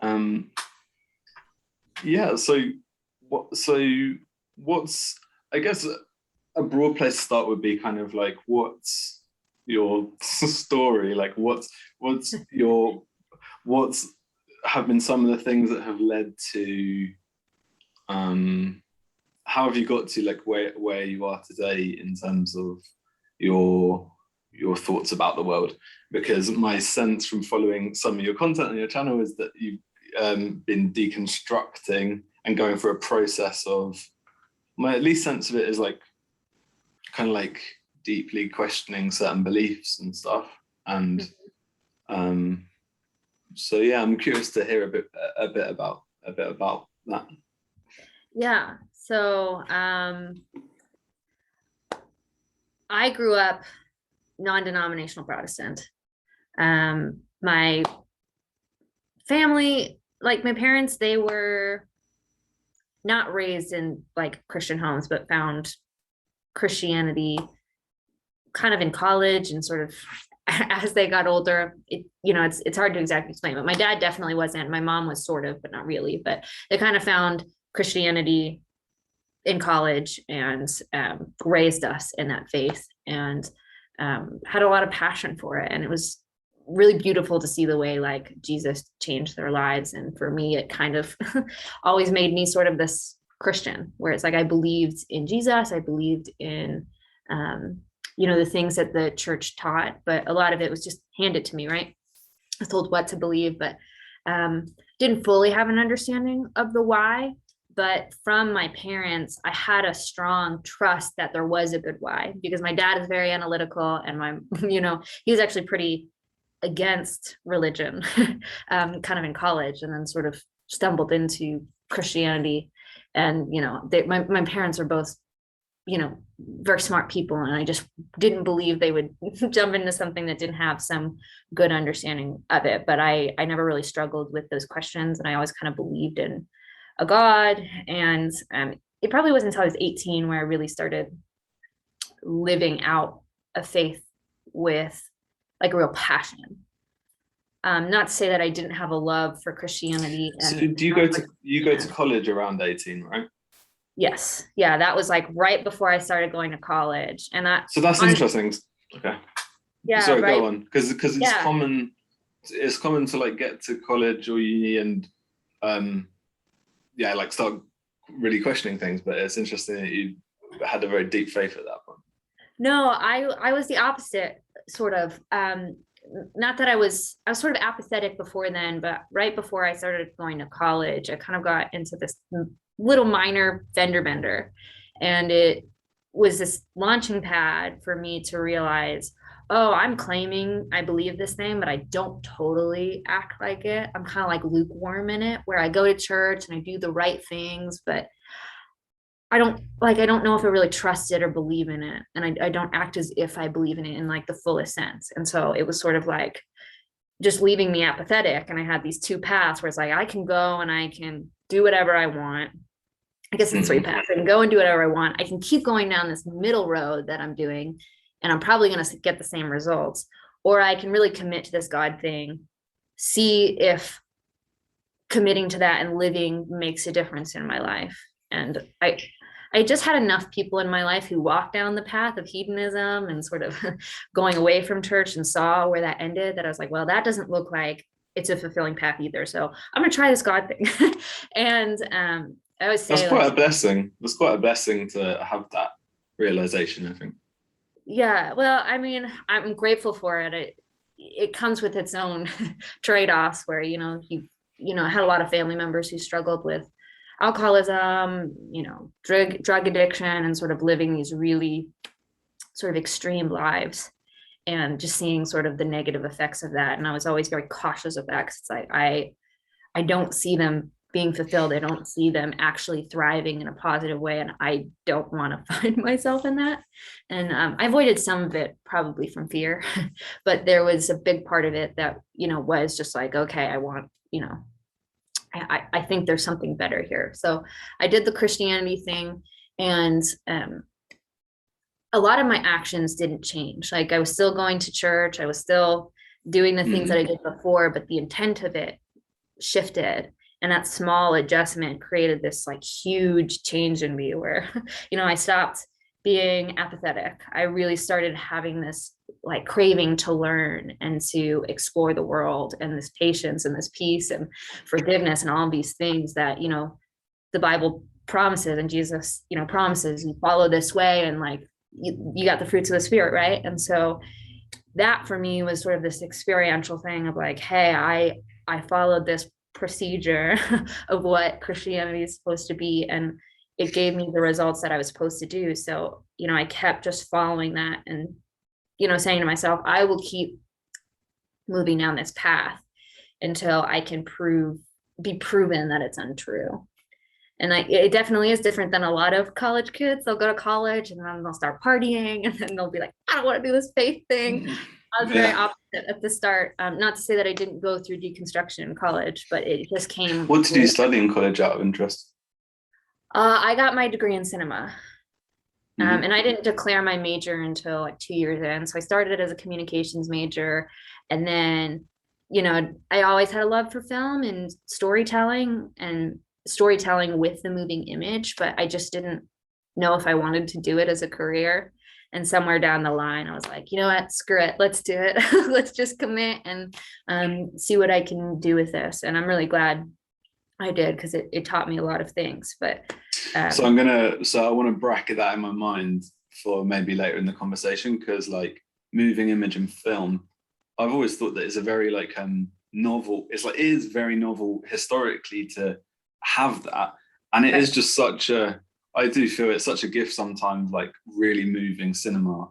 Um, yeah. What's, I guess, a broad place to start would be kind of like, what's your story? Like, what's have been some of the things that have led to, how have you got to like where you are today in terms of your your thoughts about the world? Because my sense from following some of your content on your channel is that you've been deconstructing and going through a process of, my at least sense of it is like kind of like deeply questioning certain beliefs and stuff. And so yeah, I'm curious to hear a bit about that. Yeah. So I grew up non-denominational Protestant. My family, like my parents, they were not raised in like Christian homes, but found Christianity kind of in college and sort of as they got older. It's hard to exactly explain, but my dad definitely wasn't. My mom was sort of, but not really. But they kind of found Christianity in college and raised us in that faith, and had a lot of passion for it. And it was really beautiful to see the way like Jesus changed their lives. And for me, it kind of always made me sort of this Christian, where it's like I believed in Jesus, I believed in the things that the church taught, but a lot of it was just handed to me, right? I was told what to believe, but didn't fully have an understanding of the why. But from my parents, I had a strong trust that there was a good why, because my dad is very analytical, and he was actually pretty against religion, kind of in college, and then sort of stumbled into Christianity. And my parents are both very smart people, and I just didn't believe they would jump into something that didn't have some good understanding of it. But I never really struggled with those questions, and I always kind of believed in a God. And it probably wasn't until I was 18 where I really started living out a faith with like a real passion. Not to say that I didn't have a love for Christianity. So do you go to college around 18, right? Yes. Yeah, that was like right before I started going to college. And so that's interesting. Okay. Yeah, sorry, right. Go on. Because it's common to like get to college or uni and like start really questioning things, but it's interesting that you had a very deep faith at that point. No, I was the opposite, sort of. Not that I was sort of apathetic before then, but right before I started going to college, I kind of got into this little minor fender bender. And it was this launching pad for me to realize, oh, I'm claiming I believe this thing, but I don't totally act like it. I'm kind of like lukewarm in it, where I go to church and I do the right things, but I don't know if I really trust it or believe in it. And I don't act as if I believe in it in like the fullest sense. And so it was sort of like just leaving me apathetic. And I had these two paths where it's like, I can go and I can do whatever I want. I guess it's three paths. I can go and do whatever I want. I can keep going down this middle road that I'm doing, and I'm probably going to get the same results. Or I can really commit to this God thing, see if committing to that and living makes a difference in my life. And I just had enough people in my life who walked down the path of hedonism and sort of going away from church, and saw where that ended, that I was like, well, that doesn't look like it's a fulfilling path either. So I'm going to try this God thing. And I always say that's quite a blessing. That's quite a blessing to have that realization, I think. Yeah, well, I mean, I'm grateful for it. It comes with its own trade-offs, where I had a lot of family members who struggled with alcoholism, drug addiction, and sort of living these really sort of extreme lives, and just seeing sort of the negative effects of that. And I was always very cautious of that, because it's like I don't see them being fulfilled. I don't see them actually thriving in a positive way, and I don't want to find myself in that. And I avoided some of it probably from fear, but there was a big part of it that was just like, okay, I want I think there's something better here. So I did the Christianity thing, and a lot of my actions didn't change. Like, I was still going to church, I was still doing the things that I did before, but the intent of it shifted. And that small adjustment created this like huge change in me where, I stopped being apathetic. I really started having this like craving to learn and to explore the world, and this patience and this peace and forgiveness and all of these things that, the Bible promises, and Jesus, promises you follow this way, and like you got the fruits of the spirit, right? And so that for me was sort of this experiential thing of like, hey, I followed this procedure of what Christianity is supposed to be, and it gave me the results that I was supposed to do. So, I kept just following that and, saying to myself, I will keep moving down this path until I can be proven that it's untrue. And like, it definitely is different than a lot of college kids. They'll go to college and then they'll start partying, and then they'll be like, I don't want to do this faith thing. I was very opposite at the start. Not to say that I didn't go through deconstruction in college, but it just came. What did you study in college out of interest? I got my degree in cinema. And I didn't declare my major until like 2 years in. So I started as a communications major. And then, I always had a love for film and storytelling with the moving image, but I just didn't know if I wanted to do it as a career. And somewhere down the line, I was like, you know what, screw it, let's do it. Let's just commit and see what I can do with this. And I'm really glad I did, because it taught me a lot of things. But so I want to bracket that in my mind for maybe later in the conversation, because like moving image and film, I've always thought that it's a very like novel. It is very novel historically to have that, and it is just such a. I do feel it's such a gift sometimes, like really moving cinema.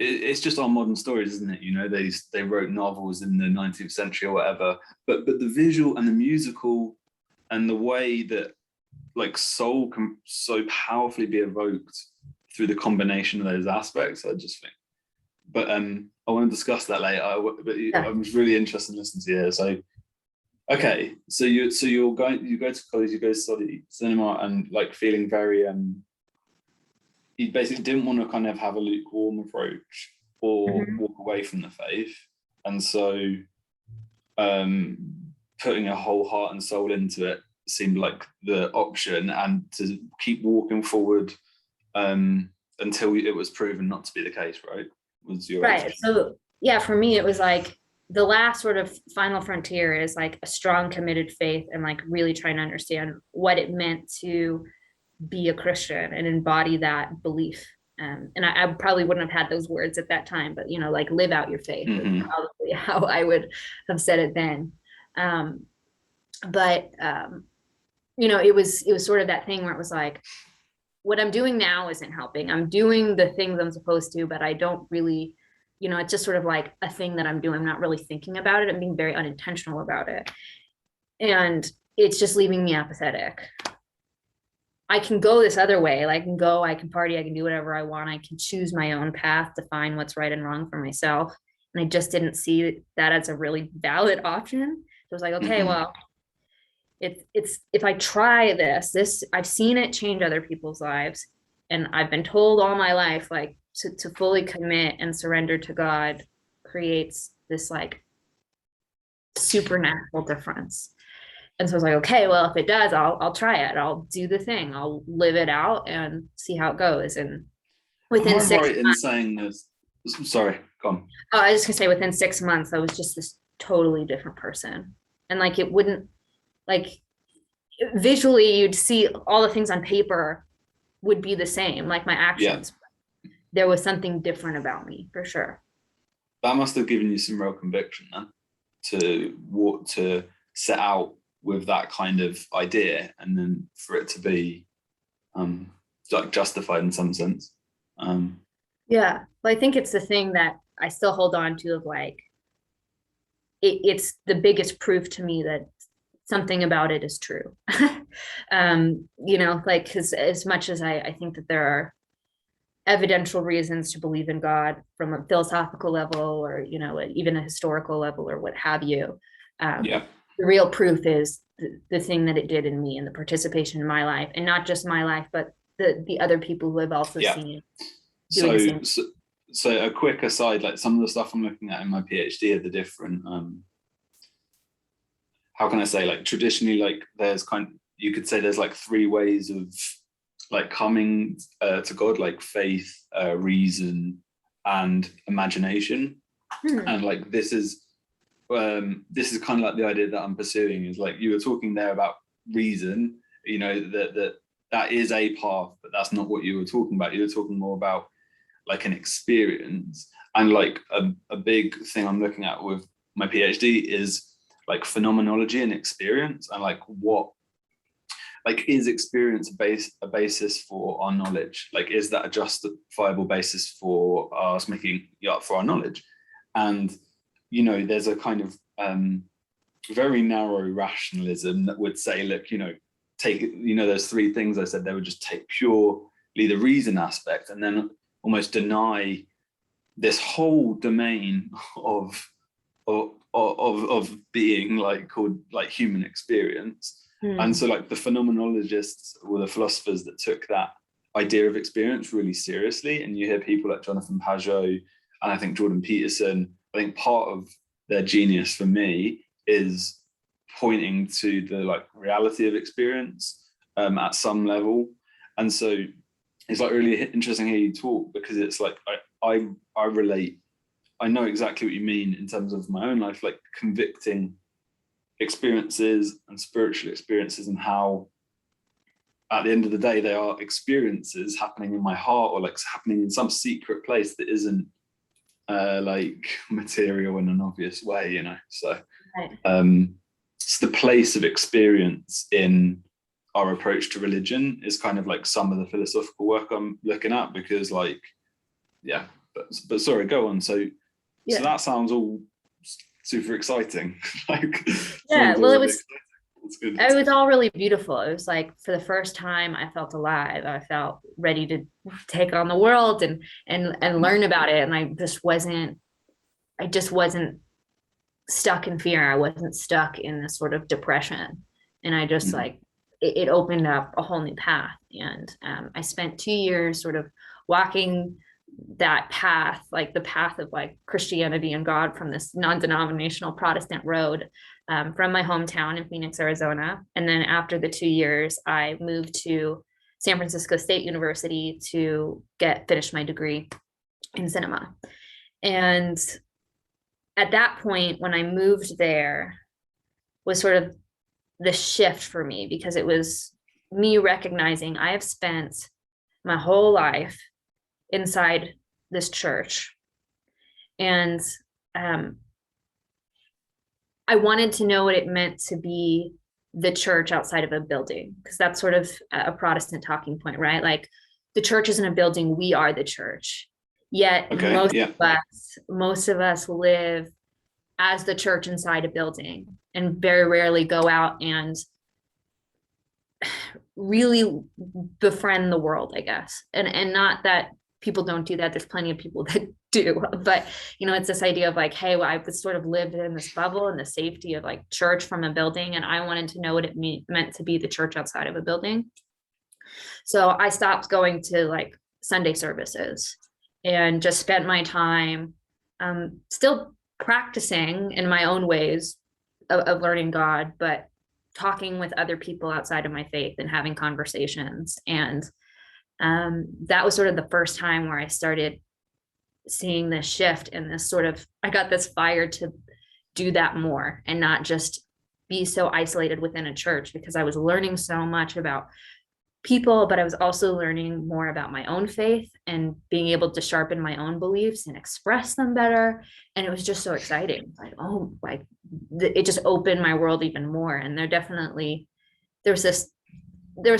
It's just our modern stories, isn't it? They wrote novels in the 19th century or whatever, but the visual and the musical and the way that like soul can so powerfully be evoked through the combination of those aspects, I just think. But I want to discuss that later. I'm really interested in listening to you. So, okay, so you go to college, you go study cinema, and like feeling very you basically didn't want to kind of have a lukewarm approach or walk away from the faith, and so putting your whole heart and soul into it seemed like the option, and to keep walking forward until it was proven not to be the case, right? Was your right. attitude. So yeah, for me it was like the last sort of final frontier is like a strong committed faith, and like really trying to understand what it meant to be a Christian and embody that belief. And I probably wouldn't have had those words at that time, but like live out your faith is probably how I would have said it then. But it was sort of that thing where it was like, what I'm doing now isn't helping. I'm doing the things I'm supposed to, but I don't really, it's just sort of like a thing that I'm doing. I'm not really thinking about it. I'm being very unintentional about it. And it's just leaving me apathetic. I can go this other way. I can party, I can do whatever I want. I can choose my own path, define what's right and wrong for myself. And I just didn't see that as a really valid option. So I was like, okay, well, it's if I try this, I've seen it change other people's lives. And I've been told all my life, like to fully commit and surrender to God creates this like supernatural difference. And so I was like, okay, well, if it does, I'll try it. I'll do the thing. I'll live it out and see how it goes. And within 6 months, in saying this, sorry, go on. I was just gonna say within 6 months, I was just this totally different person. And like it wouldn't, like visually, you'd see all the things on paper would be the same, like my actions. Yeah. There was something different about me for sure. That must have given you some real conviction then, to set out with that kind of idea, and then for it to be like justified in some sense. Yeah, well, I think it's the thing that I still hold on to of like it's the biggest proof to me that something about it is true. Like because as much as I think that there are evidential reasons to believe in God from a philosophical level, or even a historical level, or what have you. The real proof is the thing that it did in me and the participation in my life, and not just my life, but the other people who have also seen it. So a quick aside, like some of the stuff I'm looking at in my PhD are the different how can I say, like traditionally, like there's you could say there's like three ways of like coming to God, like faith, reason, and imagination. And like this is kind of like the idea that I'm pursuing, is like you were talking there about reason, you know, that is a path, but that's not what you were talking about. You were talking more about like an experience. And like a big thing I'm looking at with my PhD is like phenomenology and experience, and like what, like, is experience a basis for our knowledge? Like, is that a justifiable basis for us making up for our knowledge? And, you know, there's a kind of very narrow rationalism that would say, look, you know, take, you know, those three things I said, they would just take purely the reason aspect and then almost deny this whole domain of being like called like human experience. And so like the phenomenologists or the philosophers that took that idea of experience really seriously, and you hear people like Jonathan Pajot and I think Jordan Peterson, I think part of their genius for me is pointing to the like reality of experience at some level. And so it's like really interesting to hear you talk, because it's like I relate, I know exactly what you mean in terms of my own life, like convicting experiences and spiritual experiences, and how at the end of the day they are experiences happening in my heart, or like happening in some secret place that isn't like material in an obvious way, you know. So it's the place of experience in our approach to religion is kind of like some of the philosophical work I'm looking at, because like, yeah, but sorry, go on. So that sounds all super exciting. Like, yeah, well, it was, good. it was all really beautiful. It was like, for the first time I felt alive. I felt ready to take on the world and learn about it. And I just wasn't stuck in fear. I wasn't stuck in this sort of depression. And I just like, it opened up a whole new path. And I spent 2 years sort of walking that path, like the path of like Christianity and God, from this non-denominational Protestant road, from my hometown in Phoenix, Arizona. And then after the 2 years, I moved to San Francisco State University to finish my degree in cinema. And at that point, when I moved there, was sort of the shift for me, because it was me recognizing I have spent my whole life inside this church, and I wanted to know what it meant to be the church outside of a building, because that's sort of a Protestant talking point, right? Like, the church isn't a building, we are the church. Yet most of us live as the church inside a building, and very rarely go out and really befriend the world, I guess. And not that people don't do that. There's plenty of people that do, but you know, it's this idea of like, hey, well, I was sort of lived in this bubble and the safety of like church from a building, and I wanted to know what it meant to be the church outside of a building. So I stopped going to like Sunday services and just spent my time still practicing in my own ways of learning God, but talking with other people outside of my faith and having conversations. And that was sort of the first time where I started seeing this shift, and this sort of, I got this fire to do that more and not just be so isolated within a church, because I was learning so much about people, but I was also learning more about my own faith and being able to sharpen my own beliefs and express them better. And it was just so exciting. Like, oh, like it just opened my world even more. And there was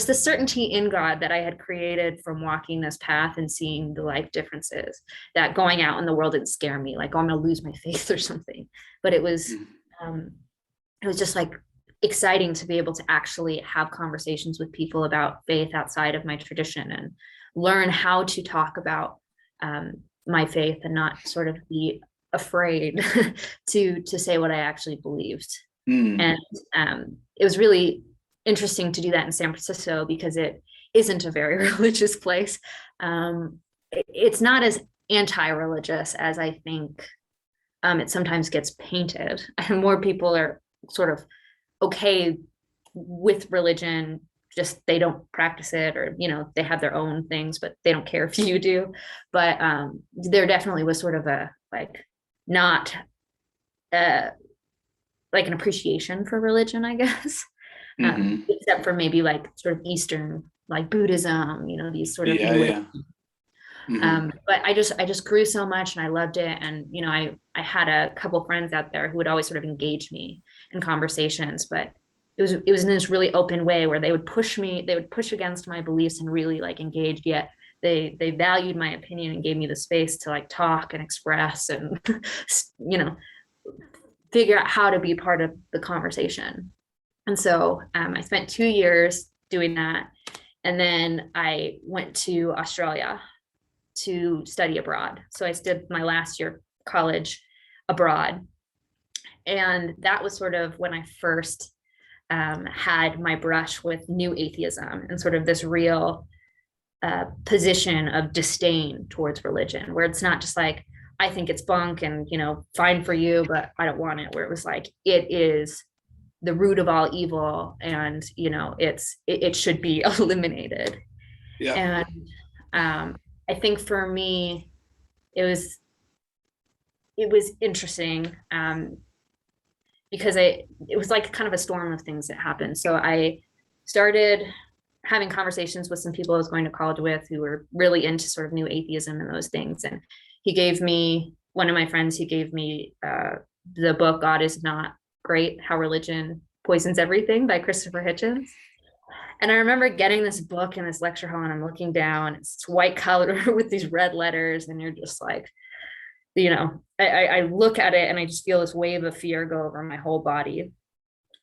this certainty in God that I had created from walking this path and seeing the life differences, that going out in the world didn't scare me, like, oh, I'm gonna lose my faith or something. But it was just like exciting to be able to actually have conversations with people about faith outside of my tradition, and learn how to talk about my faith and not sort of be afraid to say what I actually believed. And it was really interesting to do that in San Francisco, because it isn't a very religious place. It's not as anti-religious as I think it sometimes gets painted, and more people are sort of okay with religion, just they don't practice it, or they have their own things, but they don't care if you do. But there definitely was sort of a like not like an appreciation for religion, I guess. Except for maybe like sort of Eastern, like Buddhism, these sort of Yeah, new. yeah. Mm-hmm. But I just grew so much and I loved it. And I had a couple friends out there who would always sort of engage me in conversations, but it was in this really open way where they would push me, they would push against my beliefs and really like engage, yet they valued my opinion and gave me the space to like talk and express and figure out how to be part of the conversation. And so I spent 2 years doing that. And then I went to Australia to study abroad. So I did my last year of college abroad. And that was sort of when I first had my brush with new atheism and sort of this real position of disdain towards religion, where it's not just like, I think it's bunk and, fine for you, but I don't want it. Where it was like, it is the root of all evil, and it should be eliminated. Yeah. And I think for me it was interesting, because it was like kind of a storm of things that happened. So I started having conversations with some people I was going to college with who were really into sort of new atheism and those things, and one of my friends, he gave me the book God Is Not Great, How Religion Poisons Everything by Christopher Hitchens. And I remember getting this book in this lecture hall, and I'm looking down, it's white colored with these red letters, and you're just like, I look at it and I just feel this wave of fear go over my whole body.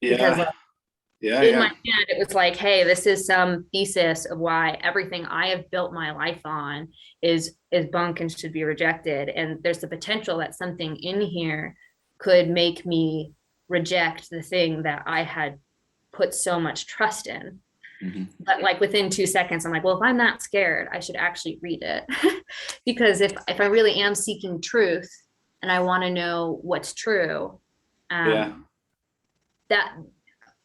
Yeah. Because like, yeah, in my head, it was like, hey, this is some thesis of why everything I have built my life on is bunk and should be rejected. And there's the potential that something in here could make me reject the thing that I had put so much trust in. Mm-hmm. But like within 2 seconds, I'm like, well, if I'm that scared, I should actually read it. Because if I really am seeking truth and I want to know what's true, that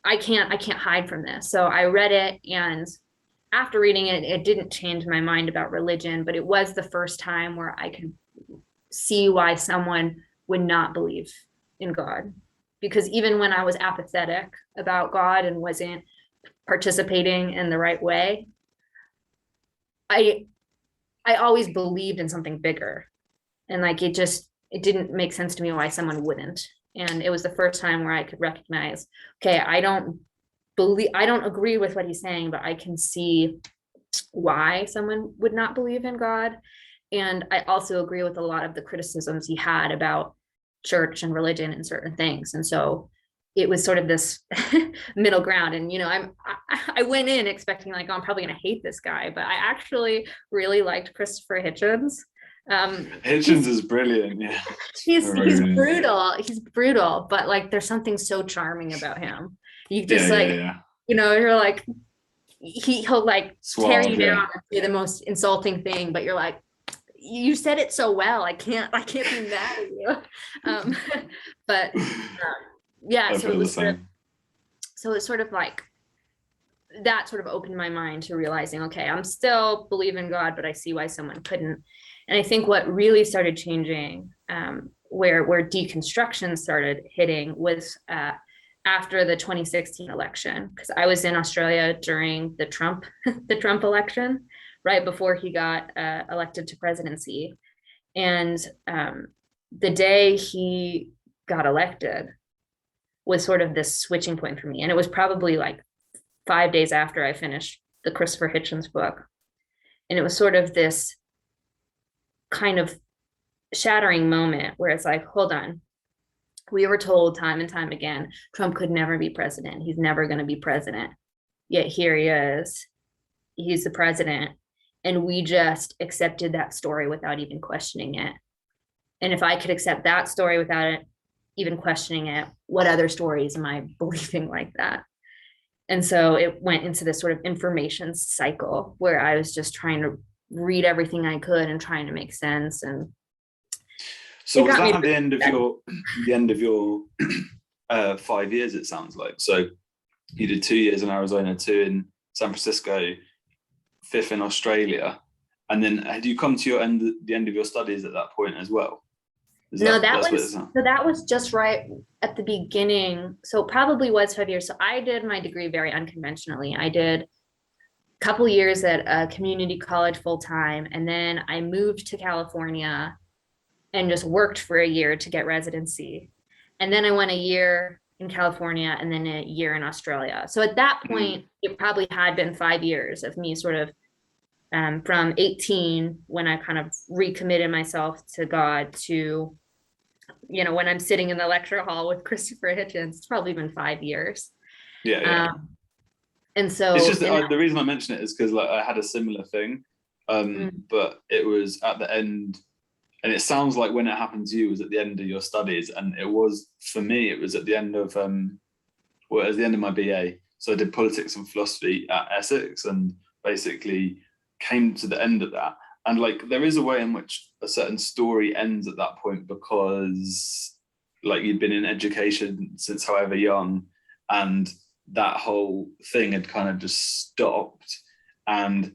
I can't hide from this. So I read it, and after reading it, it didn't change my mind about religion, but it was the first time where I could see why someone would not believe in God. Because even when I was apathetic about God and wasn't participating in the right way, I always believed in something bigger. And like it didn't make sense to me why someone wouldn't. And it was the first time where I could recognize, okay, I don't agree with what he's saying, but I can see why someone would not believe in God. And I also agree with a lot of the criticisms he had about church and religion and certain things. And so it was sort of this middle ground. And I went in expecting like, oh, I'm probably gonna hate this guy, but I actually really liked Christopher Hitchens. Hitchens is brilliant. Yeah, he's brutal, but like there's something so charming about him. You just you're like, he'll like tear you down and say the most insulting thing, but you're like, you said it so well, I can't be mad at you. But yeah, so it's sort of like that sort of opened my mind to realizing, okay, I'm still believe in God, but I see why someone couldn't. And I think what really started changing, where deconstruction started hitting, was after the 2016 election, because I was in Australia during the Trump election, right before he got elected to presidency. And the day he got elected was sort of this switching point for me. And it was probably like 5 days after I finished the Christopher Hitchens book. And it was sort of this kind of shattering moment where it's like, hold on. We were told time and time again, Trump could never be president. He's never going to be president. Yet here he is. He's the president. And we just accepted that story without even questioning it. And if I could accept that story without it even questioning it, what other stories am I believing like that? And so it went into this sort of information cycle where I was just trying to read everything I could and trying to make sense. And so was that at the end of your 5 years, it sounds like. So you did 2 years in Arizona, 2 in San Francisco, 5th in Australia, and then had you come to the end of your studies at that point as well? That was just right at the beginning. So it probably was 5 years. So I did my degree very unconventionally. I did a couple years at a community college full time, and then I moved to California and just worked for a year to get residency. And then I went a year in California and then a year in Australia. So at that point, it probably had been 5 years of me sort of from 18, when I kind of recommitted myself to God, to, when I'm sitting in the lecture hall with Christopher Hitchens, it's probably been 5 years. Yeah. And so it's just the reason I mention it is because like I had a similar thing, but it was at the end, and it sounds like when it happened to you was at the end of your studies, and it was, for me, it was at the end of it was the end of my BA. So I did politics and philosophy at Essex, and basically came to the end of that. And like there is a way in which a certain story ends at that point, because like you'd been in education since however young, and that whole thing had kind of just stopped. And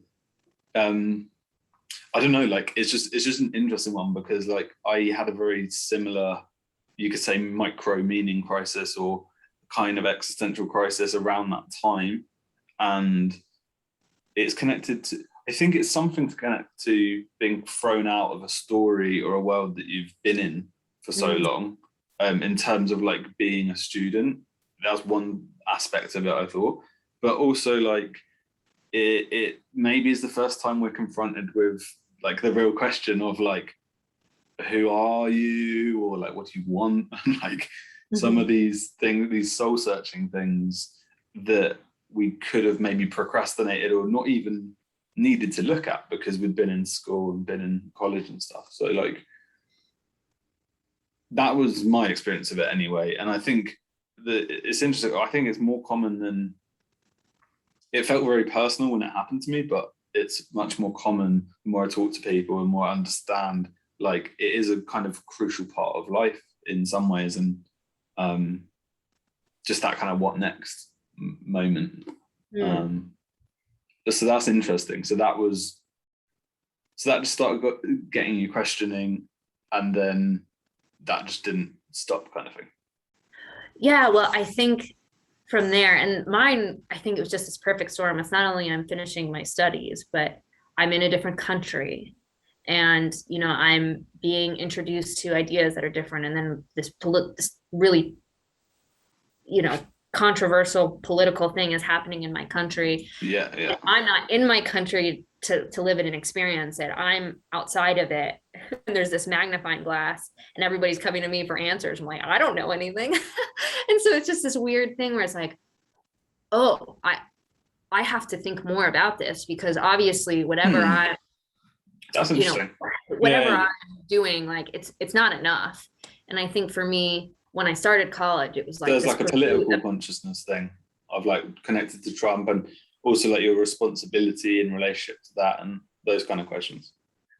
I don't know, like it's just an interesting one, because like I had a very similar, you could say, micro meaning crisis or kind of existential crisis around that time. And it's connected to, I think it's something to connect to being thrown out of a story or a world that you've been in for so long, in terms of like being a student. That's one aspect of it, I thought. But also like it maybe is the first time we're confronted with like the real question of like, who are you, or like what do you want, and like some of these things, these soul searching things that we could have maybe procrastinated or not even needed to look at because we'd been in school and been in college and stuff. So like that was my experience of it anyway. And I think that it's interesting. I think it's more common than, it felt very personal when it happened to me, but it's much more common the more I talk to people and more I understand, like it is a kind of crucial part of life in some ways. And just that kind of what next moment. So that's interesting. So that just started getting you questioning, and then that just didn't stop, kind of thing. Yeah, well, I think from there, and mine, I think it was just this perfect storm. It's not only I'm finishing my studies, but I'm in a different country, and I'm being introduced to ideas that are different, and then this really controversial political thing is happening in my country. Yeah. I'm not in my country to live it and experience it. I'm outside of it. And there's this magnifying glass and everybody's coming to me for answers. I'm like, I don't know anything. And so it's just this weird thing where it's like, oh, I have to think more about this, because obviously whatever that's interesting. Whatever I'm doing, like it's not enough. And I think for me, when I started college, it was like there's like a political consciousness thing of like connected to Trump, and also like your responsibility in relationship to that and those kind of questions.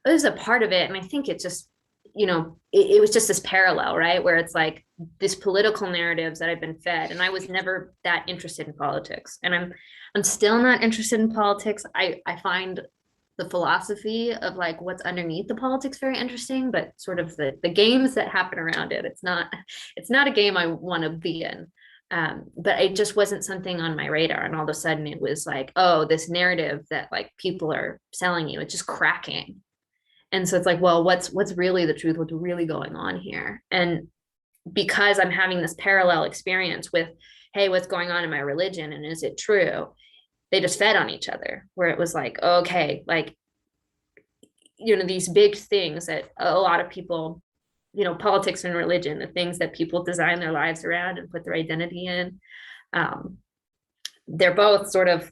There's a part of it, and I think it just, it was just this parallel, right, where it's like this political narratives that I've been fed, and I was never that interested in politics, and I'm still not interested in politics. I find the philosophy of like what's underneath the politics very interesting, but sort of the games that happen around it, it's not a game I want to be in. But it just wasn't something on my radar, and all of a sudden it was like, oh, this narrative that like people are selling you, it's just cracking. And so it's like, well, what's really the truth, what's really going on here? And because I'm having this parallel experience with, hey, what's going on in my religion, and is it true? They just fed on each other, where it was like, okay, like, these big things that a lot of people, politics and religion, the things that people design their lives around and put their identity in, they're both sort of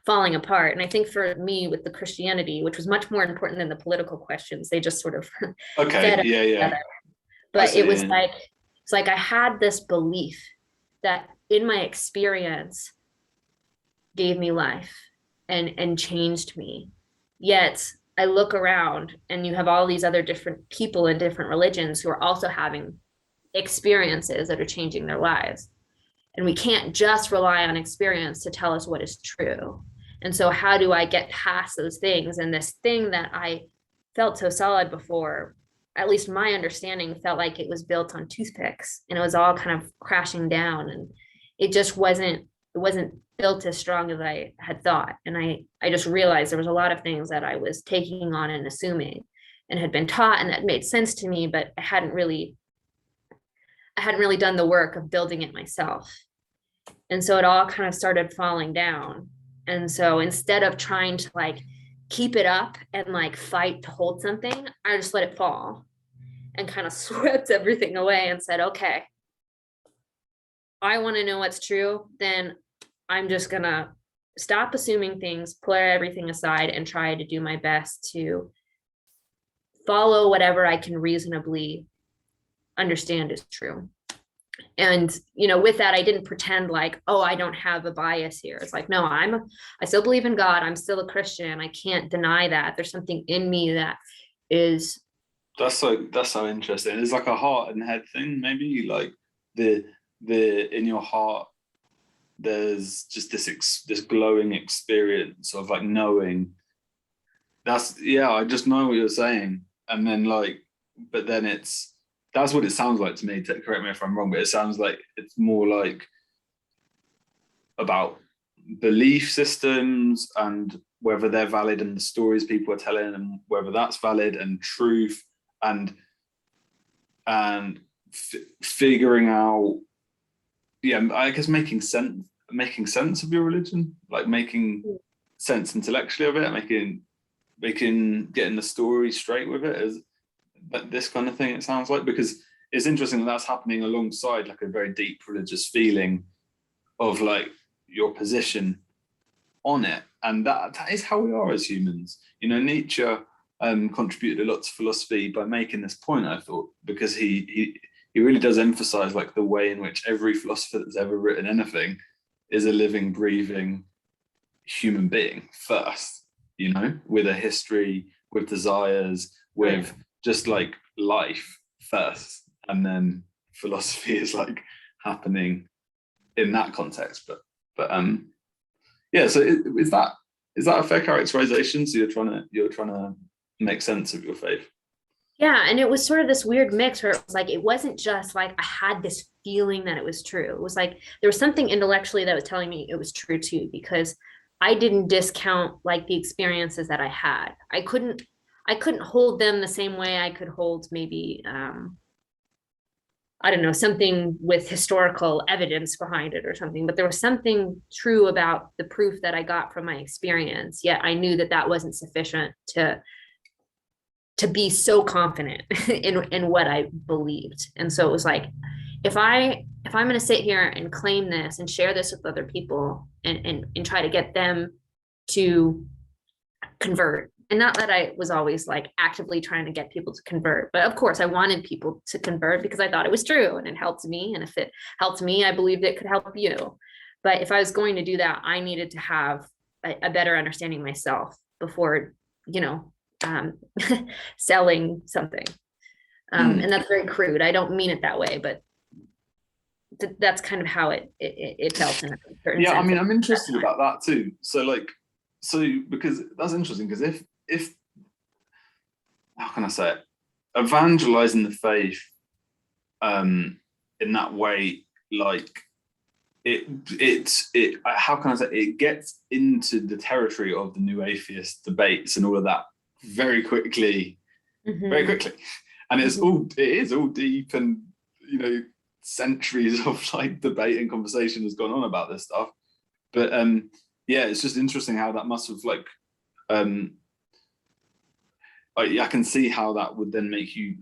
falling apart. And I think for me with the Christianity, which was much more important than the political questions, they just sort of fed yeah. But it was like, it's like I had this belief that in my experience gave me life and changed me. Yet I look around and you have all these other different people in different religions who are also having experiences that are changing their lives. And we can't just rely on experience to tell us what is true. And so how do I get past those things? And this thing that I felt so solid before, at least my understanding felt like it was built on toothpicks, and it was all kind of crashing down, and it wasn't built as strong as I had thought. And I just realized there was a lot of things that I was taking on and assuming and had been taught and that made sense to me, but I hadn't really done the work of building it myself. And so it all kind of started falling down. And so instead of trying to like keep it up and like fight to hold something, I just let it fall and kind of swept everything away and said, okay, I want to know what's true. Then I'm just going to stop assuming things, put everything aside, and try to do my best to follow whatever I can reasonably understand is true. And with that, I didn't pretend like, oh, I don't have a bias here. It's like, no, I still believe in God. I'm still a Christian. I can't deny that. There's something in me that is. That's so interesting. It's like a heart and head thing, maybe. Like the in your heart, there's just this glowing experience of like knowing. I just know what you're saying, and then but then that's what it sounds like to me. Correct me if I'm wrong, but it sounds like it's more like about belief systems and whether they're valid and the stories people are telling and whether that's valid and truth and figuring out, I guess making sense of your religion, like making sense intellectually of it, getting the story straight with it, is this kind of thing, it sounds like, because it's interesting that's happening alongside like a very deep religious feeling of like your position on it. And that is how we are as humans. Nietzsche contributed a lot to philosophy by making this point, I thought, because he really does emphasize like the way in which every philosopher that's ever written anything is a living, breathing human being first, with a history, with desires, with just like life first, and then philosophy is like happening in that context. But so is that a fair characterization? So you're trying to make sense of your faith. Yeah, and it was sort of this weird mix where it was like, it wasn't just like I had this feeling that it was true. It was like there was something intellectually that was telling me it was true too, because I didn't discount like the experiences that I had. I couldn't hold them the same way I could hold maybe I don't know, something with historical evidence behind it or something, but there was something true about the proof that I got from my experience. Yet I knew that wasn't sufficient to be so confident in what I believed. And so it was like, if I'm going to sit here and claim this and share this with other people and try to get them to convert, and not that I was always like actively trying to get people to convert, but of course I wanted people to convert because I thought it was true and it helped me. And if it helped me, I believed it could help you. But if I was going to do that, I needed to have a better understanding myself before, selling something. And that's very crude. I don't mean it that way, but that's kind of how it felt in a certain sense. I mean, I'm interested about that too. So because that's interesting, because if how can I say it, evangelizing the faith in that way, like it how can I say, it gets into the territory of the new atheist debates and all of that very quickly, and it is all deep, and centuries of like debate and conversation has gone on about this stuff. But it's just interesting how that must have like I can see how that would then make you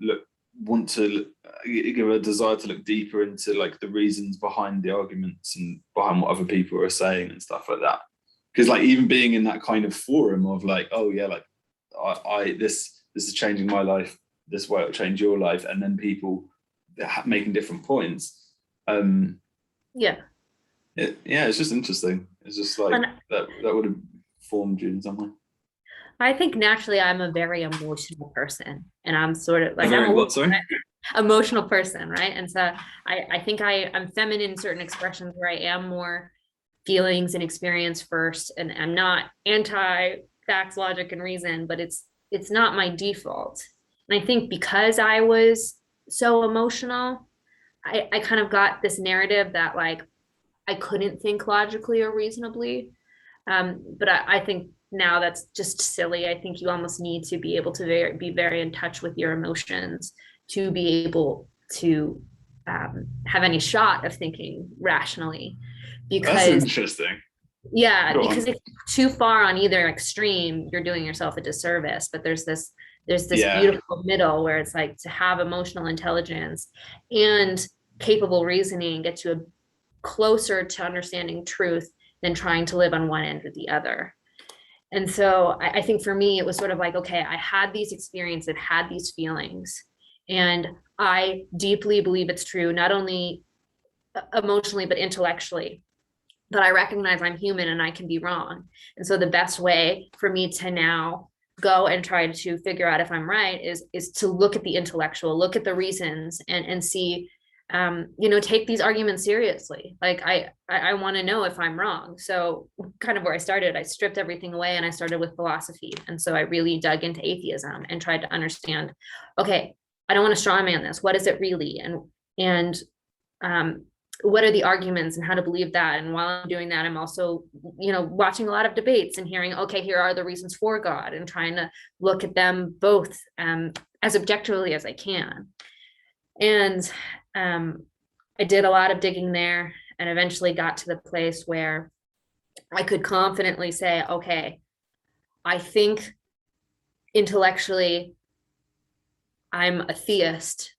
want to give a desire to look deeper into like the reasons behind the arguments and behind what other people are saying and stuff like that. Because like even being in that kind of forum of like, oh yeah, like this is changing my life, this way it'll change your life, and then people making different points. It's just interesting. It's just like that would have formed you in some way. I think naturally I'm a very emotional person, and I'm sort of like, what, sorry? emotional person, right? And so I think I'm feminine in certain expressions where I am more feelings and experience first, and I'm not anti facts, logic, and reason, but it's not my default. And I think because I was so emotional, I kind of got this narrative that like I couldn't think logically or reasonably. But I think now that's just silly. I think you almost need to be able to be very in touch with your emotions to be able to have any shot of thinking rationally. That's Because, interesting. yeah, Go because on. if you're too far on either extreme, you're doing yourself a disservice. But there's this Yeah. beautiful middle where it's like to have emotional intelligence and capable reasoning get you closer to understanding truth than trying to live on one end or the other. And so I think for me, it was sort of like, okay, I had these experiences, had these feelings, and I deeply believe it's true, not only emotionally, but intellectually. But I recognize I'm human and I can be wrong. And so the best way for me to now go and try to figure out if I'm right is to look at the intellectual, look at the reasons, and see, take these arguments seriously. Like I want to know if I'm wrong. So kind of where I started, I stripped everything away and I started with philosophy. And so I really dug into atheism and tried to understand, okay, I don't want to straw man this. What is it really? And um, what are the arguments and how to believe that. And while I'm doing that, I'm also, watching a lot of debates and hearing, okay, here are the reasons for God, and trying to look at them both as objectively as I can. And I did a lot of digging there and eventually got to the place where I could confidently say, okay, I think intellectually I'm a theist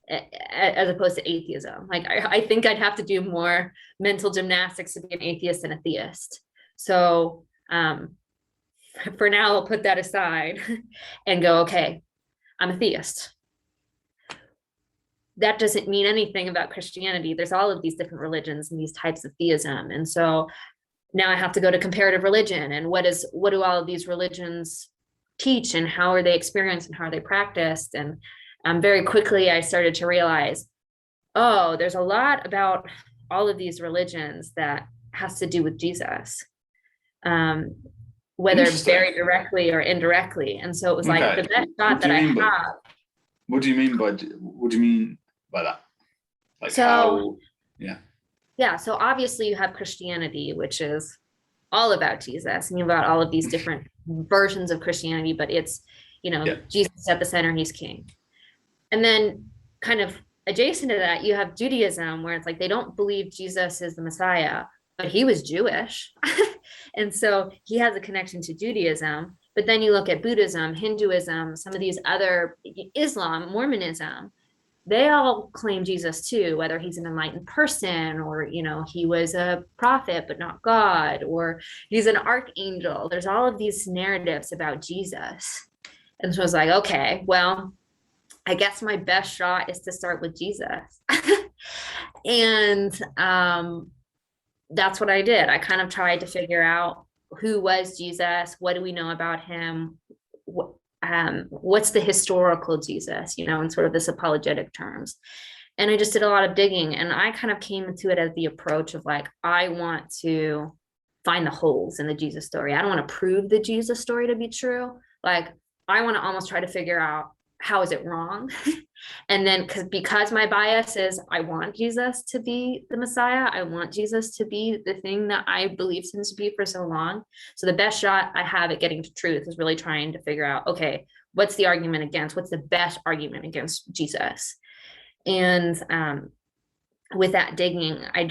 as opposed to atheism. Like I think I'd have to do more mental gymnastics to be an atheist than a theist. So for now, I'll put that aside and go, okay, I'm a theist. That doesn't mean anything about Christianity. There's all of these different religions and these types of theism. And so now I have to go to comparative religion and what do all of these religions teach and how are they experienced and how are they practiced? And very quickly I started to realize, oh, there's a lot about all of these religions that has to do with Jesus, whether very directly or indirectly. And so it was like the best shot that I have. What do you mean by that? Like so, how? Yeah. Yeah. So obviously you have Christianity, which is all about Jesus, and you've got all of these different versions of Christianity, but it's, Jesus at the center, he's king. And then kind of adjacent to that, you have Judaism, where it's like they don't believe Jesus is the Messiah, but he was Jewish. And so he has a connection to Judaism. But then you look at Buddhism, Hinduism, some of these other, Islam, Mormonism, they all claim Jesus too, whether he's an enlightened person or, he was a prophet, but not God, or he's an archangel. There's all of these narratives about Jesus. And so I was like, okay, well, I guess my best shot is to start with Jesus. And that's what I did. I kind of tried to figure out who was Jesus, what do we know about him, what's the historical Jesus, in sort of this apologetic terms. And I just did a lot of digging, and I kind of came to it as the approach of like, I want to find the holes in the Jesus story. I don't want to prove the Jesus story to be true. Like, I want to almost try to figure out, how is it wrong? And then because my bias is I want Jesus to be the Messiah, I want Jesus to be the thing that I believed him to be for so long. So the best shot I have at getting to truth is really trying to figure out, okay, what's the argument against, what's the best argument against Jesus? And with that digging, I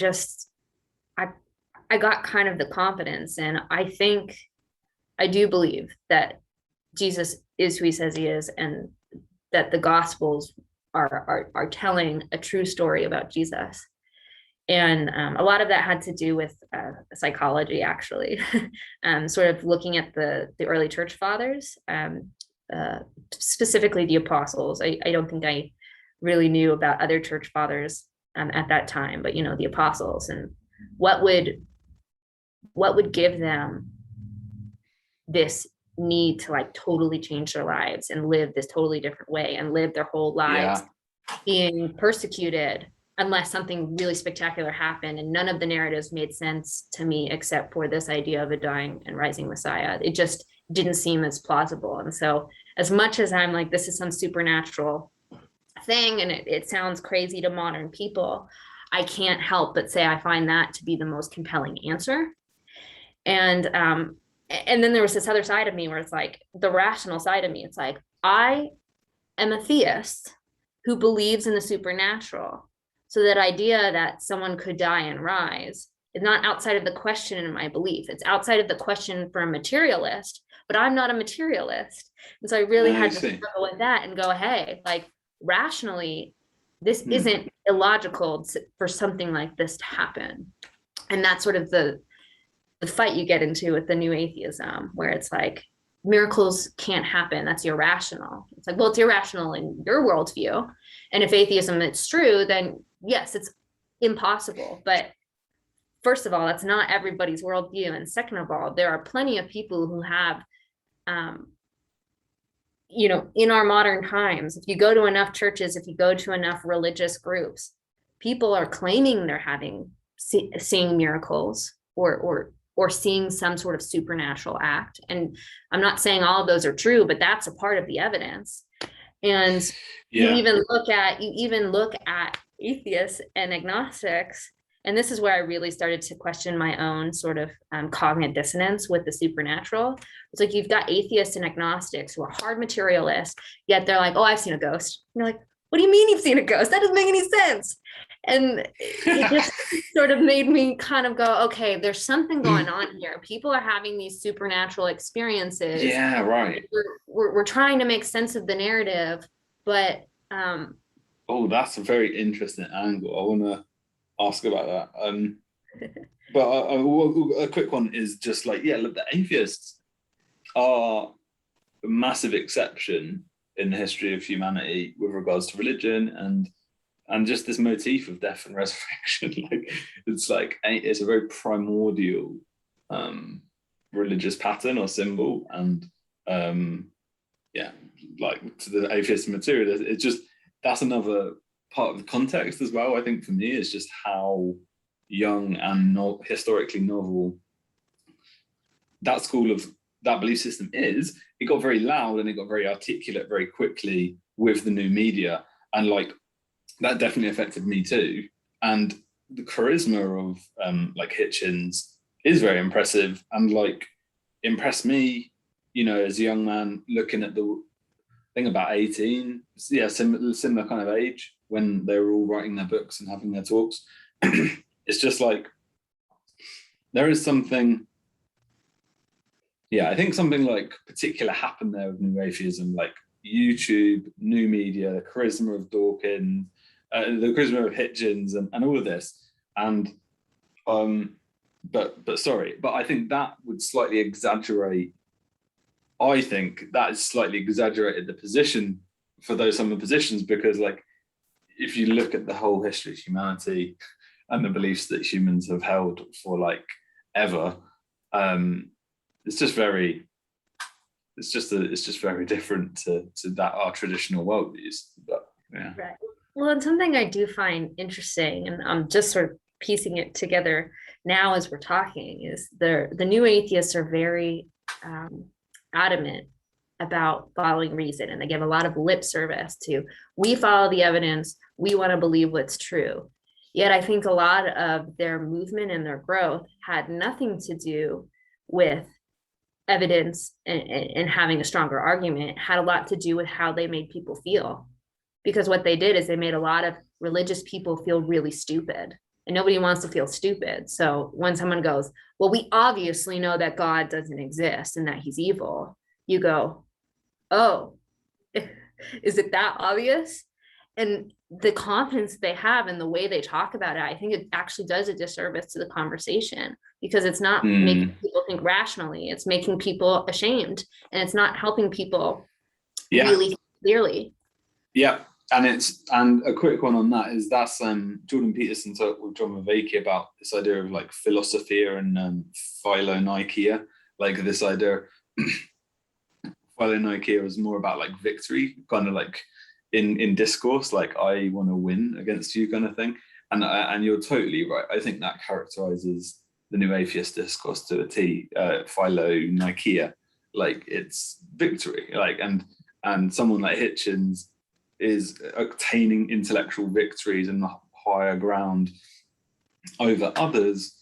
got kind of the confidence, and I do believe that Jesus is who he says he is, and that the Gospels are telling a true story about Jesus. And a lot of that had to do with psychology, actually, sort of looking at the early church fathers, specifically the apostles. I don't think I really knew about other church fathers at that time, but the apostles, and what would give them this need to like totally change their lives and live this totally different way and live their whole lives being persecuted unless something really spectacular happened. And none of the narratives made sense to me except for this idea of a dying and rising Messiah. It just didn't seem as plausible. And so, as much as I'm like, this is some supernatural thing and it sounds crazy to modern people, I can't help but say I find that to be the most compelling answer. And then there was this other side of me where it's like the rational side of me. It's like, I am a theist who believes in the supernatural. So that idea that someone could die and rise is not outside of the question in my belief. It's outside of the question for a materialist, but I'm not a materialist. And so I really had to struggle with that and go, hey, like rationally, this isn't illogical for something like this to happen. And that's sort of the fight you get into with the new atheism, where it's like miracles can't happen. That's irrational. It's like, well, it's irrational in your worldview. And if atheism is true, then yes, it's impossible. But first of all, that's not everybody's worldview. And second of all, there are plenty of people who have, in our modern times, if you go to enough churches, if you go to enough religious groups, people are claiming they're seeing miracles or seeing some sort of supernatural act. And I'm not saying all of those are true, but that's a part of the evidence. And you even look at atheists and agnostics, and this is where I really started to question my own sort of cognitive dissonance with the supernatural. It's like you've got atheists and agnostics who are hard materialists, yet they're like, oh, I've seen a ghost. And you're like, what do you mean you've seen a ghost? That doesn't make any sense. And it just sort of made me kind of go, okay, there's something going on here. People are having these supernatural experiences. Yeah, right. We're trying to make sense of the narrative, but oh, that's a very interesting angle. I want to ask about that. But a quick one is just like, look, the atheists are a massive exception in the history of humanity with regards to religion and just this motif of death and resurrection. It's a very primordial religious pattern or symbol, and like to the atheist material, it's just, that's another part of the context as well. I think for me, is just how young and historically novel that belief system is. It got very loud and it got very articulate very quickly with the new media, and like that definitely affected me too. And the charisma of like Hitchens is very impressive, and like impressed me, as a young man looking at the thing about 18, similar kind of age when they were all writing their books and having their talks. It's just like there is something. I think something like particular happened there with new atheism, like YouTube, new media, the charisma of Dawkins, the charisma of Hitchens, and all of this. And but I think that would slightly exaggerate. I think that is slightly exaggerated the position for some of the positions, because like if you look at the whole history of humanity and the beliefs that humans have held for like ever, it's just very different to that our traditional worldviews. But yeah. Right. Well, and something I do find interesting, and I'm just sort of piecing it together now as we're talking, is the new atheists are very adamant about following reason, and they give a lot of lip service to, we follow the evidence, we want to believe what's true. Yet I think a lot of their movement and their growth had nothing to do with evidence and having a stronger argument. It had a lot to do with how they made people feel, because what they did is they made a lot of religious people feel really stupid, and nobody wants to feel stupid. So when someone goes, well, we obviously know that God doesn't exist and that he's evil, you go, oh, is it that obvious? And the confidence they have and the way they talk about it, I think it actually does a disservice to the conversation, because it's not making people think rationally. It's making people ashamed, and it's not helping people really clearly. Yeah. And a quick one on that is that's Jordan Peterson talked with John Mavecki about this idea of like philosophia and philonikeia, like this idea. Philonikeia was more about like victory, kind of like in discourse, like I want to win against you kind of thing. And you're totally right. I think that characterizes the new atheist discourse to a T. Philo-Nicaea, like it's victory. Like and someone like Hitchens is obtaining intellectual victories and the higher ground over others.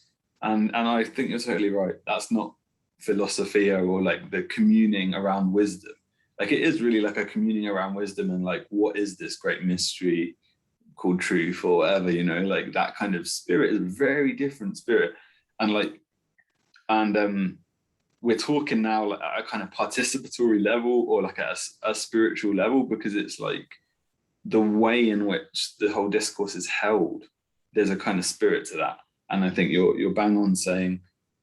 And I think you're totally right. That's not philosophia or like the communing around wisdom. Like it is really like a communing around wisdom and like what is this great mystery called truth or whatever, you know, like that kind of spirit is a very different spirit. And like we're talking now like at a kind of participatory level or like at a spiritual level, because it's like the way in which the whole discourse is held, there's a kind of spirit to that. And I think you're bang on saying,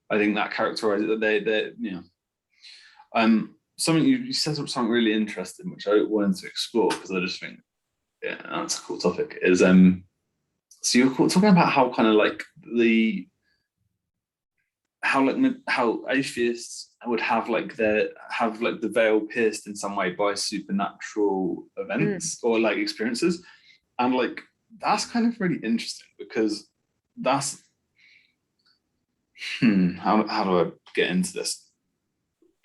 I think that characterizes that they you know, something you said something really interesting, which I wanted to explore because I just think, yeah, that's a cool topic. Is so you're talking about how kind of like how atheists would have the veil pierced in some way by supernatural events or like experiences, and like that's kind of really interesting because that's how do I get into this?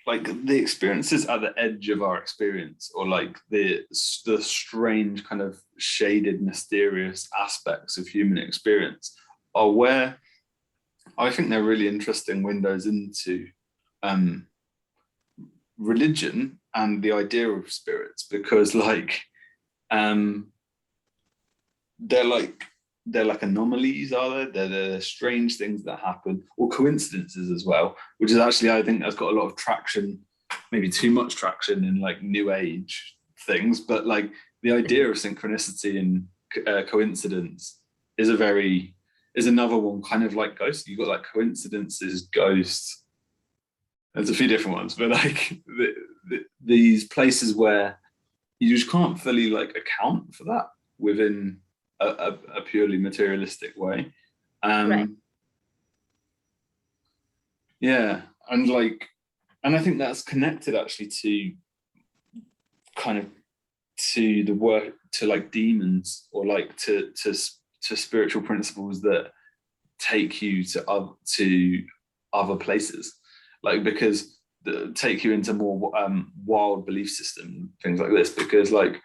Like the experiences at the edge of our experience, or like the strange kind of shaded, mysterious aspects of human experience, are where I think they're really interesting windows into religion and the idea of spirits, because like they're like anomalies, are they? They're strange things that happen, or coincidences as well, which is actually, I think, that's got a lot of traction, maybe too much traction in like new age things. But like the idea of synchronicity and coincidence is another one, kind of like ghosts. You've got like coincidences, ghosts. There's a few different ones, but like these places where you just can't fully like account for that within a purely materialistic way. Right. Yeah, and I think that's connected actually to kind of to the work, to like demons, or like to spiritual principles that take you to other places, like because take you into more wild belief system, things like this, because like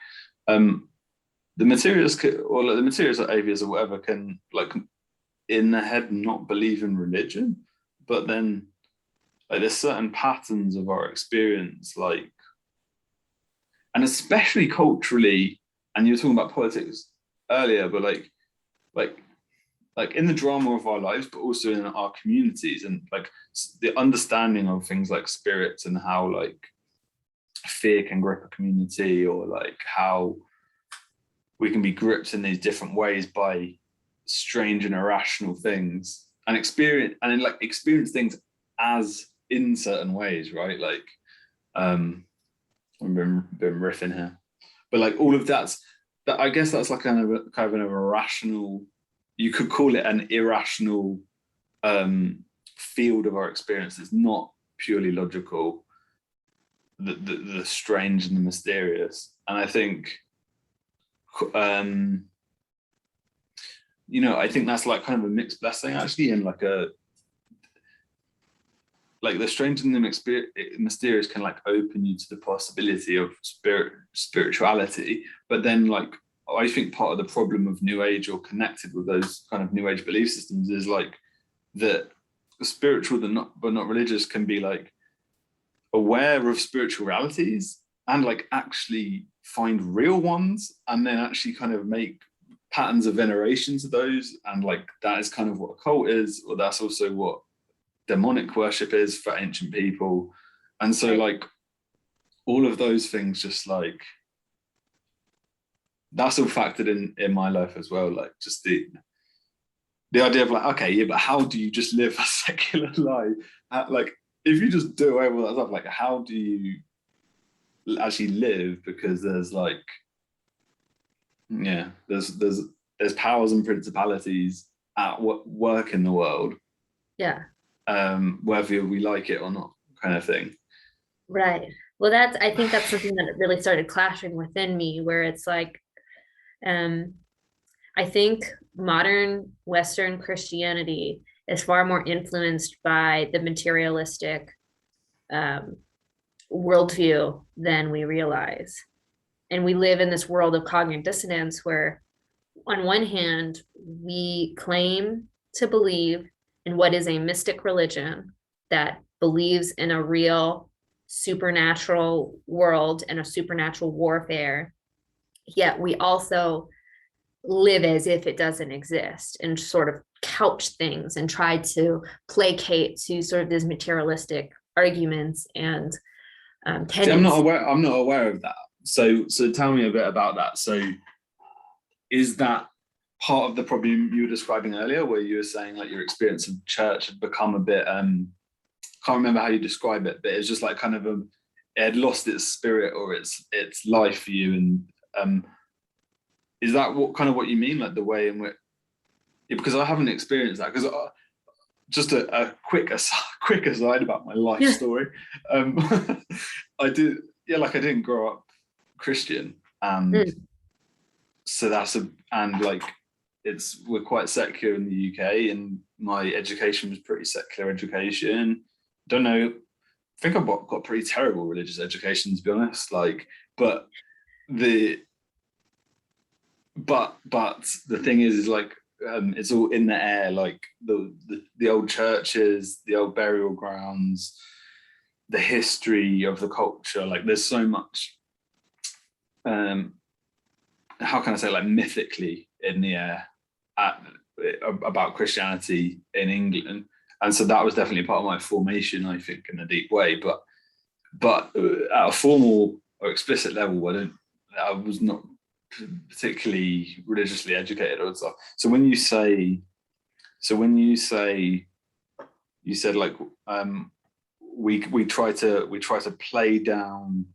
the materials or like the materials like atheists or whatever can like in their head not believe in religion, but then like there's certain patterns of our experience, like, and especially culturally, and you were talking about politics earlier, but like in the drama of our lives, but also in our communities, and like the understanding of things like spirits and how like fear can grip a community, or like how we can be gripped in these different ways by strange and irrational things, and experience things as in certain ways, right? Like I've been riffing here, but like all of that, I guess that's like kind of an irrational, you could call it an irrational field of our experience. It's not purely logical, the strange and the mysterious. And I think you know, I think that's like kind of a mixed blessing actually, and like the strange and the mysterious can like open you to the possibility of spirituality. But then like I think part of the problem of New Age, or connected with those kind of New Age belief systems, is like that spiritual but not religious can be like aware of spiritual realities and like actually find real ones, and then actually kind of make patterns of veneration to those. And like that is kind of what a cult is, or that's also what demonic worship is for ancient people. And so like all of those things, just like that's all factored in my life as well. Like just the idea of like, okay, yeah, but how do you just live a secular life? Like if you just do away with that stuff, like how do you actually live? Because there's like, yeah, there's powers and principalities at work in the world, Yeah. whether we like it or not, kind of thing. Right. Well, I think that's something that really started clashing within me, where it's like, um, I think modern Western Christianity is far more influenced by the materialistic um, worldview than we realize. And we live in this world of cognitive dissonance where, on one hand, we claim to believe in what is a mystic religion that believes in a real supernatural world and a supernatural warfare, yet we also live as if it doesn't exist and sort of couch things and try to placate to sort of these materialistic arguments and See, I'm not tendencies. aware. I'm not aware of that. So tell me a bit about that. So is that part of the problem you were describing earlier, where you were saying like your experience of church had become a bit can't remember how you describe it, but it's just like kind of it had lost its spirit or its life for you, and is that what you mean, like the way in which? Yeah, because I haven't experienced that. Because just a quick aside about my life Yeah. story. I did, yeah, like I didn't grow up Christian, and Mm. so like we're quite secular in the UK, and my education was pretty secular education. Don't know, I think I've got pretty terrible religious education, to be honest. Like, but the the thing is like it's all in the air, like the old churches, the old burial grounds, the history of the culture. Like there's so much how can I say, like mythically in the air about Christianity in England, and so that was definitely part of my formation, I think, in a deep way. But at a formal or explicit level, I was not particularly religiously educated or stuff. So when you say, you said like we try to play down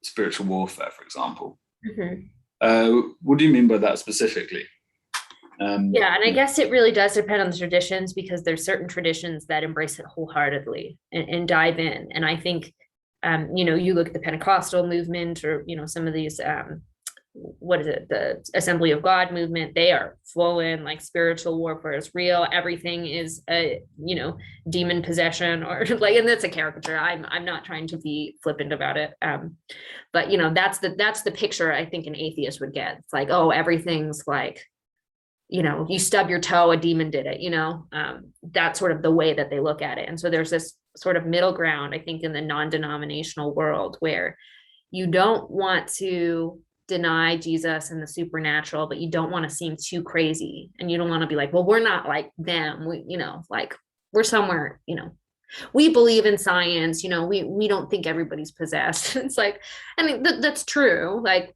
spiritual warfare, for example. Mhm. What do you mean by that specifically? Yeah, and I guess it really does depend on the traditions, because there's certain traditions that embrace it wholeheartedly and dive in. And I think, you look at the Pentecostal movement, or some of these, what is it, the Assembly of God movement. They are full in, like, spiritual warfare is real. Everything is a demon possession, or like, and that's a caricature. I'm not trying to be flippant about it. But that's the picture I think an atheist would get. It's like, oh, everything's like, you stub your toe, a demon did it, that's sort of the way that they look at it. And so there's this sort of middle ground, I think, in the non-denominational world, where you don't want to deny Jesus and the supernatural, but you don't want to seem too crazy. And you don't want to be like, well, we're not like them. Like we're somewhere, we believe in science, we don't think everybody's possessed. It's like, I mean, that's true. Like,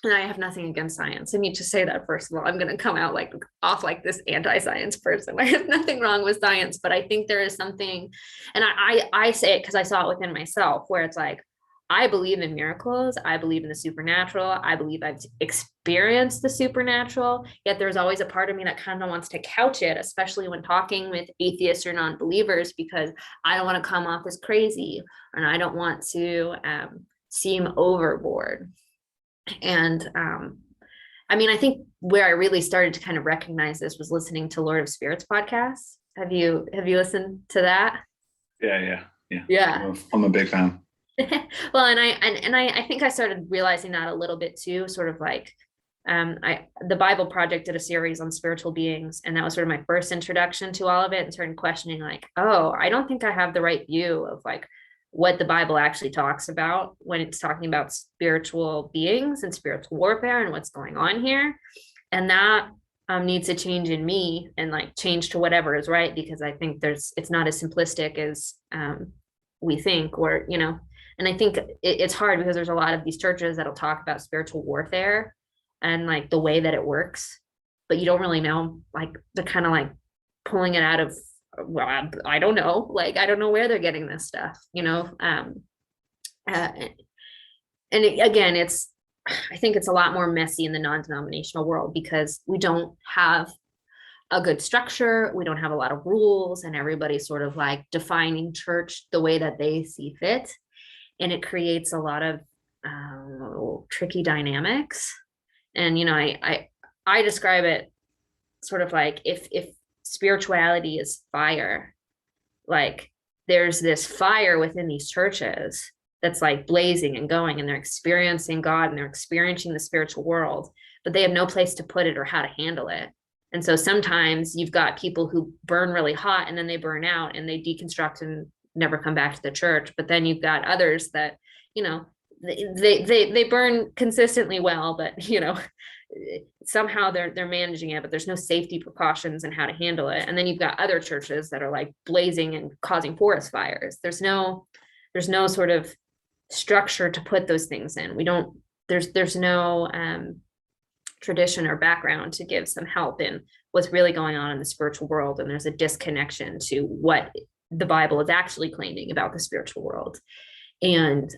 and I have nothing against science. I need to say that, first of all. I'm going to come out like off like this anti-science person. I have nothing wrong with science, but I think there is something, and I say it because I saw it within myself, where it's like, I believe in miracles. I believe in the supernatural. I believe I've experienced the supernatural. Yet there's always a part of me that kind of wants to couch it, especially when talking with atheists or non-believers, because I don't want to come off as crazy, and I don't want to seem overboard. And I mean, I think where I really started to kind of recognize this was listening to Lord of Spirits podcast. Have you listened to that? Yeah. Yeah. I'm a big fan. Well, and I think I started realizing that a little bit too, sort of like, the Bible Project did a series on spiritual beings, and that was sort of my first introduction to all of it, and started questioning like, oh, I don't think I have the right view of like what the Bible actually talks about when it's talking about spiritual beings and spiritual warfare and what's going on here. And that needs to change in me, and like change to whatever is right, because I think it's not as simplistic as we think, or and I think it's hard, because there's a lot of these churches that'll talk about spiritual warfare and like the way that it works, but you don't really know, like, the kind of like pulling it out of, well, I don't know, like, I don't know where they're getting this stuff, uh, and again, I think it's a lot more messy in the non-denominational world, because we don't have a good structure, we don't have a lot of rules, and everybody's sort of like defining church the way that they see fit. and it creates a lot of tricky dynamics. And I describe it sort of like if spirituality is fire, like there's this fire within these churches that's like blazing and going, and they're experiencing God and they're experiencing the spiritual world, but they have no place to put it or how to handle it. And so sometimes you've got people who burn really hot and then they burn out and they deconstruct and never come back to the church. But then you've got others that, they burn consistently well, but somehow they're managing it, but there's no safety precautions and how to handle it. And then you've got other churches that are like blazing and causing forest fires. There's no sort of structure to put those things in. There's no tradition or background to give some help in what's really going on in the spiritual world. And there's a disconnection to what the Bible is actually claiming about the spiritual world. And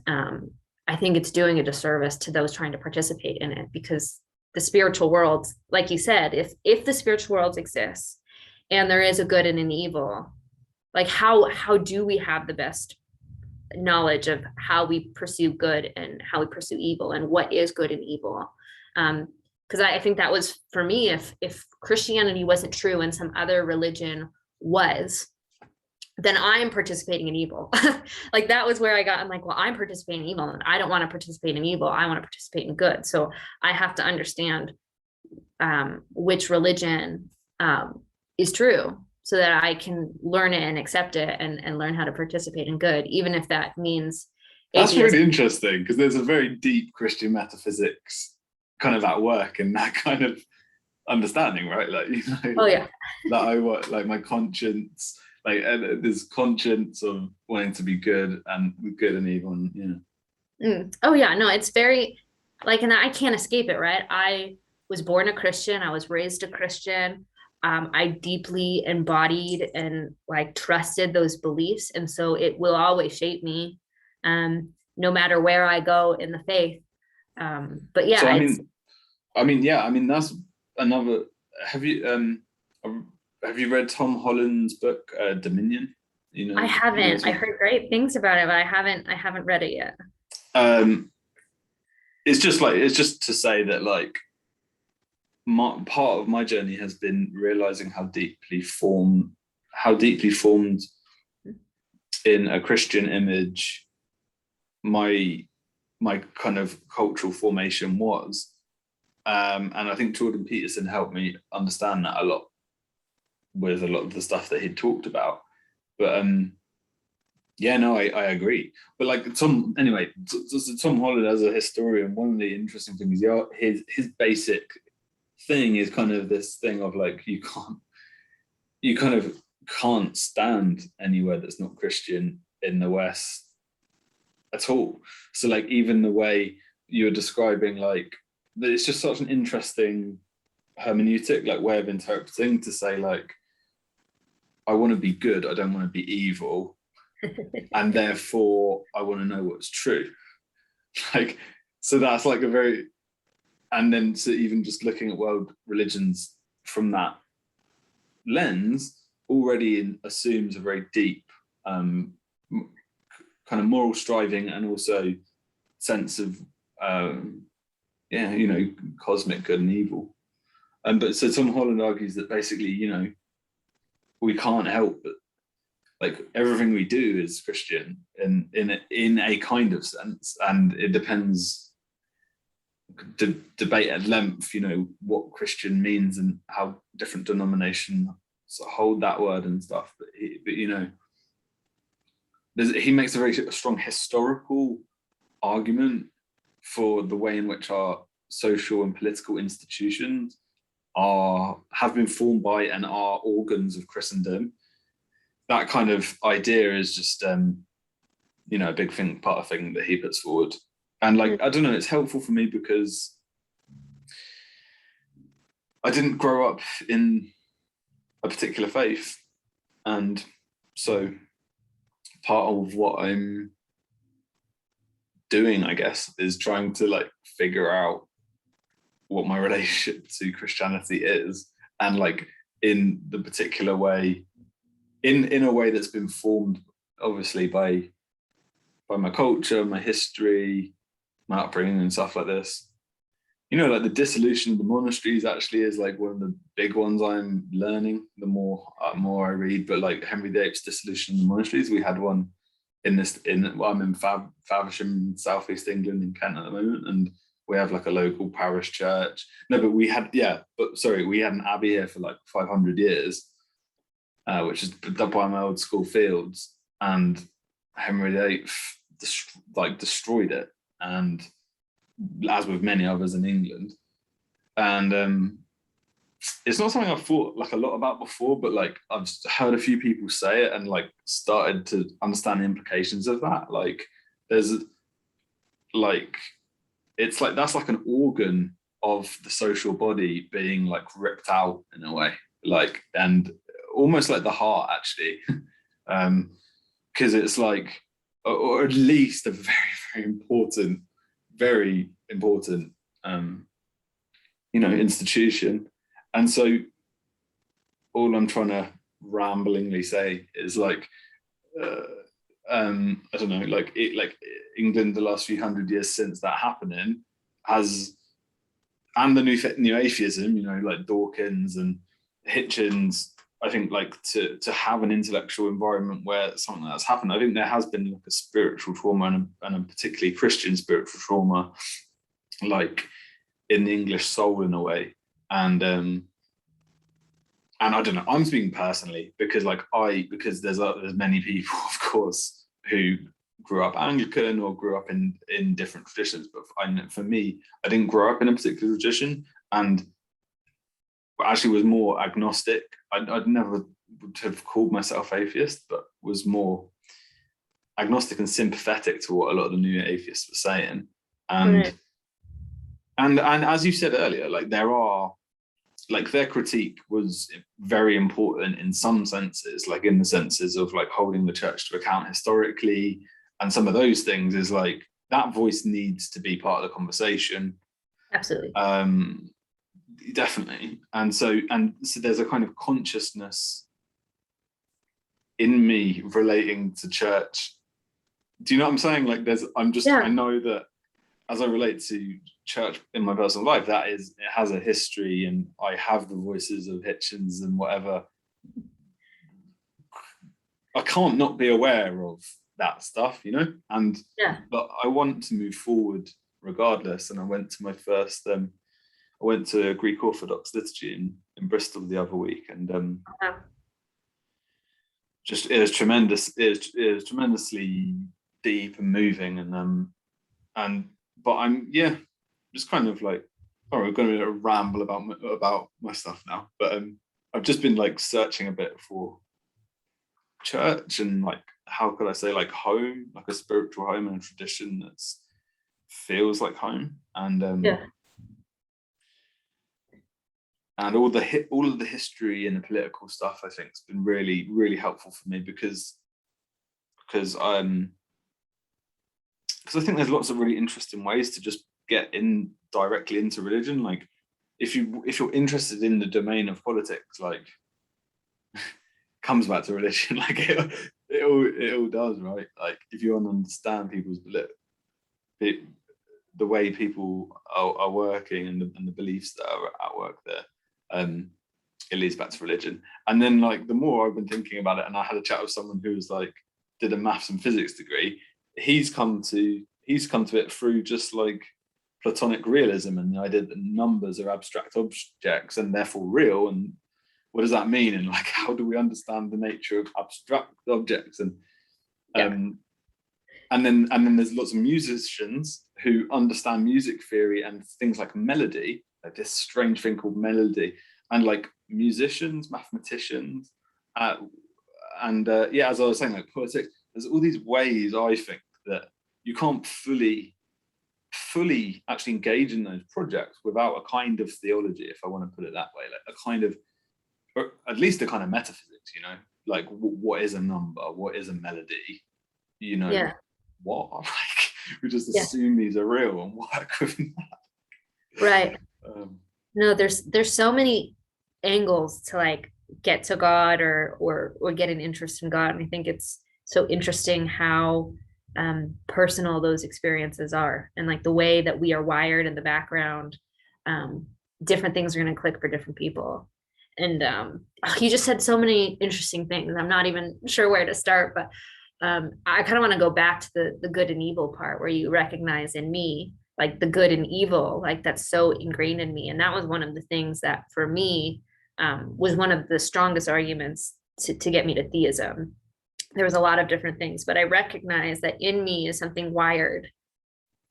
I think it's doing a disservice to those trying to participate in it, because the spiritual world, like you said, if the spiritual world exists and there is a good and an evil, like how do we have the best knowledge of how we pursue good and how we pursue evil and what is good and evil? Because I think that was, for me, if Christianity wasn't true and some other religion was, then I'm participating in evil. Like that was where I'm like, well, I'm participating in evil and I don't want to participate in evil. I want to participate in good. So I have to understand which religion is true so that I can learn it and accept it and learn how to participate in good, even if that means atheism. That's really interesting, because there's a very deep Christian metaphysics kind of at work in that kind of understanding, right? Like, oh yeah, that I want, like, my conscience, like this conscience of wanting to be good and good and evil, and Oh yeah, no, it's very like, and I can't escape it, right? I was born a Christian, I was raised a Christian. I deeply embodied and like trusted those beliefs, and so it will always shape me, no matter where I go in the faith. But yeah, so I mean that's another. Have you read Tom Holland's book Dominion? I haven't. I heard great things about it, but I haven't read it yet. It's just to say that, like, part of my journey has been realizing how deeply formed in a Christian image my kind of cultural formation was, and I think Jordan Peterson helped me understand that a lot with a lot of the stuff that he'd talked about. But I agree. But like Tom Holland, as a historian, one of the interesting things, his basic thing is kind of this thing of like, you kind of can't stand anywhere that's not Christian in the West at all. So like, even the way you're describing, like, it's just such an interesting hermeneutic, like way of interpreting, to say like, I want to be good, I don't want to be evil, and therefore I want to know what's true. Like, so that's like a very, and then so even just looking at world religions from that lens already assumes a very deep kind of moral striving, and also sense of cosmic good and evil. But so Tom Holland argues that basically, we can't help but, like, everything we do is Christian in a kind of sense, and it depends. Debate at length, what Christian means and how different denominations hold that word and stuff. But he makes a very strong historical argument for the way in which our social and political institutions have been formed by and are organs of Christendom. That kind of idea is just a big part of thing that he puts forward. And like, I don't know, it's helpful for me because I didn't grow up in a particular faith, and so part of what I'm doing, I guess, is trying to like figure out what my relationship to Christianity is, and like in the particular way, in a way that's been formed obviously by by my culture, my history, my upbringing and stuff like this. You know, like the dissolution of the monasteries actually is like one of the big ones I'm learning the more I read. But like Henry VIII's dissolution of the monasteries, we had one I'm in Faversham, southeast England in Kent at the moment, and we have like a local parish church. No, but we had an abbey here for like 500 years, which is done by my old school fields, and Henry VIII destroyed it, and as with many others in England. And it's not something I've thought like a lot about before, but like I've heard a few people say it and like started to understand the implications of that. Like there's like, it's like that's like an organ of the social body being like ripped out in a way, like, and almost like the heart actually. Because it's like, or at least a very important institution. And so all I'm trying to ramblingly say is like, I don't know, like England the last few hundred years since that happening has, and the new atheism, like Dawkins and Hitchens, I think like to have an intellectual environment where something like that's happened, I think there has been like a spiritual trauma and a particularly Christian spiritual trauma, like in the English soul in a way. And I don't know, I'm speaking personally because there's many people, of course, who grew up Anglican or grew up in different traditions. But for me, I didn't grow up in a particular tradition, and actually was more agnostic. I'd never would have called myself atheist, but was more agnostic and sympathetic to what a lot of the new atheists were saying. And as you said earlier, like their critique was very important in some senses, like in the senses of like holding the church to account historically, and some of those things is like that voice needs to be part of the conversation. Absolutely. Definitely. And so there's a kind of consciousness in me relating to church. Do you know what I'm saying? Like I know that as I relate to church in my personal life, it has a history, and I have the voices of Hitchens and whatever. I can't not be aware of that stuff, and but I want to move forward regardless. And I went to a Greek Orthodox liturgy in Bristol the other week, and just it was tremendous. It was tremendously deep and moving, but I'm just kind of like, we're going to ramble about my stuff now. But I've just been like searching a bit for church and like, how could I say, like home, like a spiritual home and a tradition that feels like home, and and all of the history and the political stuff, I think, has been really, really helpful for me because I think there's lots of really interesting ways to just get in directly into religion. Like if you're interested in the domain of politics, like comes back to religion. Like it all does, right? Like if you want to understand people's the way people are working and the beliefs that are at work there, it leads back to religion. And then like the more I've been thinking about it, and I had a chat with someone who was like did a maths and physics degree, he's come to it through just like Platonic realism and the idea that numbers are abstract objects and therefore real, and what does that mean, and like how do we understand the nature of abstract objects, and then there's lots of musicians who understand music theory and things like melody, like this strange thing called melody, and like musicians, mathematicians, as I was saying, like politics. There's all these ways I think that you can't fully actually engage in those projects without a kind of theology, if I want to put it that way, like a kind of, or at least a kind of metaphysics, like what is a number, what is a melody, what, like we just assume these are real and work with that. Right. No, there's so many angles to like get to God or get an interest in God, and I think it's so interesting how personal those experiences are, and like the way that we are wired in the background, different things are going to click for different people. And you just said so many interesting things. I'm not even sure where to start, but I kind of want to go back to the good and evil part, where you recognize in me like the good and evil, like that's so ingrained in me. And that was one of the things that for me was one of the strongest arguments to get me to theism. There was a lot of different things, but I recognize that in me is something wired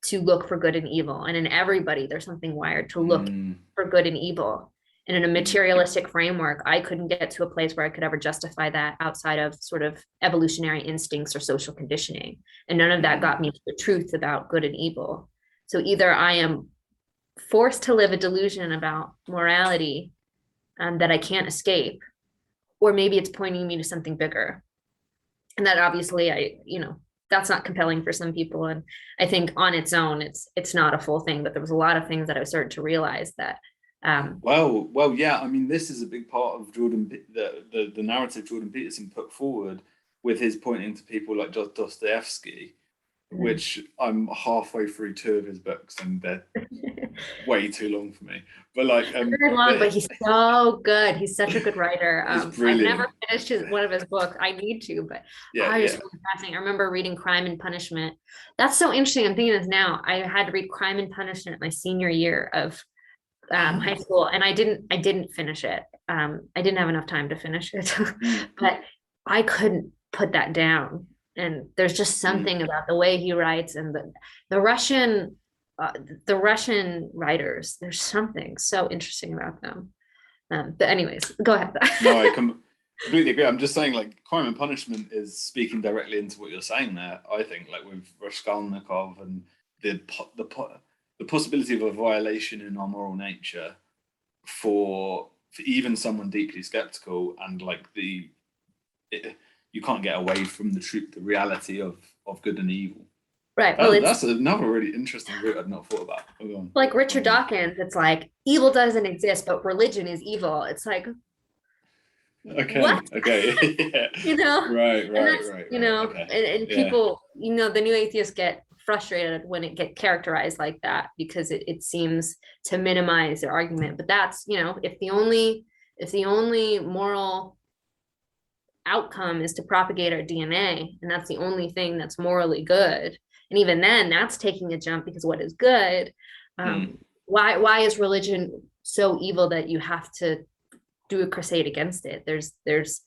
to look for good and evil. And in everybody, there's something wired to look for good and evil. And in a materialistic framework, I couldn't get to a place where I could ever justify that outside of sort of evolutionary instincts or social conditioning. And none of that got me to the truth about good and evil. So either I am forced to live a delusion about morality that I can't escape, or maybe it's pointing me to something bigger. And that obviously that's not compelling for some people. And I think on its own, it's not a full thing, but there was a lot of things that I started to realize that. Well, yeah. I mean, this is a big part of the narrative Jordan Peterson put forward with his pointing to people like Dostoevsky, which I'm halfway through 2 of his books and they're way too long for me. But like, very long, but he's so good. He's such a good writer. I've never finished one of his books. I need to, but it's really fascinating. I remember reading Crime and Punishment. That's so interesting. I'm thinking this now. I had to read Crime and Punishment my senior year of high school, and I didn't finish it. I didn't have enough time to finish it, but I couldn't put that down. And there's just something about the way he writes, and the Russian writers. There's something so interesting about them. But anyways, go ahead. No, I completely agree. I'm just saying, like, Crime and Punishment is speaking directly into what you're saying there. I think, like with Raskolnikov and the possibility of a violation in our moral nature for even someone deeply skeptical, and like you can't get away from the truth, the reality of good and evil. Right. Well, that's another really interesting route I'd not thought about. Like Richard Dawkins, it's like evil doesn't exist, but religion is evil. It's like, okay, what? Okay, yeah. Right. And people, the new atheists get frustrated when it get characterized like that, because it seems to minimize their argument. But that's, if the only moral outcome is to propagate our DNA, and that's the only thing that's morally good, and even then that's taking a jump, because what is good, why is religion so evil that you have to do a crusade against it? There's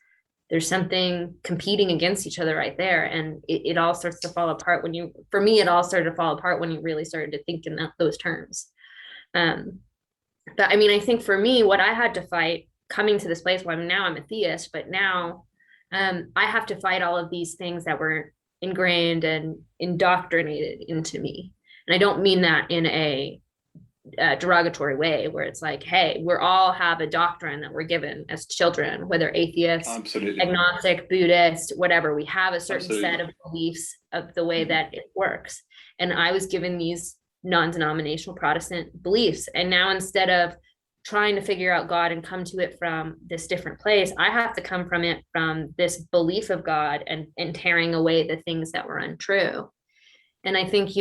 something competing against each other right there, and it all starts to fall apart for me it all started to fall apart when you really started to think in those terms. But I mean, I think for me, what I had to fight coming to this place where I'm a theist, but now I have to fight all of these things that were ingrained and indoctrinated into me. And I don't mean that in a derogatory way, where it's like, hey, we all have a doctrine that we're given as children, whether atheist, agnostic, Buddhist, whatever. We have a certain set of beliefs of the way that it works. And I was given these non-denominational Protestant beliefs. And now, instead of trying to figure out God and come to it from this different place, I have to come from it from this belief of God, and tearing away the things that were untrue. And I think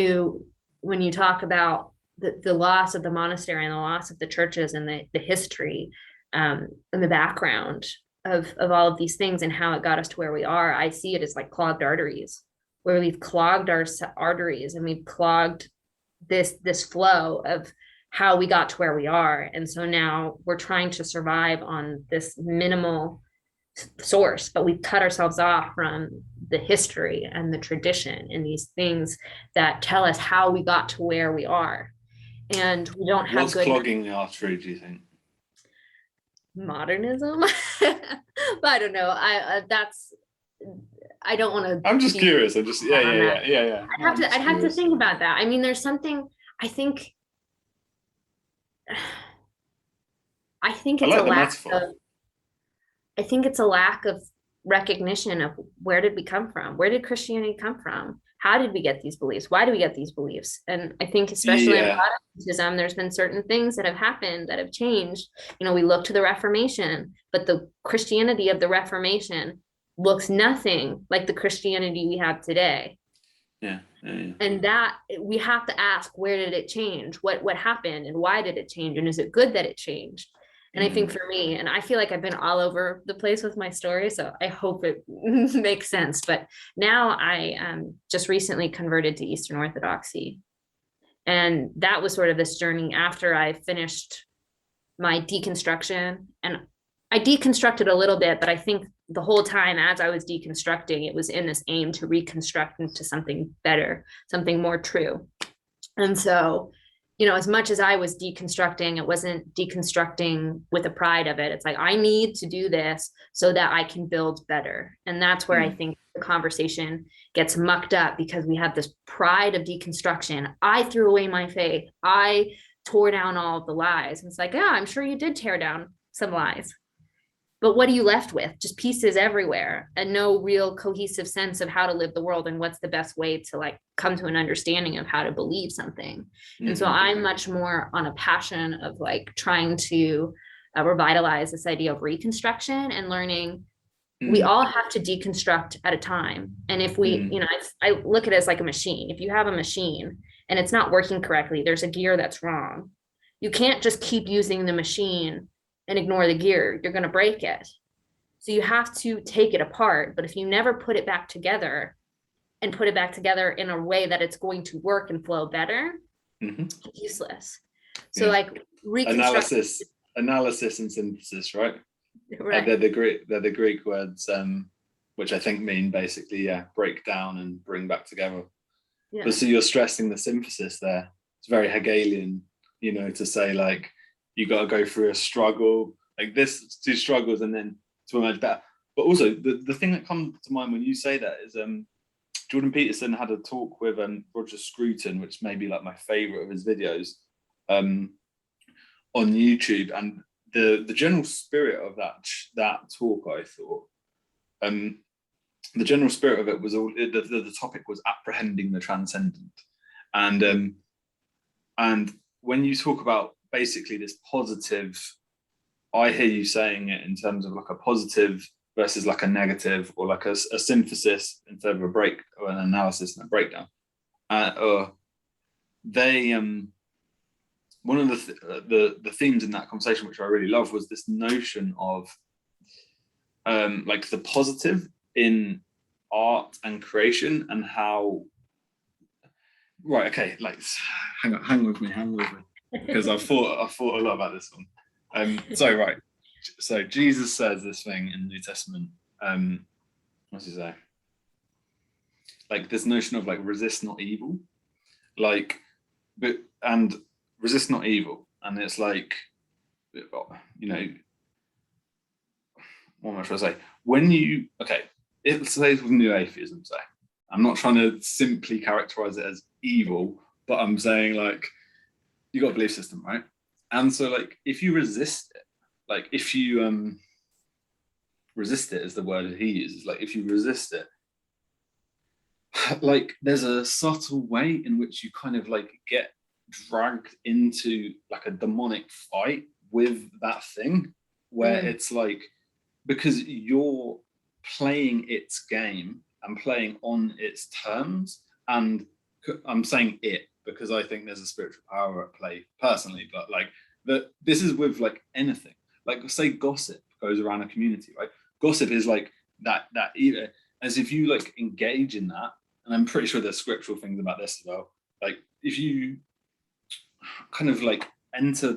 when you talk about the loss of the monastery and the loss of the churches and the history and the background of all of these things and how it got us to where we are, I see it as like clogged arteries, where we've clogged our arteries and we've clogged this flow of how we got to where we are. And so now we're trying to survive on this minimal source, but we've cut ourselves off from the history and the tradition and these things that tell us how we got to where we are. And we don't have What's clogging the artery, do you think? Modernism? But I don't know. I don't want to. I'm just curious. I'm just yeah. I'd have to think about that. I mean, there's something. I think it's a lack of recognition of where did we come from? Where did Christianity come from? How did we get these beliefs? Why do we get these beliefs? And I think especially in Protestantism, there's been certain things that have happened that have changed. We look to the Reformation, but the Christianity of the Reformation looks nothing like the Christianity we have today. Yeah. Yeah. And that we have to ask, where did it change? What happened and why did it change? And is it good that it changed? And I think for me, and I feel like I've been all over the place with my story, so I hope it makes sense. But now I just recently converted to Eastern Orthodoxy. And that was sort of this journey after I finished my deconstruction. And I deconstructed a little bit, but I think the whole time as I was deconstructing, it was in this aim to reconstruct into something better, something more true. And so, as much as I was deconstructing, it wasn't deconstructing with a pride of it. It's like, I need to do this so that I can build better. And that's where I think the conversation gets mucked up, because we have this pride of deconstruction. I threw away my faith. I tore down all of the lies. And it's like, yeah, I'm sure you did tear down some lies. But what are you left with? Just pieces everywhere and no real cohesive sense of how to live the world and what's the best way to like come to an understanding of how to believe something. Mm-hmm. And so I'm much more on a passion of like trying to revitalize this idea of reconstruction and learning. We all have to deconstruct at a time. And if we, I look at it as like a machine. If you have a machine and it's not working correctly, there's a gear that's wrong. You can't just keep using the machine and ignore the gear. You're going to break it. So you have to take it apart. But if you never put it back together and put it back together in a way that it's going to work and flow better, it's useless. So like analysis and synthesis, right? Right. They're the Greek words, which I think mean basically, break down and bring back together. Yeah. But so you're stressing the synthesis there. It's very Hegelian, to say like, you got to go through a struggle like this, 2 struggles, and then to emerge better. But also the thing that comes to mind when you say that is Jordan Peterson had a talk with Roger Scruton, which may be like my favorite of his videos, on YouTube. And the general spirit of that talk, I thought, the general spirit of it was the topic was apprehending the transcendent. And when you talk about basically this positive, I hear you saying it in terms of like a positive versus like a negative, or like a synthesis instead of a break, or an analysis and a breakdown. Or they one of the themes in that conversation, which I really love, was this notion of like the positive in art and creation, and how like hang with me because I've thought a lot about this one. So Jesus says this thing in the New Testament. What's he say? Like this notion of like resist not evil, and resist not evil, and it's like, what am I trying to say? When you it's with new atheism. So I'm not trying to simply characterize it as evil, but I'm saying like, you got a belief system, right? And so like if you resist it, like if you resist it is the word he uses, like if you resist it, like there's a subtle way in which you kind of like get dragged into like a demonic fight with that thing, where it's like, because you're playing its game and playing on its terms. And I'm saying it because I think there's a spiritual power at play personally, but like this is with like anything. Like say gossip goes around a community, right? Gossip is like that as if you like engage in that, and I'm pretty sure there's scriptural things about this as well. Like if you kind of like enter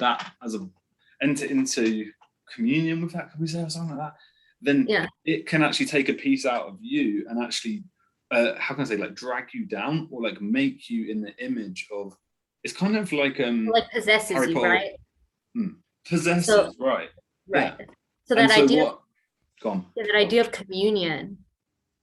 into communion with that, can we say, or something like that, then it can actually take a piece out of you and actually how can I say, like drag you down, or like make you in the image of, it's kind of like possesses Harry Potter, right? Possesses, right. Yeah. So that idea that idea of communion,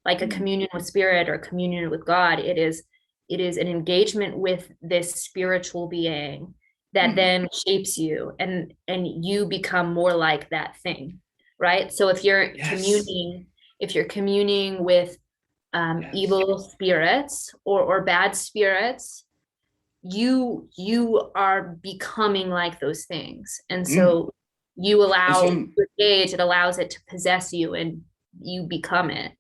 like a communion with spirit or communion with God, it is an engagement with this spiritual being that then shapes you, and you become more like that thing, right? So if you're communing with evil spirits or bad spirits, you are becoming like those things. And so you allow to engage, it allows it to possess you and you become it.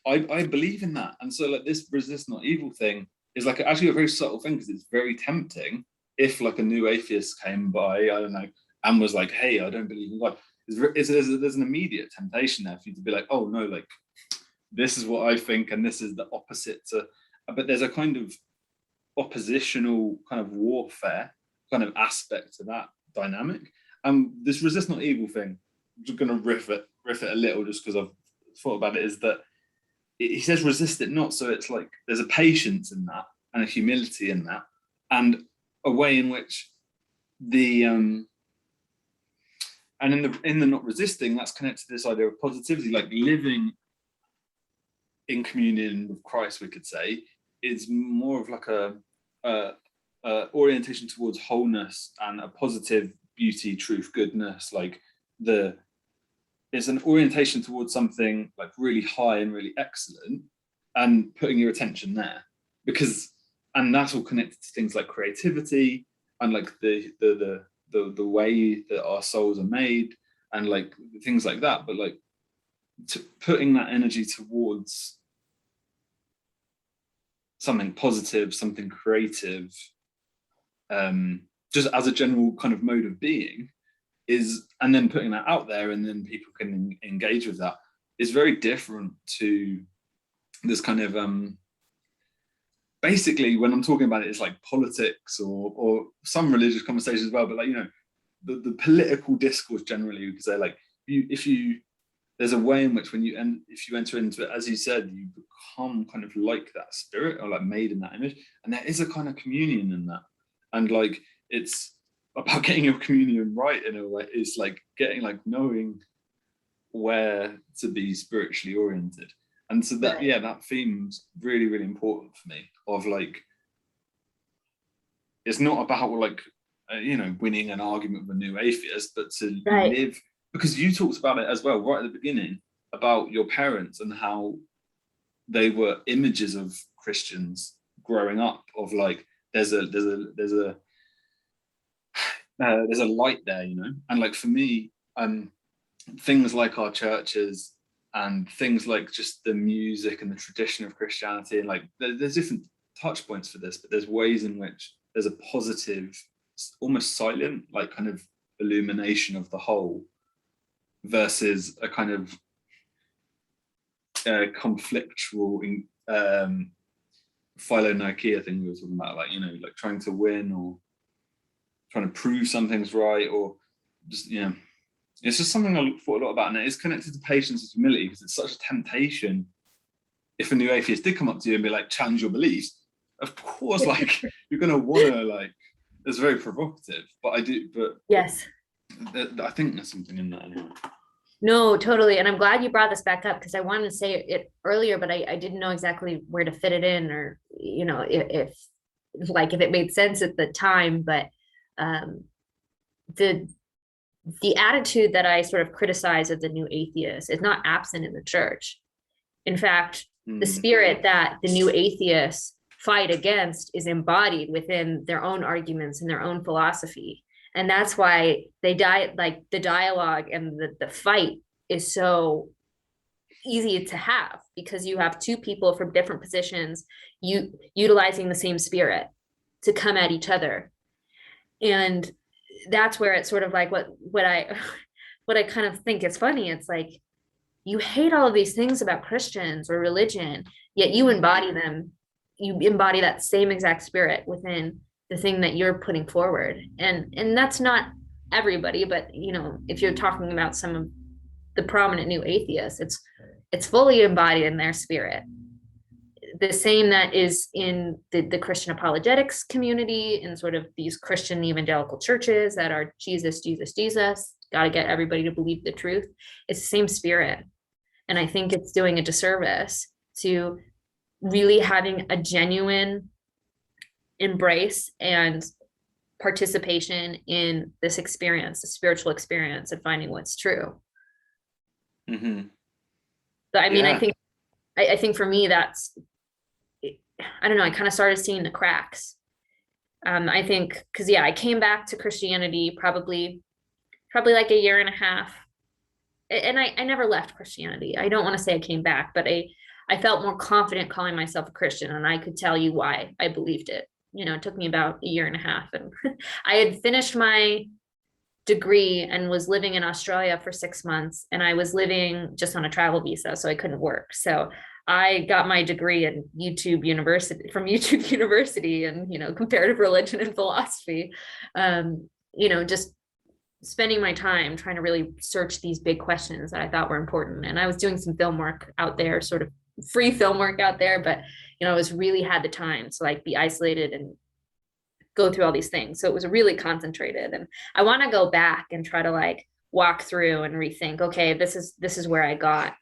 I believe in that. And so like this resist not evil thing is like actually a very subtle thing, because it's very tempting if like a new atheist came by, I don't know, and was like, hey, I don't believe in God. There's an immediate temptation there for you to be like, oh no, like this is what I think and this is the opposite to, but there's a kind of oppositional kind of warfare kind of aspect to that dynamic. This resist not evil thing, I'm just going to riff it a little just because I've thought about it, is that he says resist it not. So it's like there's a patience in that and a humility in that, and a way in which the and in the not resisting, that's connected to this idea of positivity, like living in communion with Christ, we could say, is more of like a orientation towards wholeness and a positive beauty, truth, goodness. Like it's an orientation towards something like really high and really excellent, and putting your attention there, and that's all connected to things like creativity and like the way that our souls are made and like things like that. But like putting that energy towards something positive, something creative, just as a general kind of mode of being, and then putting that out there, and then people can engage with that, is very different to this kind of basically, when I'm talking about it, it's like politics or some religious conversations as well, but like, you know, the political discourse generally, you could say like, there's a way in which if you enter into it, as you said, you become kind of like that spirit, or like made in that image, and there is a kind of communion in that, and like it's about getting your communion right in a way. It's like getting like knowing where to be spiritually oriented. And so that, yeah, that theme's really, really important for me, of like, it's not about like, you know, winning an argument with a new atheist, but to live, because you talked about it as well, right at the beginning, about your parents and how they were images of Christians growing up, of like, there's a light there, you know? And like for me, things like our churches and things like just the music and the tradition of Christianity, and like there's different touch points for this, but there's ways in which there's a positive, almost silent, like kind of illumination of the whole, versus a kind of conflictual philonikeia thing we were talking about, like, you know, like trying to win or trying to prove something's right, or just, you know, it's just something I thought a lot about, and it is connected to patience and humility, because it's such a temptation. If a new atheist did come up to you and be like, challenge your beliefs, of course, like you're gonna wanna, like, it's very provocative, but yes, I think there's something in that anyway. No, totally. And I'm glad you brought this back up, because I wanted to say it earlier, but I didn't know exactly where to fit it in, or, you know, if it made sense at the time. But the attitude that I sort of criticize of the new atheist is not absent in the church. In fact, the spirit that the new atheists fight against is embodied within their own arguments and their own philosophy. And that's why they like the dialogue and the fight is so easy to have, because you have two people from different positions, utilizing the same spirit to come at each other. And that's where it's sort of like what I kind of think is funny. It's like, you hate all of these things about Christians or religion, yet you embody them. You embody that same exact spirit within the thing that you're putting forward. And that's not everybody, but, you know, if you're talking about some of the prominent new atheists, it's fully embodied in their spirit. The same that is in the Christian apologetics community, and sort of these Christian evangelical churches that are Jesus, Jesus, Jesus, got to get everybody to believe the truth. It's the same spirit. And I think it's doing a disservice to really having a genuine embrace and participation in this experience, the spiritual experience, and finding what's true. Mm-hmm. But I mean, yeah. I think for me, that's, I don't know, I kind of started seeing the cracks. I think, because I came back to Christianity probably like a year and a half. And I never left Christianity. I don't want to say I came back, but I felt more confident calling myself a Christian, and I could tell you why I believed it. It took me about a year and a half, and I had finished my degree and was living in Australia for 6 months, and I was living just on a travel visa, so I couldn't work. So I got my degree in YouTube University, and comparative religion and philosophy. Just spending my time trying to really search these big questions that I thought were important. And I was doing some film work out there, sort of free film work out there, but I was really had the time to like be isolated and go through all these things. So it was really concentrated. And I want to go back and try to like walk through and rethink, okay, this is where I got,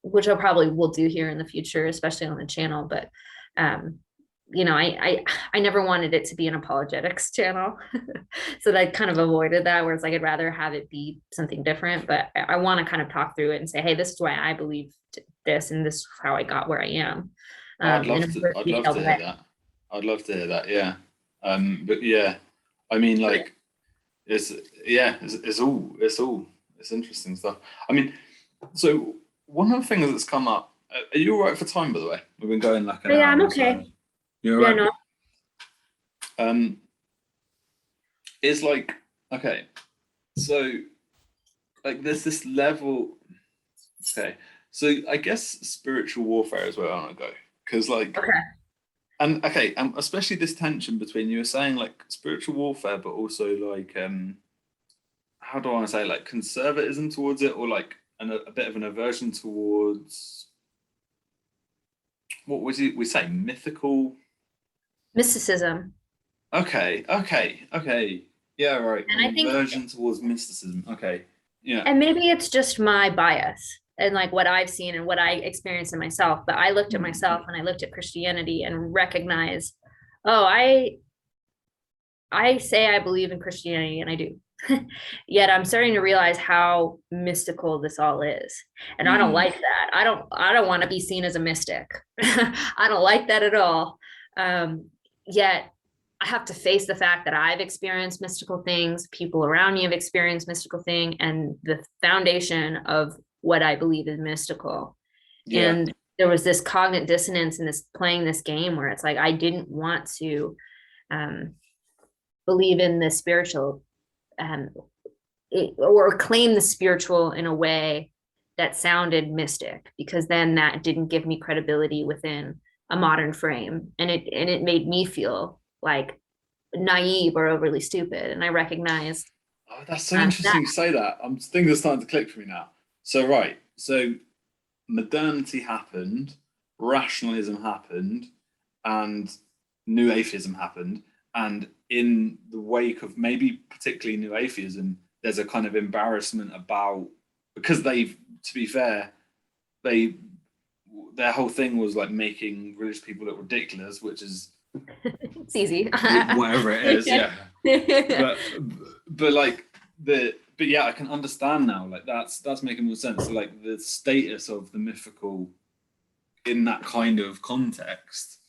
which I probably will do here in the future, especially on the channel. But I never wanted it to be an apologetics channel. So I kind of avoided that, where it's like I'd rather have it be something different. But I want to kind of talk through it and say, hey, this is why I believe this, and this is how I got where I am. I'd love to hear that. I'd love to hear that, yeah. But yeah, I mean, like, it's interesting stuff. I mean, so one of the things that's come up, are you all right for time, by the way? We've been going like an hour. I'm okay. So. You're all right? No. Is like, okay, so like there's this level, okay, so I guess spiritual warfare is where I want to go, because like, okay. And especially this tension between, you were saying like spiritual warfare, but also like, how do I want to say, like conservatism towards it, or like a bit of an aversion towards, what was it we say, mysticism. Okay. Yeah, right. And I think aversion towards mysticism. Okay. Yeah. And maybe it's just my bias and like what I've seen and what I experienced in myself. But I looked at myself and I looked at Christianity and recognized, oh, I say I believe in Christianity, and I do. Yet I'm starting to realize how mystical this all is. And I don't like that. I don't want to be seen as a mystic. I don't like that at all. Yet I have to face the fact that I've experienced mystical things, people around me have experienced mystical thing, and the foundation of what I believe is mystical. Yeah. And there was this cognitive dissonance in this playing this game where it's like I didn't want to believe in the spiritual or claim the spiritual in a way that sounded mystic, because then that didn't give me credibility within a modern frame, and it made me feel like naive or overly stupid. And I recognized, oh, that's so interesting you say that. I'm things are starting to click for me now. So right, so modernity happened, rationalism happened, and new atheism happened, and in the wake of maybe particularly new atheism, there's a kind of embarrassment about, because they've, to be fair, their whole thing was like making religious people look ridiculous, which is it's easy. Whatever it is, yeah. but like but yeah, I can understand now. Like that's making more sense. So, like the status of the mythical in that kind of context.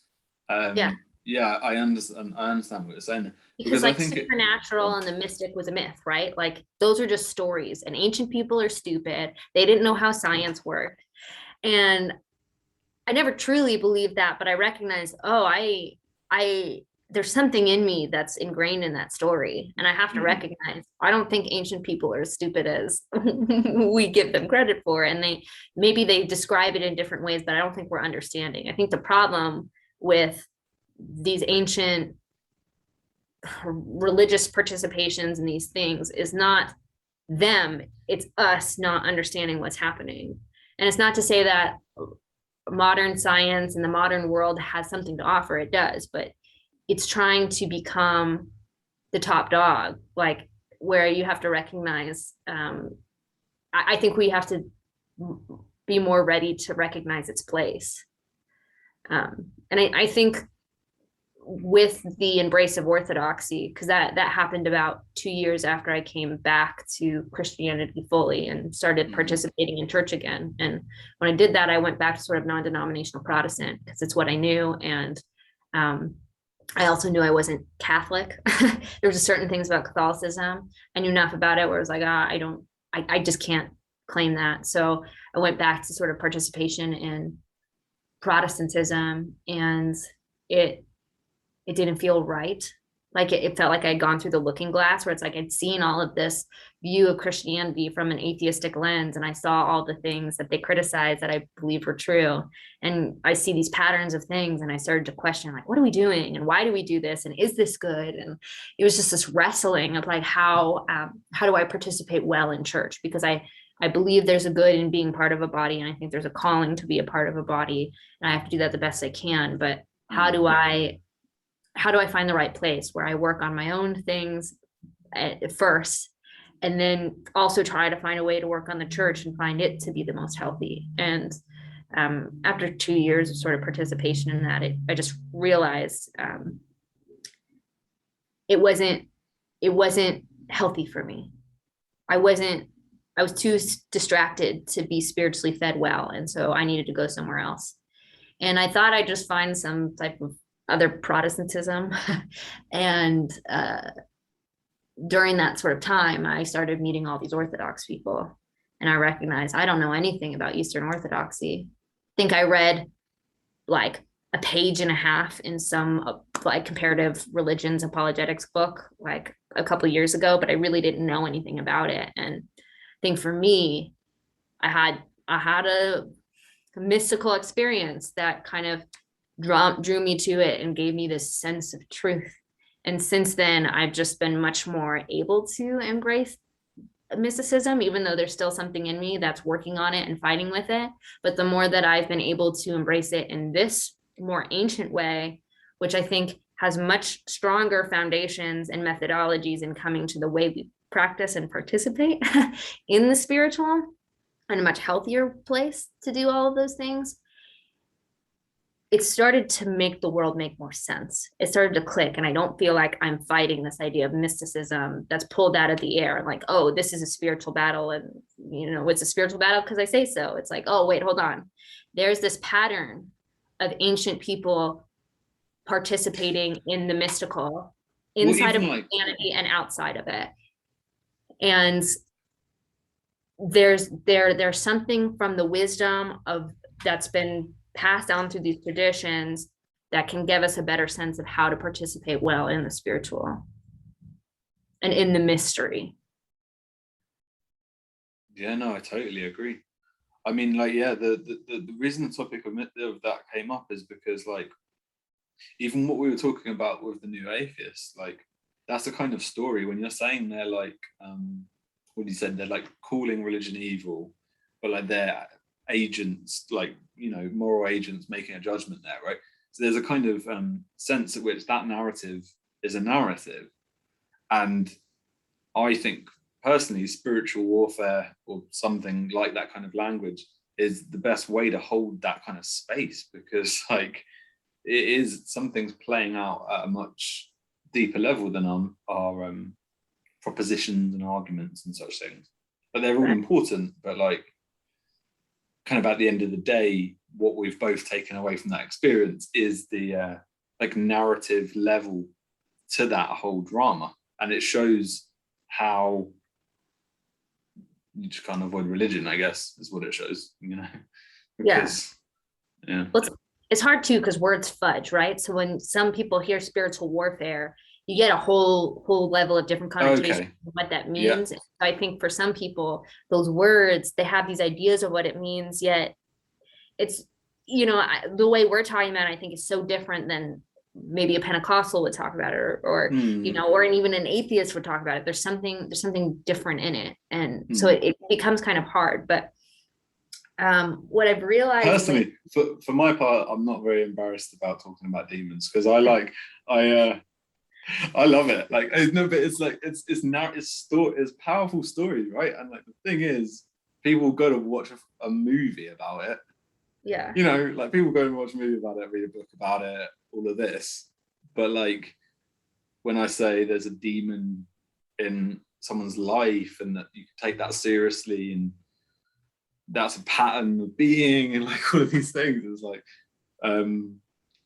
Yeah, I understand what you're saying. Because like I think supernatural and the mystic was a myth, right? Like those are just stories, and ancient people are stupid. They didn't know how science worked. And I never truly believed that, but I recognized, oh, I there's something in me that's ingrained in that story. And I have to recognize, I don't think ancient people are as stupid as we give them credit for. And maybe they describe it in different ways, but I don't think we're understanding. I think the problem with these ancient religious participations in these things is not them, it's us not understanding what's happening. And it's not to say that modern science and the modern world has something to offer. It does, but it's trying to become the top dog, like where you have to recognize, I think we have to be more ready to recognize its place. And I think with the embrace of orthodoxy, because that happened about 2 years after I came back to Christianity fully and started participating in church again. And when I did that, I went back to sort of non-denominational Protestant because it's what I knew. And I also knew I wasn't Catholic. There was a certain things about Catholicism I knew enough about it where I was like, I just can't claim that. So I went back to sort of participation in Protestantism, and it it didn't feel right. Like it felt like I'd gone through the looking glass, where it's like I'd seen all of this view of Christianity from an atheistic lens, and I saw all the things that they criticized that I believed were true. And I see these patterns of things, and I started to question, like, what are we doing, and why do we do this, and is this good? And it was just this wrestling of like how do I participate well in church, because I believe there's a good in being part of a body, and I think there's a calling to be a part of a body, and I have to do that the best I can. But how do I find the right place where I work on my own things at first, and then also try to find a way to work on the church and find it to be the most healthy? And after 2 years of sort of participation in that, I just realized it wasn't healthy for me. I was too distracted to be spiritually fed well, and so I needed to go somewhere else. And I thought I'd just find some type of other Protestantism. And during that sort of time, I started meeting all these Orthodox people. And I recognized I don't know anything about Eastern Orthodoxy. I think I read like a page and a half in some like comparative religions apologetics book like a couple of years ago, but I really didn't know anything about it. And I think for me, I had a mystical experience that kind of drew me to it and gave me this sense of truth. And since then, I've just been much more able to embrace mysticism, even though there's still something in me that's working on it and fighting with it. But the more that I've been able to embrace it in this more ancient way, which I think has much stronger foundations and methodologies in coming to the way we practice and participate in the spiritual, and a much healthier place to do all of those things, it started to make the world make more sense. It started to click, and I don't feel like I'm fighting this idea of mysticism that's pulled out of the air. Like, oh, this is a spiritual battle, and it's a spiritual battle because I say so. It's like, oh, wait, hold on. There's this pattern of ancient people participating in the mystical inside of Christianity and outside of it. And there's something from the wisdom of that's been passed down through these traditions that can give us a better sense of how to participate well in the spiritual and in the mystery. Yeah, no, I totally agree. I mean, like, yeah, the reason the topic of that came up is because, like, even what we were talking about with the new atheists, like, that's a kind of story when you're saying they're like, what you said, they're like calling religion evil, but like they're agents, like, moral agents making a judgment there, right? So there's a kind of sense at which that narrative is a narrative. And I think personally, spiritual warfare or something like that kind of language is the best way to hold that kind of space, because like it is something's playing out at a much deeper level than our propositions and arguments and such things. But they're all important, but like kind of at the end of the day, what we've both taken away from that experience is the like narrative level to that whole drama. And it shows how you just can't avoid religion, I guess, is what it shows, because, yeah. Well, it's hard too, because words fudge, right? So when some people hear spiritual warfare, you get a whole level of different connotations of what that means. Yeah. I think for some people, those words, they have these ideas of what it means, yet it's, the way we're talking about it, I think is so different than maybe a Pentecostal would talk about it, or even an atheist would talk about it. There's something different in it. And so it becomes kind of hard. But what I've realized personally, for my part, I'm not very embarrassed about talking about demons, because I love it. Like, no, but it's like it's powerful stories, right? And like the thing is, people go to watch a movie about it. Yeah. Like people go and watch a movie about it, read a book about it, all of this. But like when I say there's a demon in someone's life and that you can take that seriously, and that's a pattern of being, and like all of these things, it's like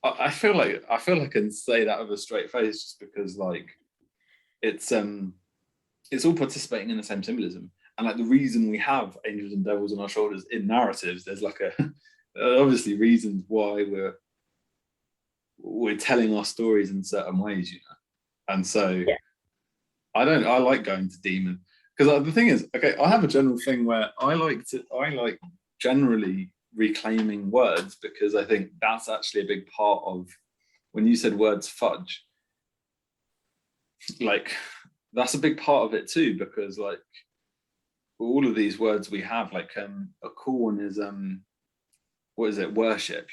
I feel like I can say that with a straight face, just because like it's all participating in the same symbolism. And like the reason we have angels and devils on our shoulders in narratives, there's like obviously reasons why we're telling our stories in certain ways, and so Yeah. I like going to demon, because the thing is, okay, I have a general thing where I like generally reclaiming words, because I think that's actually a big part of, when you said words fudge, like that's a big part of it too, because like all of these words we have, like a cool one is what is it, worship,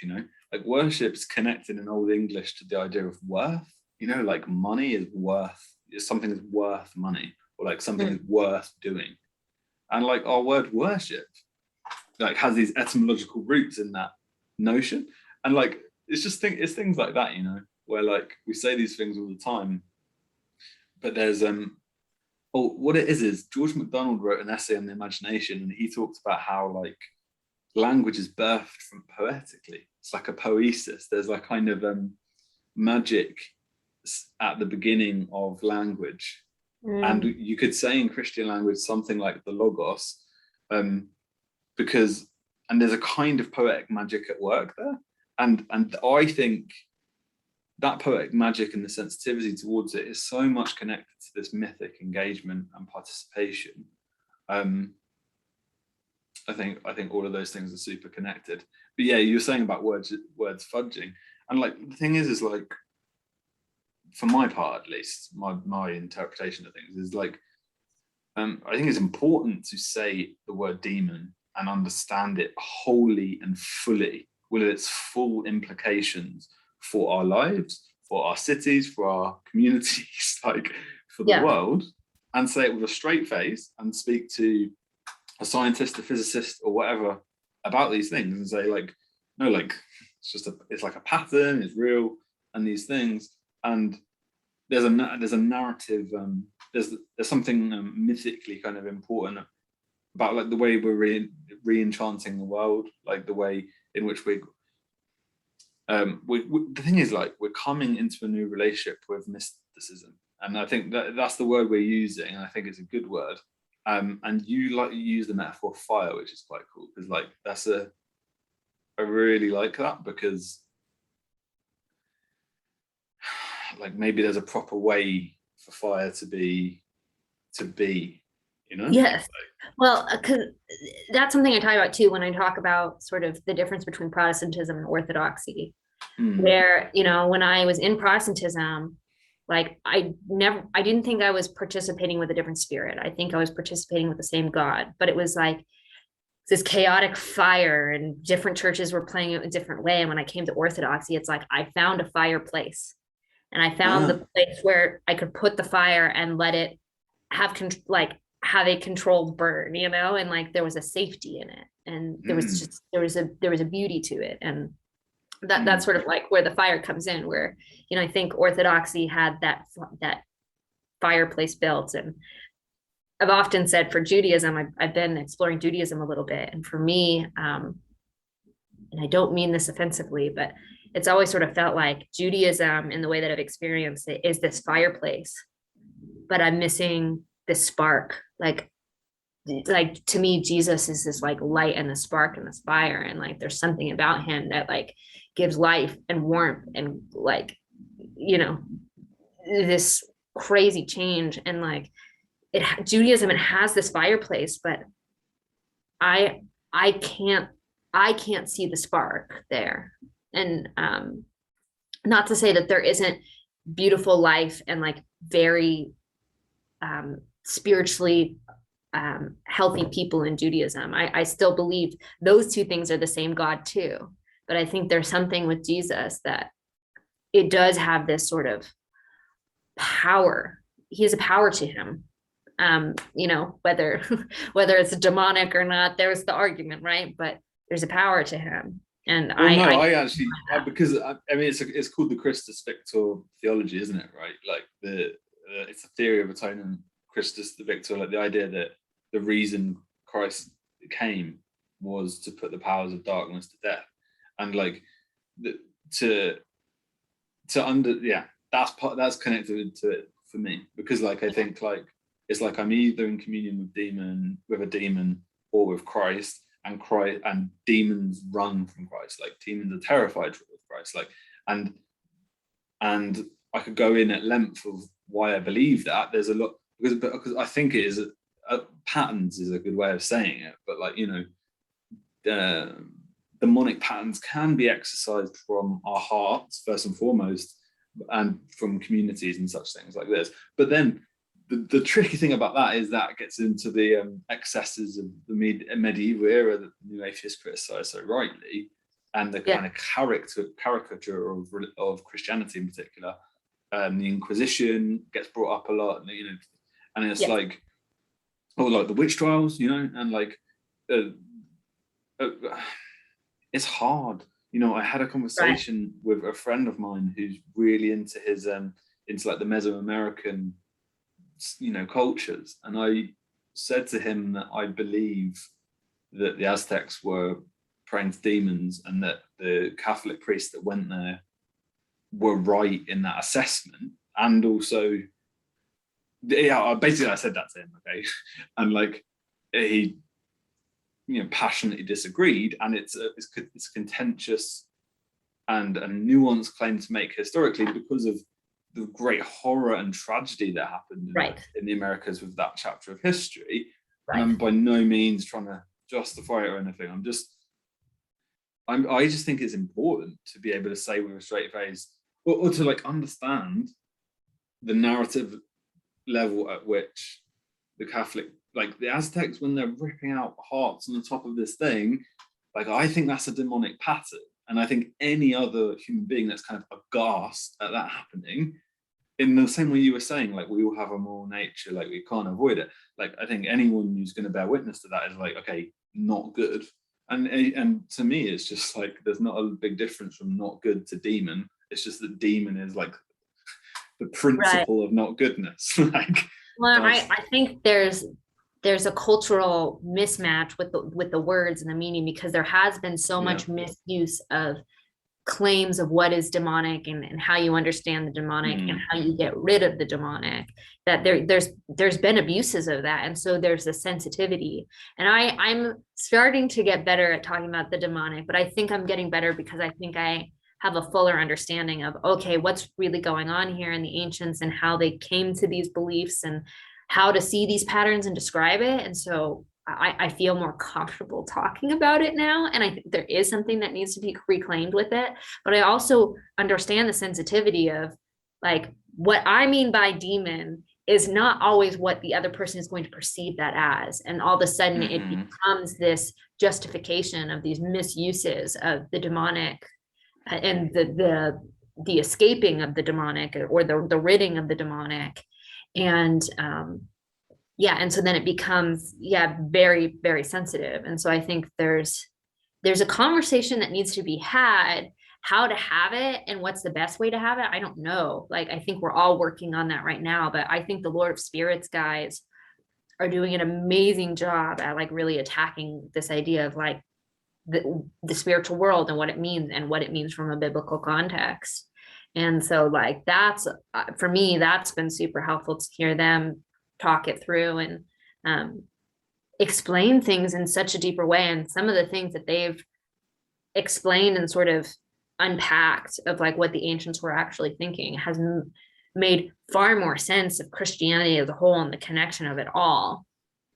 like worship's connected in Old English to the idea of worth, like money is worth, something is worth money, or like something is worth doing. And like our word worship like has these etymological roots in that notion. And like it's things like that, where like we say these things all the time, but there's what it is George MacDonald wrote an essay on the imagination, and he talks about how like language is birthed from poetically. It's like a poesis. There's like kind of magic at the beginning of language. And you could say in Christian language something like the logos, because there's a kind of poetic magic at work there. And I think that poetic magic and the sensitivity towards it is so much connected to this mythic engagement and participation. I think all of those things are super connected. But yeah, you were saying about words fudging, and like the thing is like, for my part at least, my interpretation of things is like, I think it's important to say the word demon and understand it wholly and fully, with its full implications for our lives, for our cities, for our communities, like for the world, and say it with a straight face and speak to a scientist, a physicist, or whatever about these things, and say like, no, like it's like a pattern, it's real, and these things, and there's a narrative, there's something mythically kind of important about like the way we're re-enchanting the world, like the way in which we the thing is like we're coming into a new relationship with mysticism, and I think that's the word we're using, and I think it's a good word. And you use the metaphor of fire, which is quite cool, because like I really like that, because like maybe there's a proper way for fire to be, Yes. Well, because that's something I talk about too when I talk about sort of the difference between Protestantism and Orthodoxy, where, when I was in Protestantism, like I didn't think I was participating with a different spirit. I think I was participating with the same God, but it was like this chaotic fire, and different churches were playing it a different way. And when I came to Orthodoxy, it's like I found a fireplace, and I found the place where I could put the fire and let it have a controlled burn, and like there was a safety in it, and there was a beauty to it, and that's sort of like where the fire comes in, where I think Orthodoxy had that fireplace built. And I've often said for Judaism, I've been exploring Judaism a little bit, and for me, and I don't mean this offensively, but it's always sort of felt like Judaism, in the way that I've experienced it, is this fireplace, but I'm missing this spark. Like to me, Jesus is this like light and the spark and this fire, and like there's something about him that like gives life and warmth and like this crazy change. And like Judaism, it has this fireplace, but I can't see the spark there. And not to say that there isn't beautiful life and like very spiritually healthy people in Judaism. I still believe those two things are the same God too. But I think there's something with Jesus that it does have this sort of power. He has a power to him. Whether it's demonic or not, there's the argument, right? But there's a power to him. And because it's called the Christus Victor theology, isn't it? Right? Like it's a theory of atonement, Christus the Victor, like the idea that the reason Christ came was to put the powers of darkness to death, and like that's connected to it for me, because like I think like it's like I'm either in communion with a demon or with Christ, Christ and demons run from Christ. Like demons are terrified of Christ. Like and I could go in at length of why I believe that. There's a lot because I think it is patterns is a good way of saying it. But like demonic patterns can be exercised from our hearts first and foremost, and from communities and such things like this. But then the tricky thing about that is that gets into the excesses of the medieval era that the New Atheists criticize so rightly, and the kind of caricature of Christianity in particular. The Inquisition gets brought up a lot, and it's like, like the witch trials, and like it's hard. I had a conversation with a friend of mine who's really into his into like the Mesoamerican cultures, and I said to him that I believe that the Aztecs were praying to demons, and that the Catholic priests that went there were right in that assessment. And also, basically I said that to him, okay, and like he passionately disagreed, and it's contentious and a nuanced claim to make historically because of the great horror and tragedy that happened in the Americas with that chapter of history. And I'm by no means trying to justify it or anything. I just think it's important to be able to say with a straight face, or to like understand the narrative level at which the Catholic, like the Aztecs, when they're ripping out hearts on the top of this thing, like I think that's a demonic pattern. And I think any other human being that's kind of aghast at that happening, in the same way you were saying, like we all have a moral nature, like we can't avoid it. Like I think anyone who's going to bear witness to that is like, okay, not good. And to me, it's just like there's not a big difference from not good to demon. It's just that demon is like the principle of not goodness. I think there's a cultural mismatch with the words and the meaning, because there has been so much misuse of claims of what is demonic and how you understand the demonic and how you get rid of the demonic, that there's been abuses of that. And so there's a sensitivity, and I'm starting to get better at talking about the demonic, but I think I'm getting better because I think I have a fuller understanding of, okay, what's really going on here in the ancients and how they came to these beliefs and how to see these patterns and describe it. And so I feel more comfortable talking about it now. And I think there is something that needs to be reclaimed with it. But I also understand the sensitivity of like, what I mean by demon is not always what the other person is going to perceive that as. And all of a sudden it becomes this justification of these misuses of the demonic and the escaping of the demonic, or the ridding of the demonic. And and so then it becomes very, very sensitive. And so I think there's a conversation that needs to be had. How to have it and what's the best way to have it, I don't know. Like I think we're all working on that right now, but I think the Lord of Spirits guys are doing an amazing job at like really attacking this idea of like the spiritual world and what it means from a biblical context. And so like that's for me, that's been super helpful to hear them talk it through and explain things in such a deeper way. And some of the things that they've explained and sort of unpacked of like what the ancients were actually thinking has made far more sense of Christianity as a whole and the connection of it all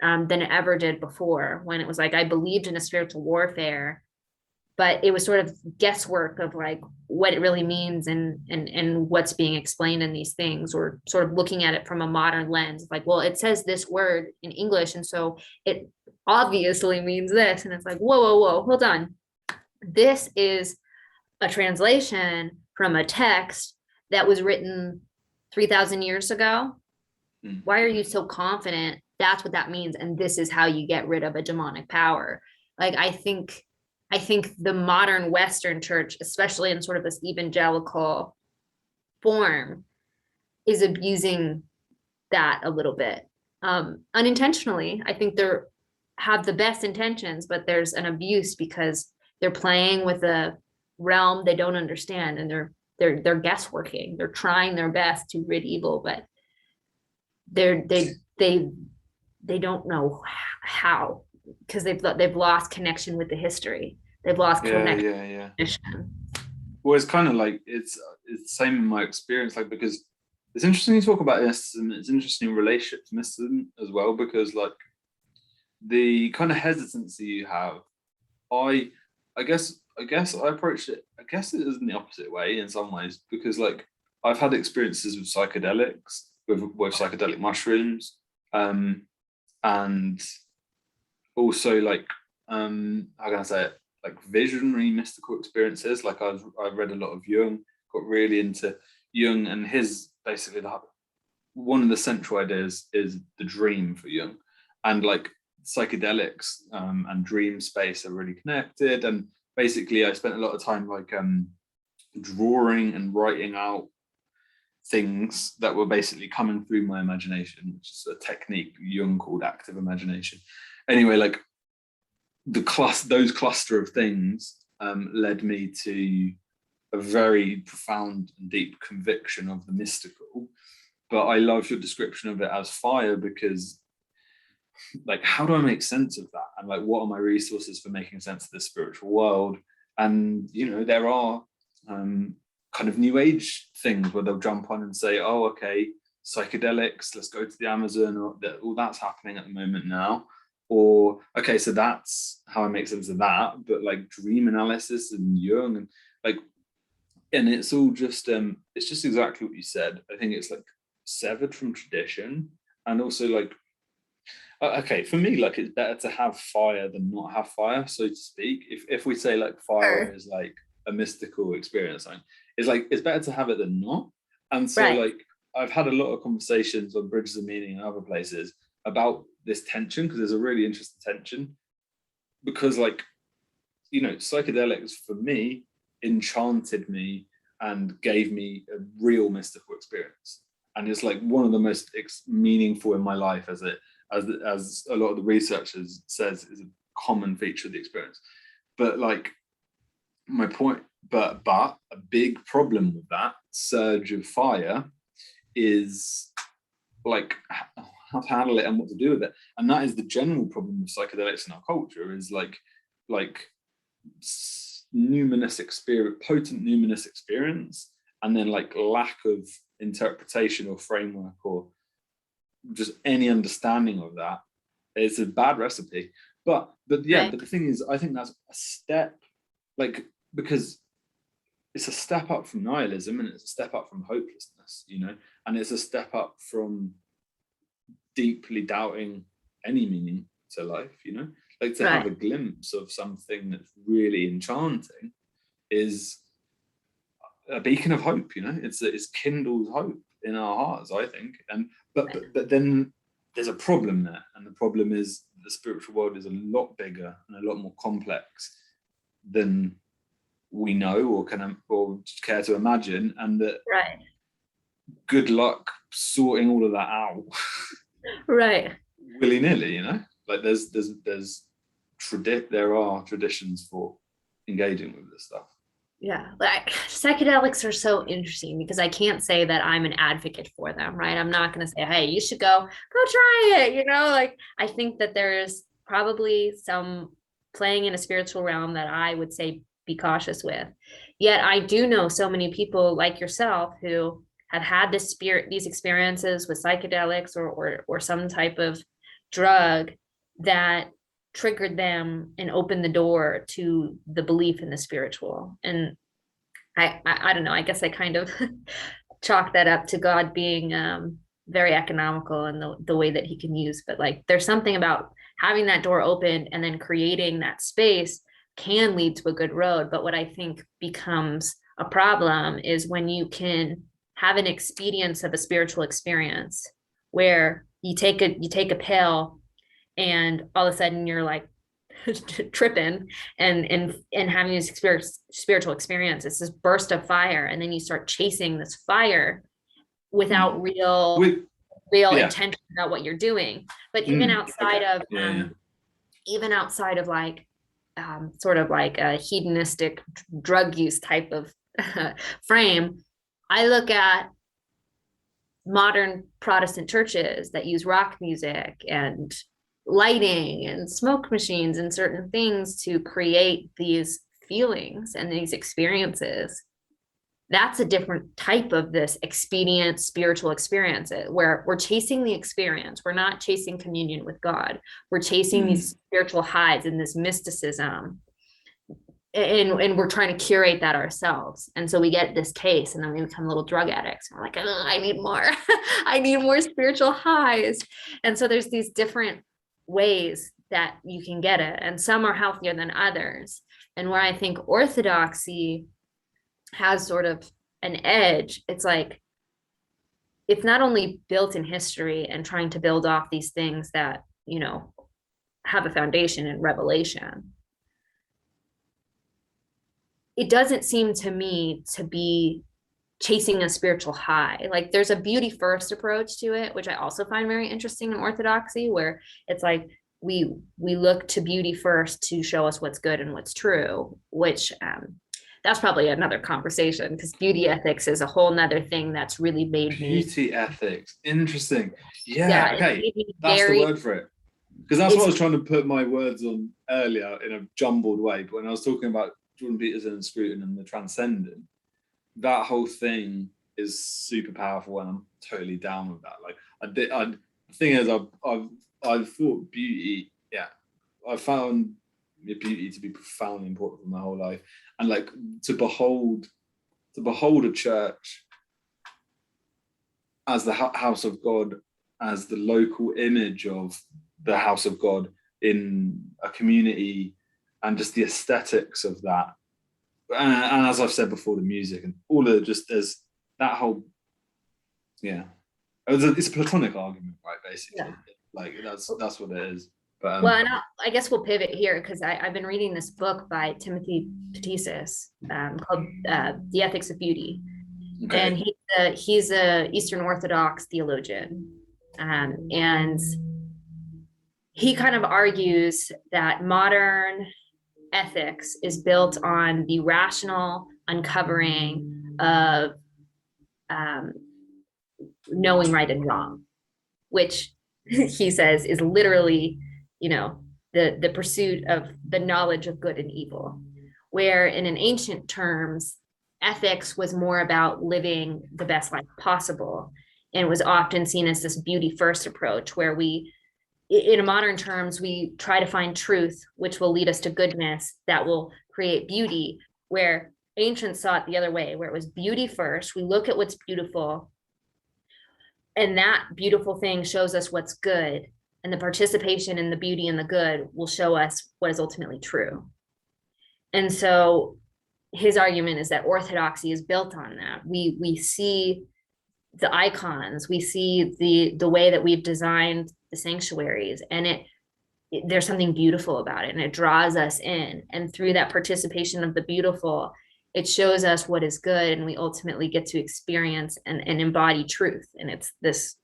than it ever did before, when it was like I believed in a spiritual warfare, but it was sort of guesswork of like what it really means and what's being explained in these things, or sort of looking at it from a modern lens, like, well, it says this word in English, and so it obviously means this. And it's like, whoa, hold on. This is a translation from a text that was written 3,000 years ago. Why are you so confident that's what that means, and this is how you get rid of a demonic power? Like I think the modern Western church, especially in sort of this evangelical form, is abusing that a little bit, unintentionally. I think they have the best intentions, but there's an abuse because they're playing with a realm they don't understand, and they're guessworking. They're trying their best to rid evil, but they don't know how. because they've lost connection with the history. They've lost Yeah, connection yeah, yeah. with tradition. Well, it's kind of like it's the same in my experience, like because it's interesting you talk about mysticism. It's interesting in relationship to mysticism as well, because like the kind of hesitancy you have, I I guess I approach it. I guess it is in the opposite way in some ways, because like I've had experiences with psychedelics, with psychedelic mushrooms, um, and also like how can I say it, like visionary mystical experiences. Like I've read a lot of Jung, got really into Jung, and his basically one of the central ideas is the dream for Jung, and like psychedelics and dream space are really connected. And basically I spent a lot of time like drawing and writing out things that were basically coming through my imagination, which is a technique Jung called active imagination. Anyway, like those cluster of things led me to a very profound and deep conviction of the mystical. But I love your description of it as fire, because like how do I make sense of that, and like what are my resources for making sense of the spiritual world? And there are kind of new age things where they'll jump on and say, oh, okay, psychedelics, let's go to the Amazon, or that all that's happening at the moment now. Or okay, so that's how I make sense of that. But like dream analysis and Jung, and like, and it's all just it's just exactly what you said. I think it's like severed from tradition. And also like okay, for me, like it's better to have fire than not have fire, so to speak. If we say like fire Sure. is like a mystical experience, like it's better to have it than not. And so Right. like I've had a lot of conversations on Bridges of Meaning and other places about this tension, because there's a really interesting tension. Because like psychedelics for me enchanted me and gave me a real mystical experience, and it's like one of the most meaningful in my life, as a lot of the researchers says is a common feature of the experience. But like my point, but a big problem with that surge of fire is like how to handle it and what to do with it. And that is the general problem with psychedelics in our culture, is like numinous experience, potent numinous experience, and then like lack of interpretation or framework or just any understanding of that. It's a bad recipe. But yeah, Right. but the thing is, I think that's a step, like, because it's a step up from nihilism, and it's a step up from hopelessness, and it's a step up from deeply doubting any meaning to life, like to have Right. a glimpse of something that's really enchanting is a beacon of hope. It's kindles hope in our hearts, I think. And but then there's a problem there, and the problem is the spiritual world is a lot bigger and a lot more complex than we know or can or care to imagine, and that Right. good luck sorting all of that out Right. willy-nilly. Like there are traditions for engaging with this stuff. Yeah, like psychedelics are so interesting because I can't say that I'm an advocate for them, right? I'm not going to say, hey, you should go try it, like I think that there's probably some playing in a spiritual realm that I would say be cautious with. Yet I do know so many people like yourself who have had these experiences with psychedelics or some type of drug that triggered them and opened the door to the belief in the spiritual. And I don't know, I guess I kind of chalk that up to God being very economical in the way that he can use. But like there's something about having that door open and then creating that space can lead to a good road. But what I think becomes a problem is when you can have an experience of a spiritual experience where you take a pill and all of a sudden you're like tripping and having this spiritual experience. It's this burst of fire, and then you start chasing this fire without Mm. real We, real yeah. intention about what you're doing. But Okay. Yeah. even outside of like sort of like a hedonistic drug use type of frame, I look at modern Protestant churches that use rock music and lighting and smoke machines and certain things to create these feelings and these experiences. That's a different type of this expedient spiritual experience where we're chasing the experience. We're not chasing communion with God. We're chasing these spiritual highs and this mysticism. And we're trying to curate that ourselves. And so we get this case and then we become little drug addicts. And we're like, oh, I need more. I need more spiritual highs. And so there's these different ways that you can get it. And some are healthier than others. And where I think orthodoxy has sort of an edge, it's like, it's not only built in history and trying to build off these things that, you know, have a foundation in revelation. It doesn't seem to me to be chasing a spiritual high. Like there's a beauty first approach to it, which I also find very interesting in orthodoxy, where it's like we look to beauty first to show us what's good and what's true, which that's probably another conversation, because beauty ethics is a whole nother thing that's really made beauty ethics. Interesting. Yeah, okay. That's the word for it. Because that's what I was trying to put my words on earlier in a jumbled way. But when I was talking about Jordan Peterson and Scruton and the transcendent, that whole thing is super powerful, and I'm totally down with that. Like the thing is, I've thought beauty, I found beauty to be profoundly important for my whole life, and like to behold a church as the house of God, as the local image of the house of God in a community, and just the aesthetics of that. And as I've said before, the music and all of just there's that whole, it's a Platonic argument, right? Basically, like that's what it is. But, well, and I guess we'll pivot here because I've been reading this book by Timothy Petisis called The Ethics of Beauty, and he's a Eastern Orthodox theologian, and he kind of argues that modern ethics is built on the rational uncovering of knowing right and wrong, which he says is literally, you know, the pursuit of the knowledge of good and evil, where in an ancient terms, ethics was more about living the best life possible, and was often seen as this beauty first approach, where we, in modern terms, we try to find truth, which will lead us to goodness that will create beauty, where ancients saw it the other way, where it was beauty first. We look at what's beautiful, and that beautiful thing shows us what's good, and the participation in the beauty and the good will show us what is ultimately true. And so his argument is that orthodoxy is built on that. We see the icons, we see the way that we've designed the sanctuaries, and there's something beautiful about it, and it draws us in. And through that participation of the beautiful, it shows us what is good, and we ultimately get to experience and embody truth. And it's this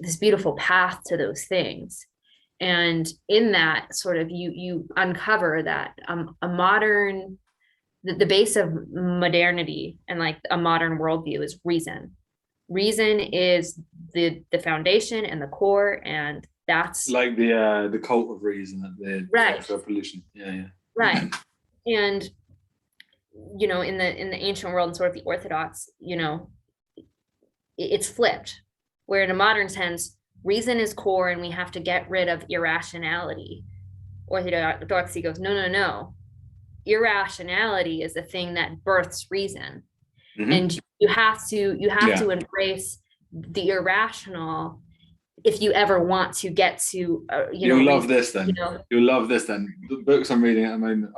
this beautiful path to those things. And in that sort of you uncover that a modern, the base of modernity and like a modern worldview is reason. Reason is the foundation and the core, and that's like the cult of reason at the revolution. Right. And you know, in the ancient world and sort of the Orthodox, you know, it's flipped, where in a modern sense, reason is core and we have to get rid of irrationality. Orthodoxy goes, no. Irrationality is the thing that births reason. Mm-hmm. And you have to embrace the irrational if you ever want to get to you'll love this then. You'll love this then. The books I'm reading at the moment,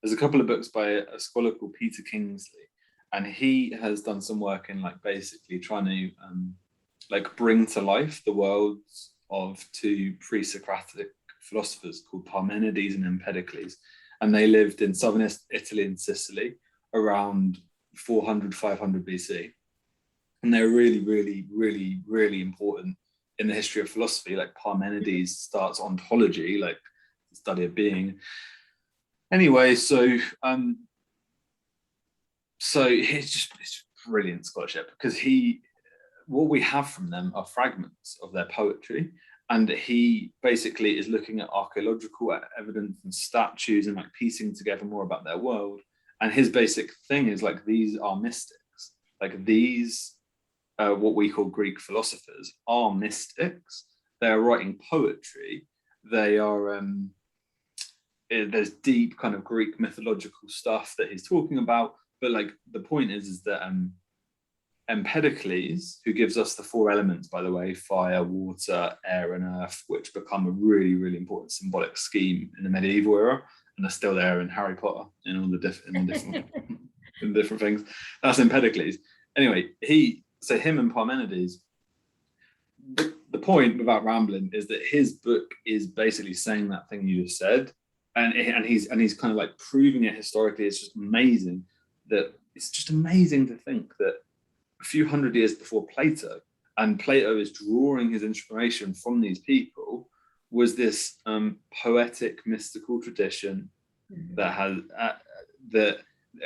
there's a couple of books by a scholar called Peter Kingsley, and he has done some work in like basically trying to like bring to life the worlds of two pre-Socratic philosophers called Parmenides and Empedocles, and they lived in southern Italy and Sicily around 400, 500 BC. And they're really, really, really, really important in the history of philosophy. Like Parmenides starts ontology, like the study of being. Anyway, so it's brilliant scholarship, because what we have from them are fragments of their poetry and he basically is looking at archaeological evidence and statues and like piecing together more about their world. And his basic thing is like, these are mystics, like these what we call Greek philosophers are mystics. They're writing poetry. They are there's deep kind of Greek mythological stuff that he's talking about. But like the point is that Empedocles, who gives us the four elements, by the way, fire, water, air, and earth, which become a really, really important symbolic scheme in the medieval era, and are still there in Harry Potter in all the different in different things. That's Empedocles. Anyway, him and Parmenides. The point, without rambling, is that his book is basically saying that thing you just said, and he's kind of like proving it historically. It's just amazing to think that a few hundred years before Plato, and Plato is drawing his inspiration from these people, was this poetic, mystical tradition that has the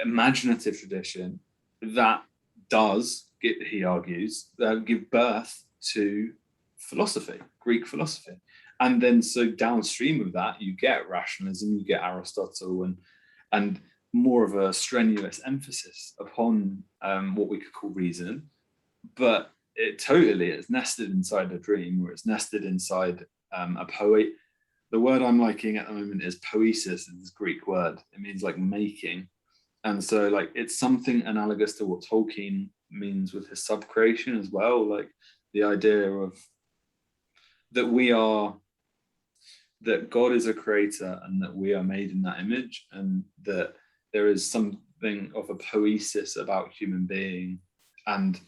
imaginative tradition that does, he argues, give birth to philosophy, Greek philosophy. And then so downstream of that, you get rationalism, you get Aristotle, and more of a strenuous emphasis upon what we could call reason. But it totally is nested inside a dream, or it's nested inside a poet. The word I'm liking at the moment is poesis, is this Greek word. It means like making. And so like it's something analogous to what Tolkien means with his subcreation as well, like the idea of that God is a creator and that we are made in that image, and that there is something of a poesis about human being, and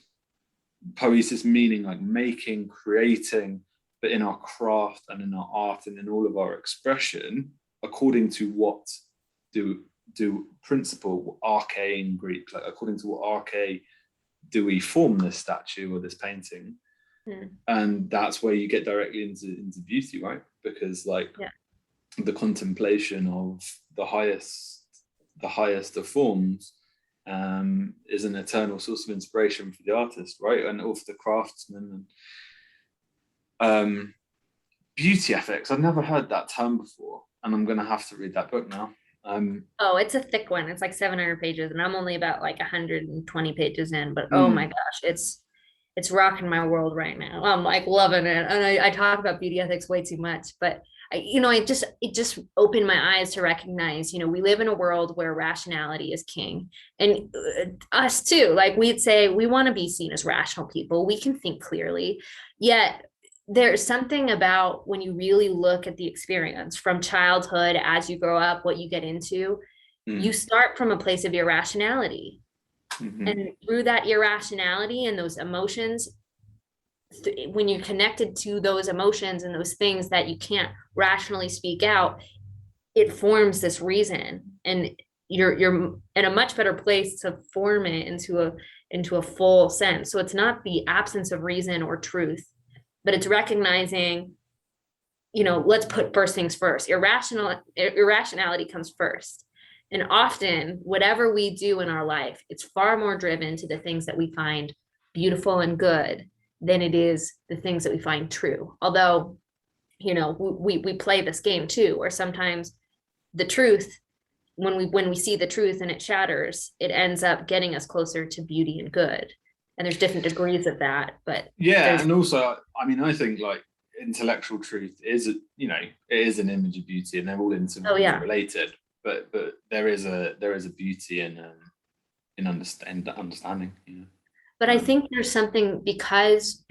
poesis meaning like making, creating, but in our craft and in our art and in all of our expression, according to what do principle arche in Greek, like according to what arche do we form this statue or this painting. And that's where you get directly into beauty, right? Because like the contemplation of the highest of forms is an eternal source of inspiration for the artist, right? And for the craftsman. And beauty ethics, I've never heard that term before, and I'm gonna have to read that book now. Oh, it's a thick one. It's like 700 pages, and I'm only about like 120 pages in, but oh my gosh, it's rocking my world right now. I'm like loving it. And I talk about beauty ethics way too much, but it just opened my eyes to recognize, we live in a world where rationality is king, and us too. Like we'd say, we want to be seen as rational people. We can think clearly, yet there's something about when you really look at the experience from childhood, as you grow up, what you get into, you start from a place of irrationality. And through that irrationality and those emotions, when you're connected to those emotions and those things that you can't rationally speak out, it forms this reason, and you're in a much better place to form it into a full sense. So it's not the absence of reason or truth, but it's recognizing, let's put first things first. Irrationality comes first. And often, whatever we do in our life, it's far more driven to the things that we find beautiful and good than it is the things that we find true. Although, we play this game too, where sometimes the truth, when we see the truth and it shatters, it ends up getting us closer to beauty and good. And there's different degrees of that, but and also, I think like intellectual truth is, it is an image of beauty, and they're all related. But there is a beauty in understanding. But I think there's something because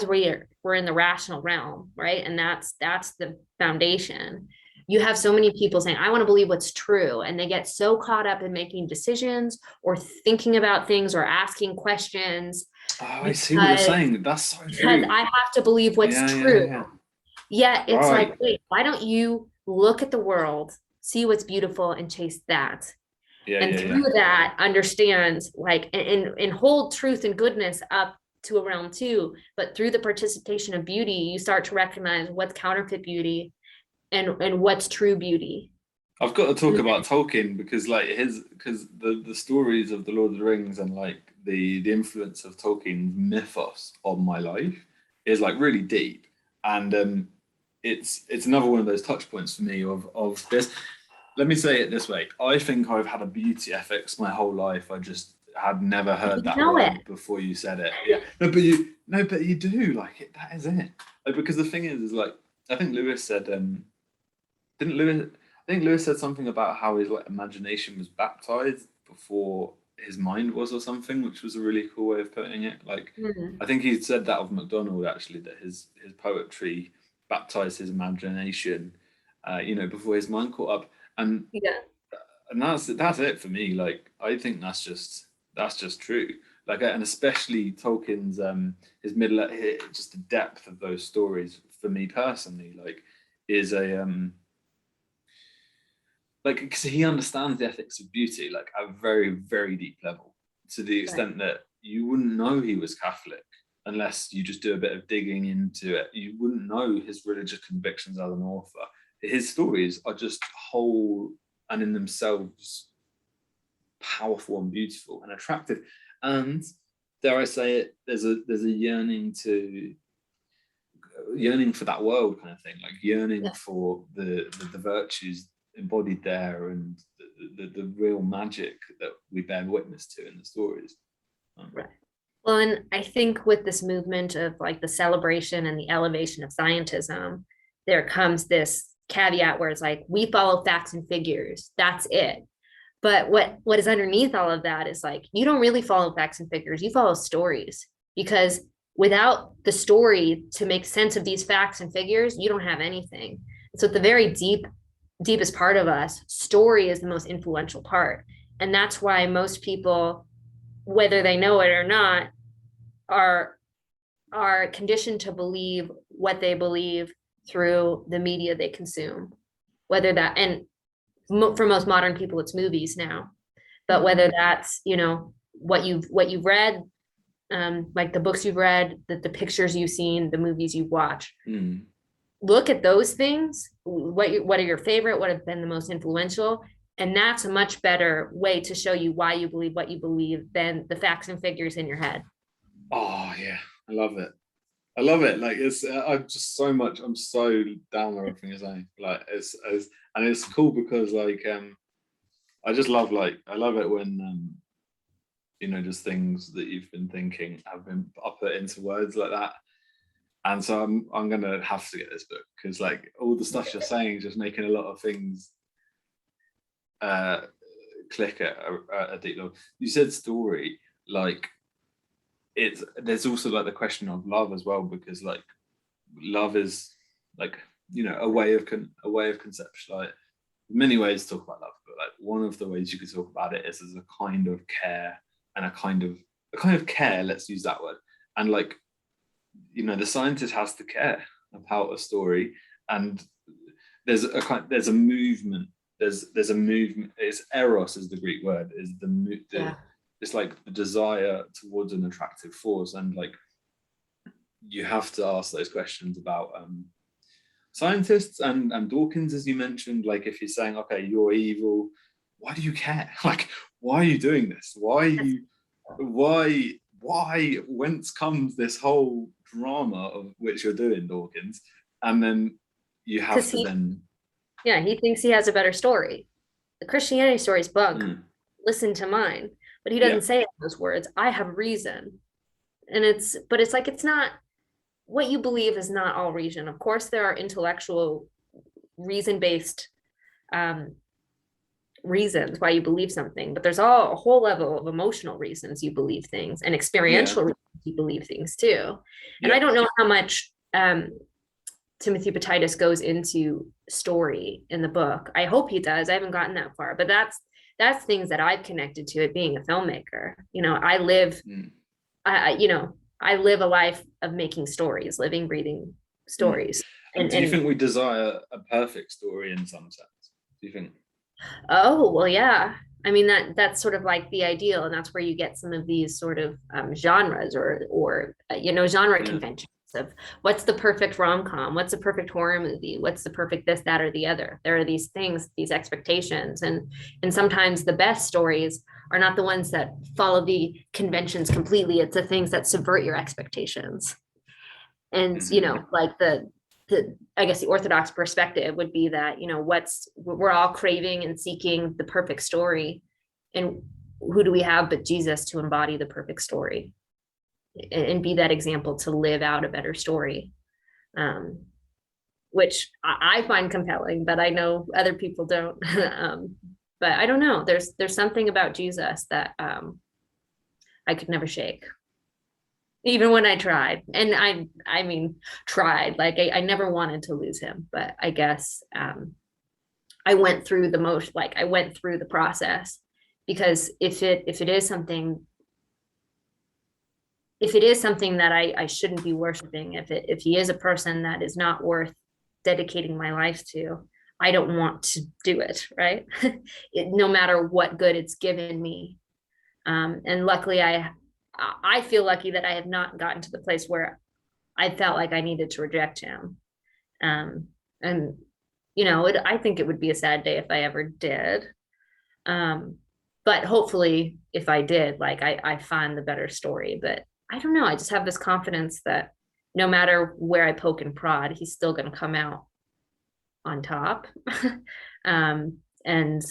we're in the rational realm, right? And that's the foundation. You have so many people saying, I want to believe what's true. And they get so caught up in making decisions or thinking about things or asking questions. Oh, I see what you're saying. That's so true. Because I have to believe what's true. Yeah, it's like, wait, why don't you look at the world, see what's beautiful, and chase that? Through that, understand like and hold truth and goodness up to a realm too. But through the participation of beauty, you start to recognize what's counterfeit beauty and what's true beauty. I've got to talk about Tolkien because the stories of the Lord of the Rings and like the influence of Tolkien's mythos on my life is like really deep. And it's another one of those touch points for me of this. Let me say it this way. I think I've had a beauty ethics my whole life. I just had never heard that word before you said it. Yeah. No, but you do, like it, that is it. Like, because the thing is like, I think Lewis said, I think Lewis said something about how his like imagination was baptized before his mind was, or something, which was a really cool way of putting it. Like, I think he said that of MacDonald actually, that his poetry baptized his imagination, before his mind caught up. And that's it for me. Like, I think that's just true. Like, and especially Tolkien's his middle, just the depth of those stories for me personally, like, is a like, because he understands the ethics of beauty like at a very, very deep level, to the extent that you wouldn't know he was Catholic unless you just do a bit of digging into it. You wouldn't know his religious convictions as an author. His stories are just whole and in themselves powerful and beautiful and attractive. And dare I say it, there's a yearning for that world kind of thing, like yearning for the virtues embodied there, and the real magic that we bear witness to in the stories. Right. Well, and I think with this movement of like the celebration and the elevation of scientism, there comes this caveat where it's like, we follow facts and figures, that's it. But what is underneath all of that is like, you don't really follow facts and figures, you follow stories, because without the story to make sense of these facts and figures, you don't have anything. So at the very deepest part of us, story is the most influential part. And that's why most people, whether they know it or not, are conditioned to believe what they believe through the media they consume. Whether that, and for most modern people, it's movies now, but whether that's, what you've read, like the books you've read, the pictures you've seen, the movies you've watched. Look at those things. What are your favorite? What have been the most influential? And that's a much better way to show you why you believe what you believe than the facts and figures in your head. Oh yeah, I love it. Like, it's I'm so down with everything you're saying. Like, it's cool because like I just love, like, I love it when just things that you've been thinking have been put into words like that. And so I'm gonna have to get this book, because like all the stuff you're saying is just making a lot of things click at a deep level. You said story, like there's also like the question of love as well, because like love is like a way of conceptualizing, many ways to talk about love, but like one of the ways you could talk about it is as a kind of care, and a kind of care, let's use that word. And like, the scientist has to care about a story, and there's a movement. There's a movement. It's eros is the Greek word. Is it's like the desire towards an attractive force, and like you have to ask those questions about scientists and Dawkins, as you mentioned. Like, if you're saying, okay, you're evil, why do you care? Like, why are you doing this? Why whence comes this whole drama of which you're doing, Dawkins? And then you have to he thinks he has a better story. The Christianity story is bunk. Listen to mine. But he doesn't say it in those words. I have reason. And it's like, it's not, what you believe is not all reason. Of course, there are intellectual, reason-based reasons why you believe something, but there's a whole level of emotional reasons you believe things, and experiential reasons you believe things too. And I don't know how much Timothy Batitis goes into story in the book. I hope he does. I haven't gotten that far, but that's things that I've connected to it being a filmmaker. I live a life of making stories, living, breathing stories. And do you think we desire a perfect story in some sense? Do you think? Oh, well, yeah. I mean, that's sort of like the ideal, and that's where you get some of these sort of genres or genre conventions of what's the perfect rom-com, what's the perfect horror movie, what's the perfect this, that, or the other. There are these things, these expectations, and sometimes the best stories are not the ones that follow the conventions completely. It's the things that subvert your expectations. And like the I guess the Orthodox perspective would be that, you know, we're all craving and seeking the perfect story. And who do we have but Jesus to embody the perfect story and be that example to live out a better story? Which I find compelling, but I know other people don't. But I don't know. There's something about Jesus that I could never shake, even when I tried. And I mean, tried. Like I never wanted to lose him, but I guess I went through I went through the process, because if it is something that I shouldn't be worshiping, if he is a person that is not worth dedicating my life to, I don't want to do it, right? No matter what good it's given me. And luckily I feel lucky that I have not gotten to the place where I felt like I needed to reject him. And you know, I think it would be a sad day if I ever did. But hopefully if I did, like I find the better story. But I don't know, I just have this confidence that no matter where I poke and prod, he's still going to come out on top. And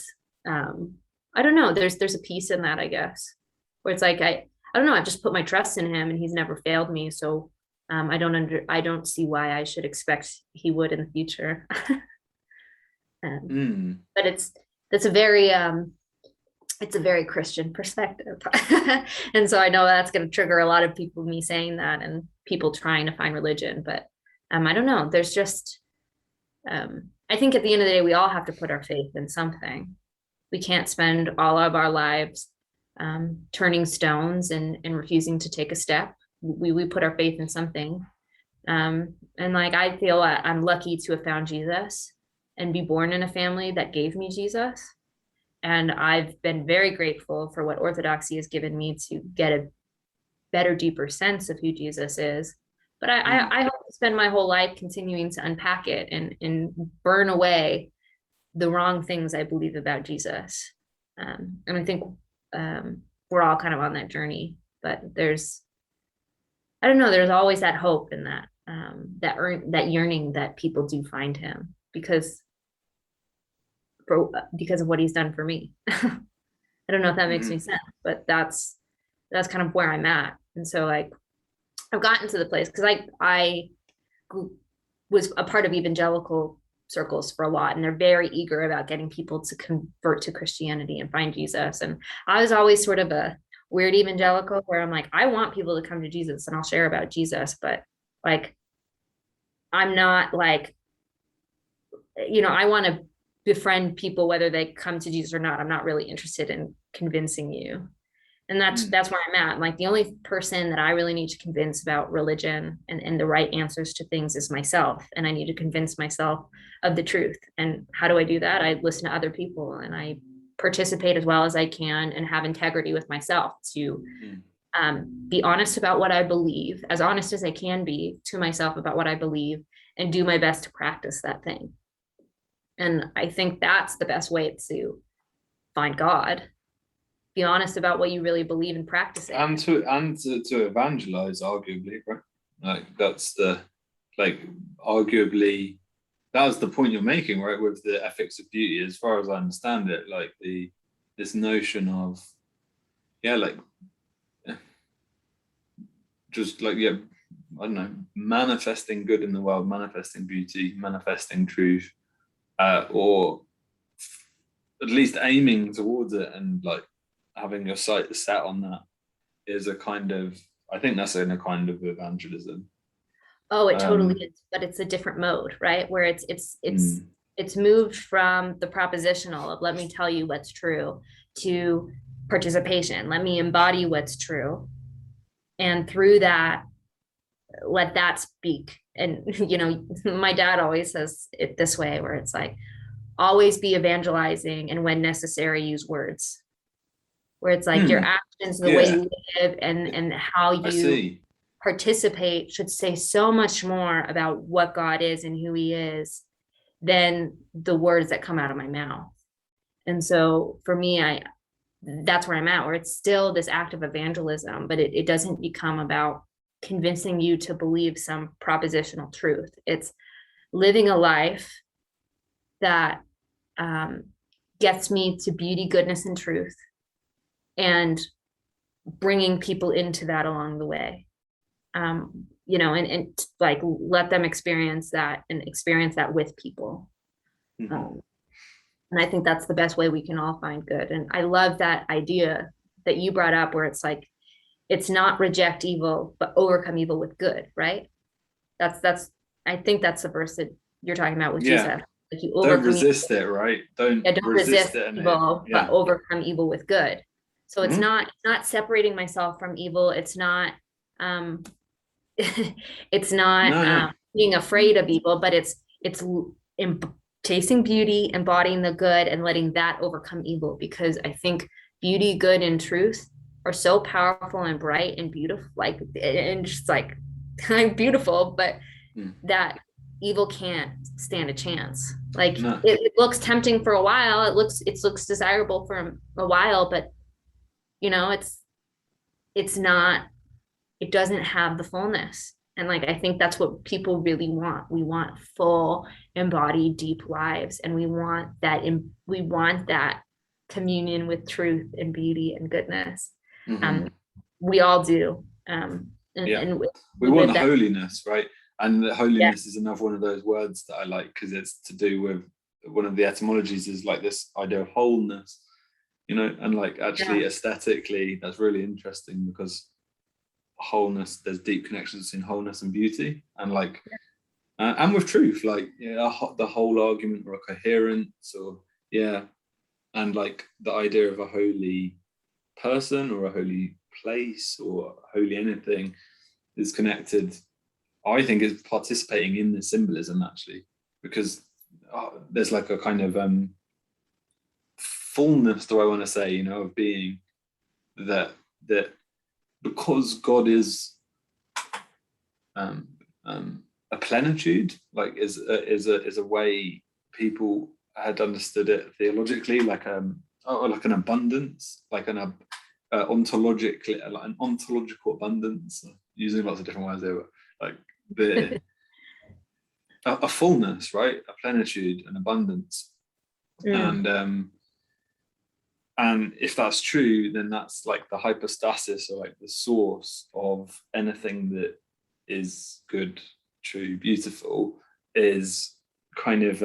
I don't know, there's a piece in that, I guess, where it's like, I don't know, I've just put my trust in him and he's never failed me. So I don't see why I should expect he would in the future. But it's a very Christian perspective. And so I know that's going to trigger a lot of people, me saying that, and people trying to find religion. But I don't know. There's just, I think at the end of the day, we all have to put our faith in something. We can't spend all of our lives turning stones and refusing to take a step. We put our faith in something. And like, I feel I'm lucky to have found Jesus and be born in a family that gave me Jesus. And I've been very grateful for what Orthodoxy has given me to get a better, deeper sense of who Jesus is. But I hope to spend my whole life continuing to unpack it and burn away the wrong things I believe about Jesus. And I think we're all kind of on that journey. But I don't know, there's always that hope and that yearning that people do find him because of what he's done for me. I don't know if that makes any sense, but that's kind of where I'm at. And so like, I've gotten to the place because I was a part of evangelical circles for a lot, and they're very eager about getting people to convert to Christianity and find Jesus. And I was always sort of a weird evangelical where I'm like, I want people to come to Jesus and I'll share about Jesus, but like, I'm not like, you know, I want to befriend people whether they come to Jesus or not. I'm not really interested in convincing you. And that's where I'm at. Like, the only person that I really need to convince about religion and the right answers to things is myself. And I need to convince myself of the truth. And how do I do that? I listen to other people and I participate as well as I can and have integrity with myself to be honest about what I believe, as honest as I can be to myself about what I believe, and do my best to practice that thing. And I think that's the best way to find God. Be honest about what you really believe and practice it. And to evangelize, arguably, right? Like, that's arguably, that was the point you're making, right? With the ethics of beauty, as far as I understand it, like this notion of, just like, I don't know, manifesting good in the world, manifesting beauty, manifesting truth, or at least aiming towards it, and like having your sight set on that is a kind of, I think that's in a kind of evangelism. Oh, it totally is, but it's a different mode, right? Where it's moved from the propositional of let me tell you what's true to participation. Let me embody what's true. And through that, let that speak. And, you know, my dad always says it this way, where it's like, always be evangelizing, and when necessary, use words. Where it's like your actions, the way you live and how you participate should say so much more about what God is and who he is than the words that come out of my mouth. And so for me, that's where I'm at, where it's still this act of evangelism, but it doesn't become about convincing you to believe some propositional truth. It's living a life that gets me to beauty, goodness, and truth, and bringing people into that along the way. And like let them experience that and experience that with people. Mm-hmm. And I think that's the best way we can all find good. And I love that idea that you brought up where it's like, it's not reject evil, but overcome evil with good, right? I think that's the verse that you're talking about with Jesus. Yeah. Like you Don't overcome resist it, right? Don't yeah, don't resist resist it. And evil, but yeah. overcome evil with good. So it's Mm-hmm. not separating myself from evil. It's not um it's not No, no. being afraid of evil, but it's chasing beauty, embodying the good, and letting that overcome evil. Because I think beauty, good, and truth are so powerful and bright and beautiful, like and just like beautiful, but that evil can't stand a chance. Like No. it looks tempting for a while, it looks desirable for a while, but it's not, it doesn't have the fullness. And like I think that's what people really want. We want full, embodied, deep lives, and we want that communion with truth and beauty and goodness. Mm-hmm. We all do. Yeah. And We want that. holiness, right? And the Yeah. holiness is another one of those words that I like, because it's to do with one of the etymologies is like this idea of wholeness, and like actually aesthetically, that's really interesting, because wholeness, there's deep connections between wholeness and beauty, and like and with truth, like the whole argument, or a coherence, or and like the idea of a holy person or a holy place or holy anything is connected. I think is participating in the symbolism, actually, because there's like a kind of fullness, do I want to say, of being that because God is a plenitude, like is a way people had understood it theologically, like like an abundance, like an ontologically, like an ontological abundance, using lots of different words there, but like the a fullness, right? A plenitude, an abundance. And if that's true, then that's like the hypostasis, or like the source of anything that is good, true, beautiful, is kind of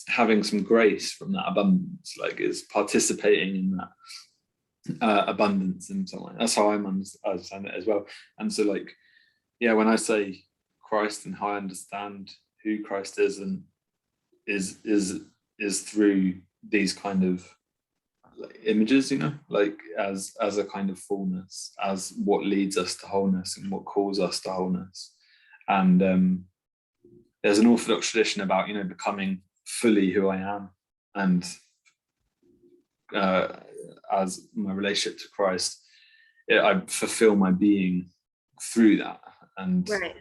having some grace from that abundance, like is participating in that abundance in some way. That's how I understand it as well. And so like, when I say Christ and how I understand who Christ is, and is through these kind of like images, like as a kind of fullness, as what leads us to wholeness and what calls us to wholeness. And there's an Orthodox tradition about becoming fully who I am, and as my relationship to Christ, I fulfill my being through that. And Right.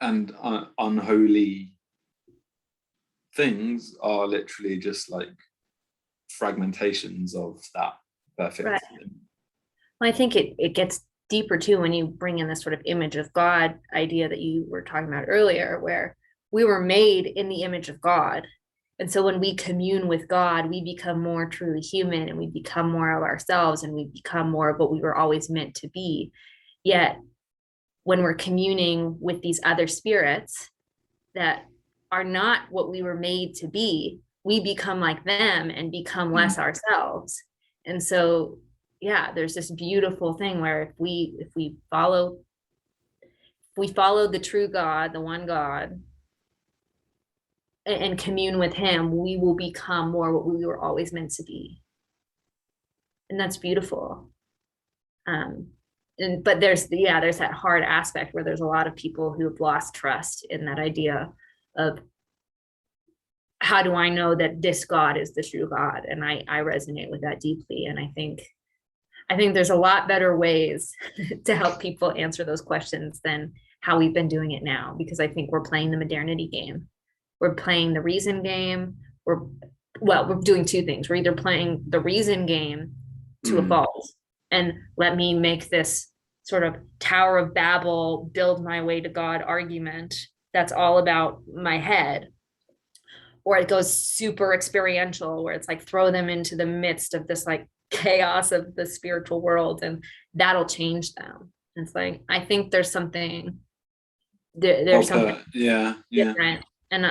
And unholy things are literally just like fragmentations of that perfect. Right. Well, I think it gets deeper too when you bring in this sort of image of God idea that you were talking about earlier, where we were made in the image of God. And so when we commune with God, we become more truly human, and we become more of ourselves, and we become more of what we were always meant to be. Yet when we're communing with these other spirits that are not what we were made to be, we become like them and become less ourselves. And so there's this beautiful thing where if we follow the true God, the one God, and commune with him, we will become more what we were always meant to be. And that's beautiful. But there's that hard aspect where there's a lot of people who have lost trust in that idea of, how do I know that this God is the true God? And I resonate with that deeply. And I think there's a lot better ways to help people answer those questions than how we've been doing it now, because I think we're playing the modernity game. We're playing the reason game. We're doing two things. We're either playing the reason game to a fault, and let me make this sort of Tower of Babel, build my way to God argument that's all about my head, or it goes super experiential where it's like throw them into the midst of this like chaos of the spiritual world and that'll change them. It's like I think there's something there's something yeah. different. And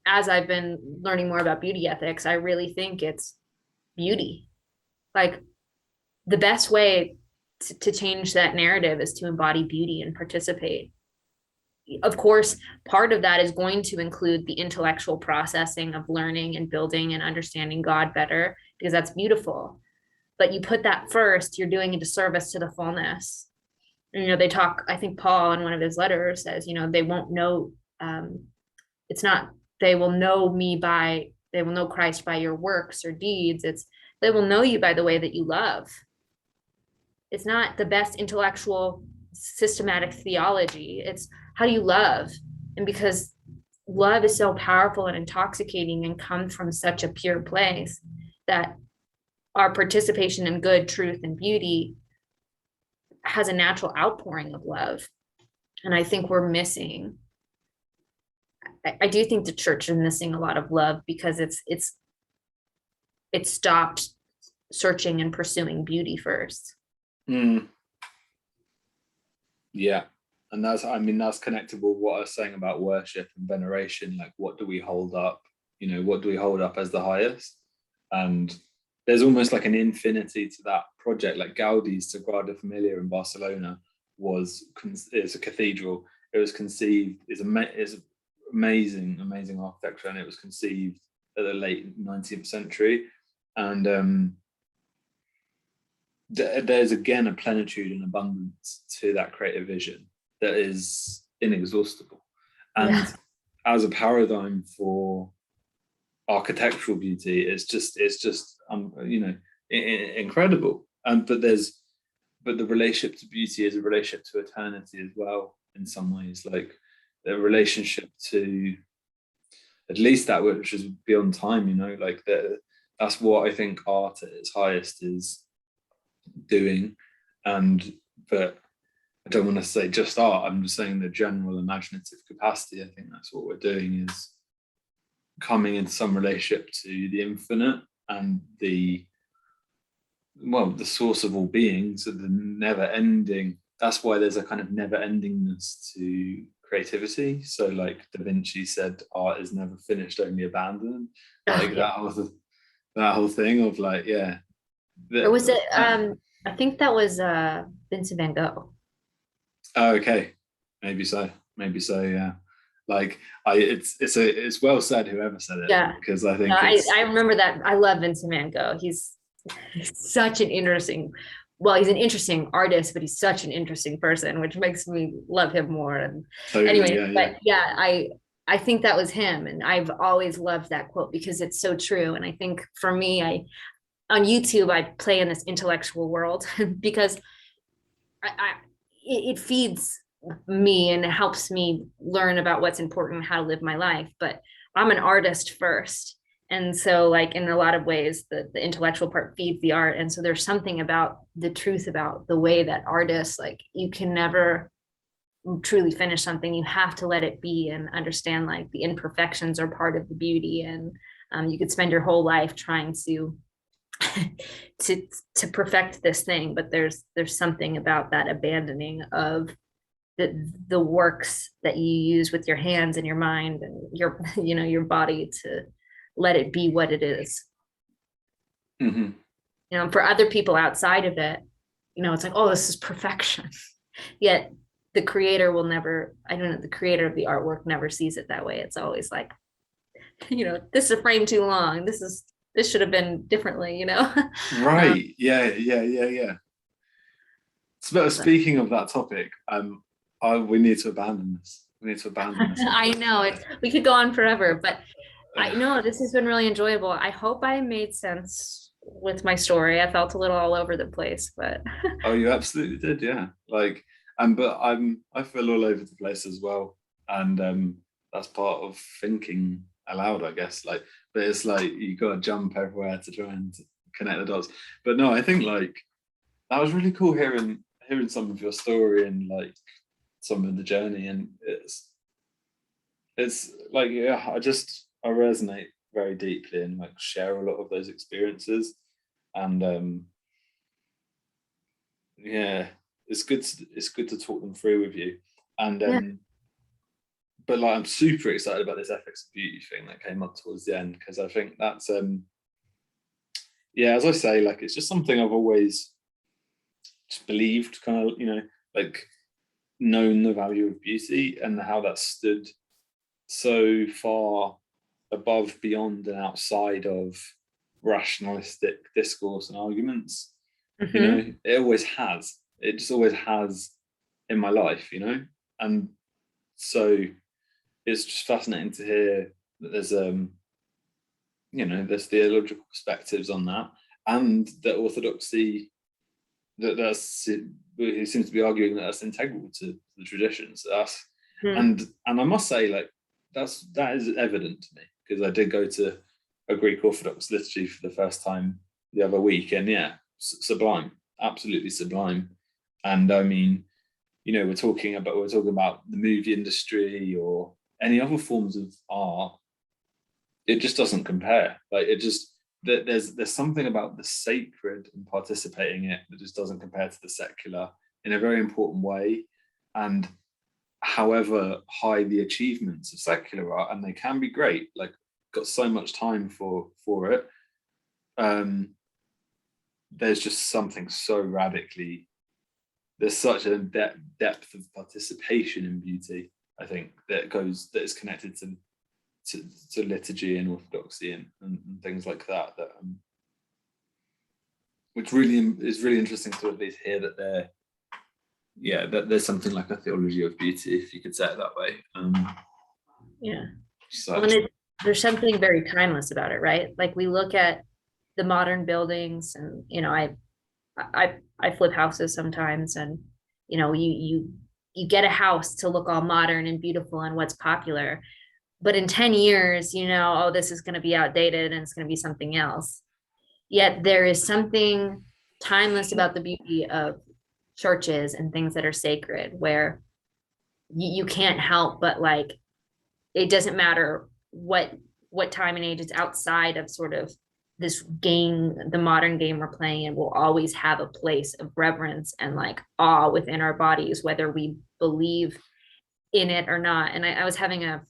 as I've been learning more about beauty ethics, I really think it's beauty. Like the best way to change that narrative is to embody beauty and participate. Of course, part of that is going to include the intellectual processing of learning and building and understanding God better, because that's beautiful. But you put that first, you're doing a disservice to the fullness. And, they talk, I think Paul in one of his letters says, they won't know, it's not, they will know Christ by your works or deeds. It's, they will know you by the way that you love. It's not the best intellectual systematic theology. It's how do you love? And because love is so powerful and intoxicating and comes from such a pure place, that our participation in good, truth, and beauty has a natural outpouring of love. And I think we're missing, I do think the church is missing a lot of love because it stopped searching and pursuing beauty first. Yeah. And that's connected with what I was saying about worship and veneration. Like, what do we hold up? What do we hold up as the highest? And there's almost like an infinity to that project. Like Gaudi's Sagrada Familia in Barcelona is a cathedral. It was conceived, is amazing architecture, and it was conceived at the late 19th century. And there's again a plenitude and abundance to that creative vision that is inexhaustible. And as a paradigm for architectural beauty, it's just incredible. But the relationship to beauty is a relationship to eternity as well, in some ways. Like the relationship to at least that which is beyond time, like that's what I think art at its highest is doing. But I don't want to say just art, I'm just saying the general imaginative capacity. I think that's what we're doing, is coming into some relationship to the infinite and the source of all beings, so the never ending. That's why there's a kind of never endingness to creativity. So like Da Vinci said, art is never finished, only abandoned. Like that whole thing of like, yeah. Or was it I think that was Vincent van Gogh. Oh, okay. Maybe so, yeah. Like it's well said, whoever said it. Yeah, because I think I remember that. I love Vincent van Gogh. He's such an interesting, he's an interesting artist, but he's such an interesting person, which makes me love him more. And anyway, I think that was him, and I've always loved that quote because it's so true. And I think for me, on YouTube I play in this intellectual world because it feeds me and it helps me learn about what's important, how to live my life. But I'm an artist first. And so like in a lot of ways, the intellectual part feeds the art. And so there's something about the truth about the way that artists, like you can never truly finish something. You have to let it be and understand like the imperfections are part of the beauty. And you could spend your whole life trying to perfect this thing, but there's something about that abandoning of the works that you use with your hands and your mind and your your body to let it be what it is. For other people outside of it, it's like, oh, this is perfection. Yet the creator will never, the creator of the artwork never sees it that way. It's always like, this is a frame too long, this should have been differently, Right. Yeah. So speaking of that topic, we need to abandon this. I know we could go on forever, but I know this has been really enjoyable. I hope I made sense with my story. I felt a little all over the place, but oh, you absolutely did, yeah. Like, but I feel all over the place as well, and that's part of thinking aloud, I guess. Like, but it's like you got to jump everywhere to try and connect the dots. But no, I think like that was really cool hearing some of your story and like some of the journey, and it's like, yeah, I resonate very deeply and like share a lot of those experiences, and yeah, it's good to talk them through with you, and Yeah. but like I'm super excited about this ethics of beauty thing that came up towards the end, because I think that's yeah, as I say, like it's just something I've always just believed, kind of, like known the value of beauty and how that stood so far above, beyond, and outside of rationalistic discourse and arguments. Hmm. It always has. It just always has in my life, and so it's just fascinating to hear that there's theological perspectives on that, and that orthodoxy, he seems to be arguing that that's integral to the traditions. And I must say, like, that is evident to me, because I did go to a Greek Orthodox liturgy for the first time the other week, and yeah, sublime, absolutely sublime. And I mean, we're talking about the movie industry or any other forms of art. It just doesn't compare. Like, it just, there's something about the sacred and participating in it that just doesn't compare to the secular in a very important way. And however high the achievements of secular art, and they can be great, like, got so much time for it, there's just something so radically, there's such a depth of participation in beauty, I think, that is connected to liturgy and orthodoxy and things like that, which really is really interesting to at least hear that that there's something like a theology of beauty, if you could say it that way. Yeah. So Well, and there's something very timeless about it, right? Like we look at the modern buildings, and I flip houses sometimes, and you get a house to look all modern and beautiful and what's popular, but in 10 years, oh, this is going to be outdated and it's going to be something else. Yet there is something timeless about the beauty of churches and things that are sacred, where you can't help but, like, it doesn't matter what time and age it's outside of sort of this game, the modern game we're playing in, will always have a place of reverence and like awe within our bodies, whether we believe in it or not. And I was having a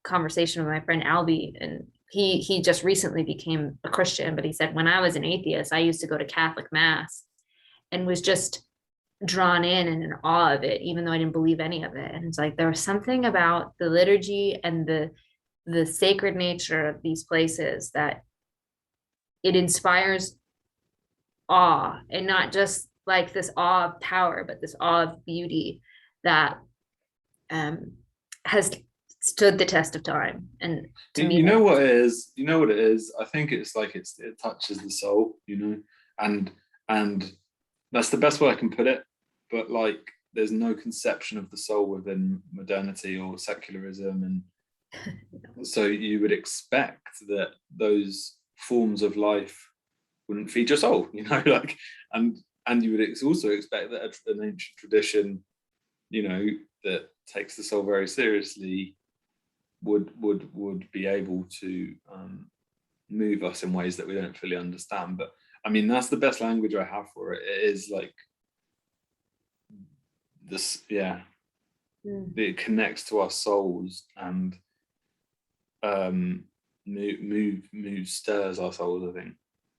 conversation with my friend Albie, and he just recently became a Christian, but he said, when I was an atheist, I used to go to Catholic mass and was just drawn in and in awe of it, even though I didn't believe any of it. And it's like there was something about the liturgy and the sacred nature of these places that it inspires awe, and not just like this awe of power, but this awe of beauty that has stood the test of time. And to me, you know what it is. I think it's like it touches the soul, and that's the best way I can put it. But like, there's no conception of the soul within modernity or secularism, and so you would expect that those forms of life wouldn't feed your soul, like, and you would also expect that an ancient tradition, that takes the soul very seriously, would be able to move us in ways that we don't fully understand. But I mean, that's the best language I have for it. It is like this, yeah. It connects to our souls and stirs our souls, I think.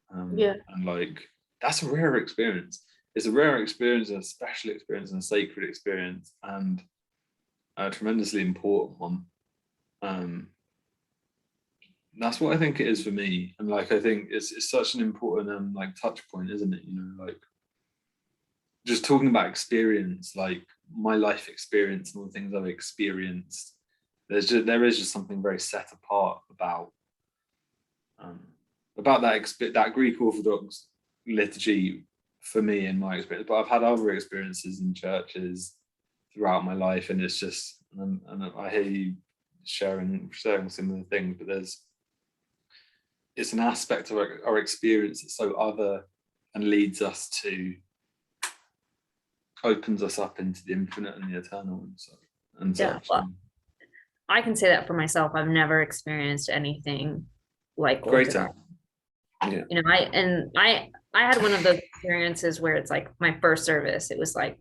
And like, that's a rare experience. It's a rare experience, and a special experience, and a sacred experience, and a tremendously important one. That's what I think it is for me. And like, I think it's such an important like touch point, isn't it? Like, just talking about experience, like my life experience and all the things I've experienced, there is just something very set apart about that Greek Orthodox liturgy for me, in my experience. But I've had other experiences in churches throughout my life, and it's just, and I hear you sharing similar things, but it's an aspect of our experience that's so other, and opens us up into the infinite and the eternal, and yeah, such. well, I can say that for myself. I've never experienced anything like Greater. Orthodox. Yeah. You know, I had one of those experiences where it's like my first service, it was like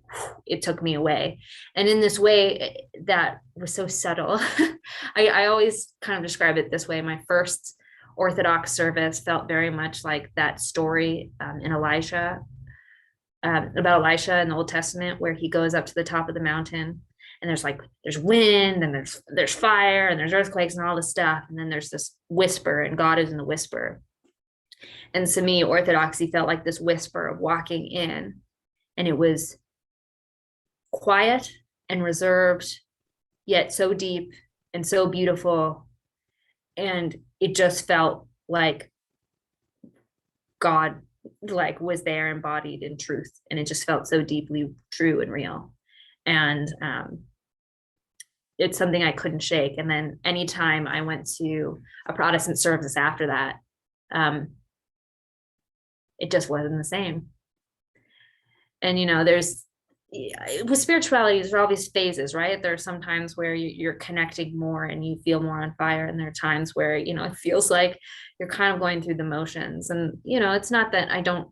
it took me away. And in this way that was so subtle. I always kind of describe it this way. My first Orthodox service felt very much like that story in Elijah, about Elisha in the Old Testament, where he goes up to the top of the mountain and there's wind and there's fire and there's earthquakes and all this stuff. And then there's this whisper, and God is in the whisper. And to me, Orthodoxy felt like this whisper of walking in, and it was quiet and reserved, yet so deep and so beautiful. And it just felt like God like was there embodied in truth. And it just felt so deeply true and real. And it's something I couldn't shake. And then anytime I went to a Protestant service after that, it just wasn't the same. And you know, with spirituality, there's all these phases, right? There are some times where you're connecting more and you feel more on fire, and there are times where, you know, it feels like you're kind of going through the motions. And you know, it's not that I don't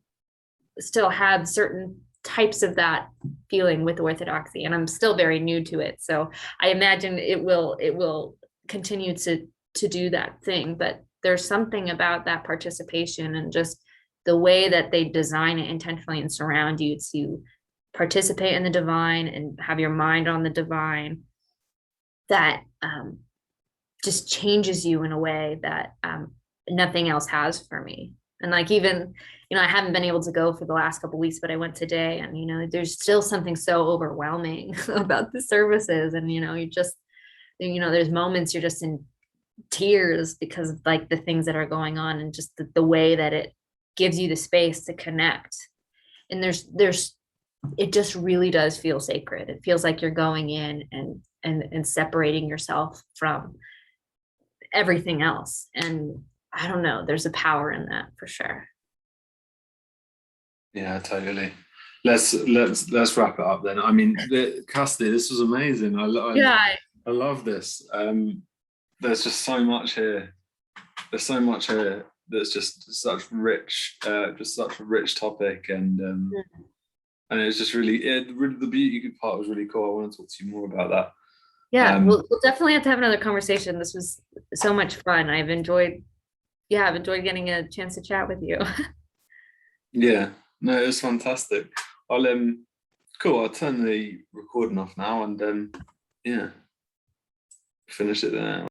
still have certain types of that feeling with Orthodoxy, and I'm still very new to it, so I imagine it will continue to do that thing. But there's something about that participation and just the way that they design it intentionally and surround you to participate in the divine and have your mind on the divine, that just changes you in a way that nothing else has for me. And like, even, you know, I haven't been able to go for the last couple of weeks, but I went today, and you know, there's still something so overwhelming about the services. And you know, there's moments you're just in tears because of like the things that are going on, and just the way that it gives you the space to connect. And it just really does feel sacred. It feels like you're going in and separating yourself from everything else. And I don't know, there's a power in that for sure. Yeah, totally. Let's wrap it up then. I mean, Cassidy, this was amazing. Yeah. I love this. There's just so much here. There's so much here that's just such a rich topic, and it's just really, the beauty part was really cool. I want to talk to you more about that. Yeah, we'll definitely have to have another conversation. This was so much fun. I've enjoyed getting a chance to chat with you. Yeah, no, it was fantastic. Cool. I'll turn the recording off now, and yeah, finish it there.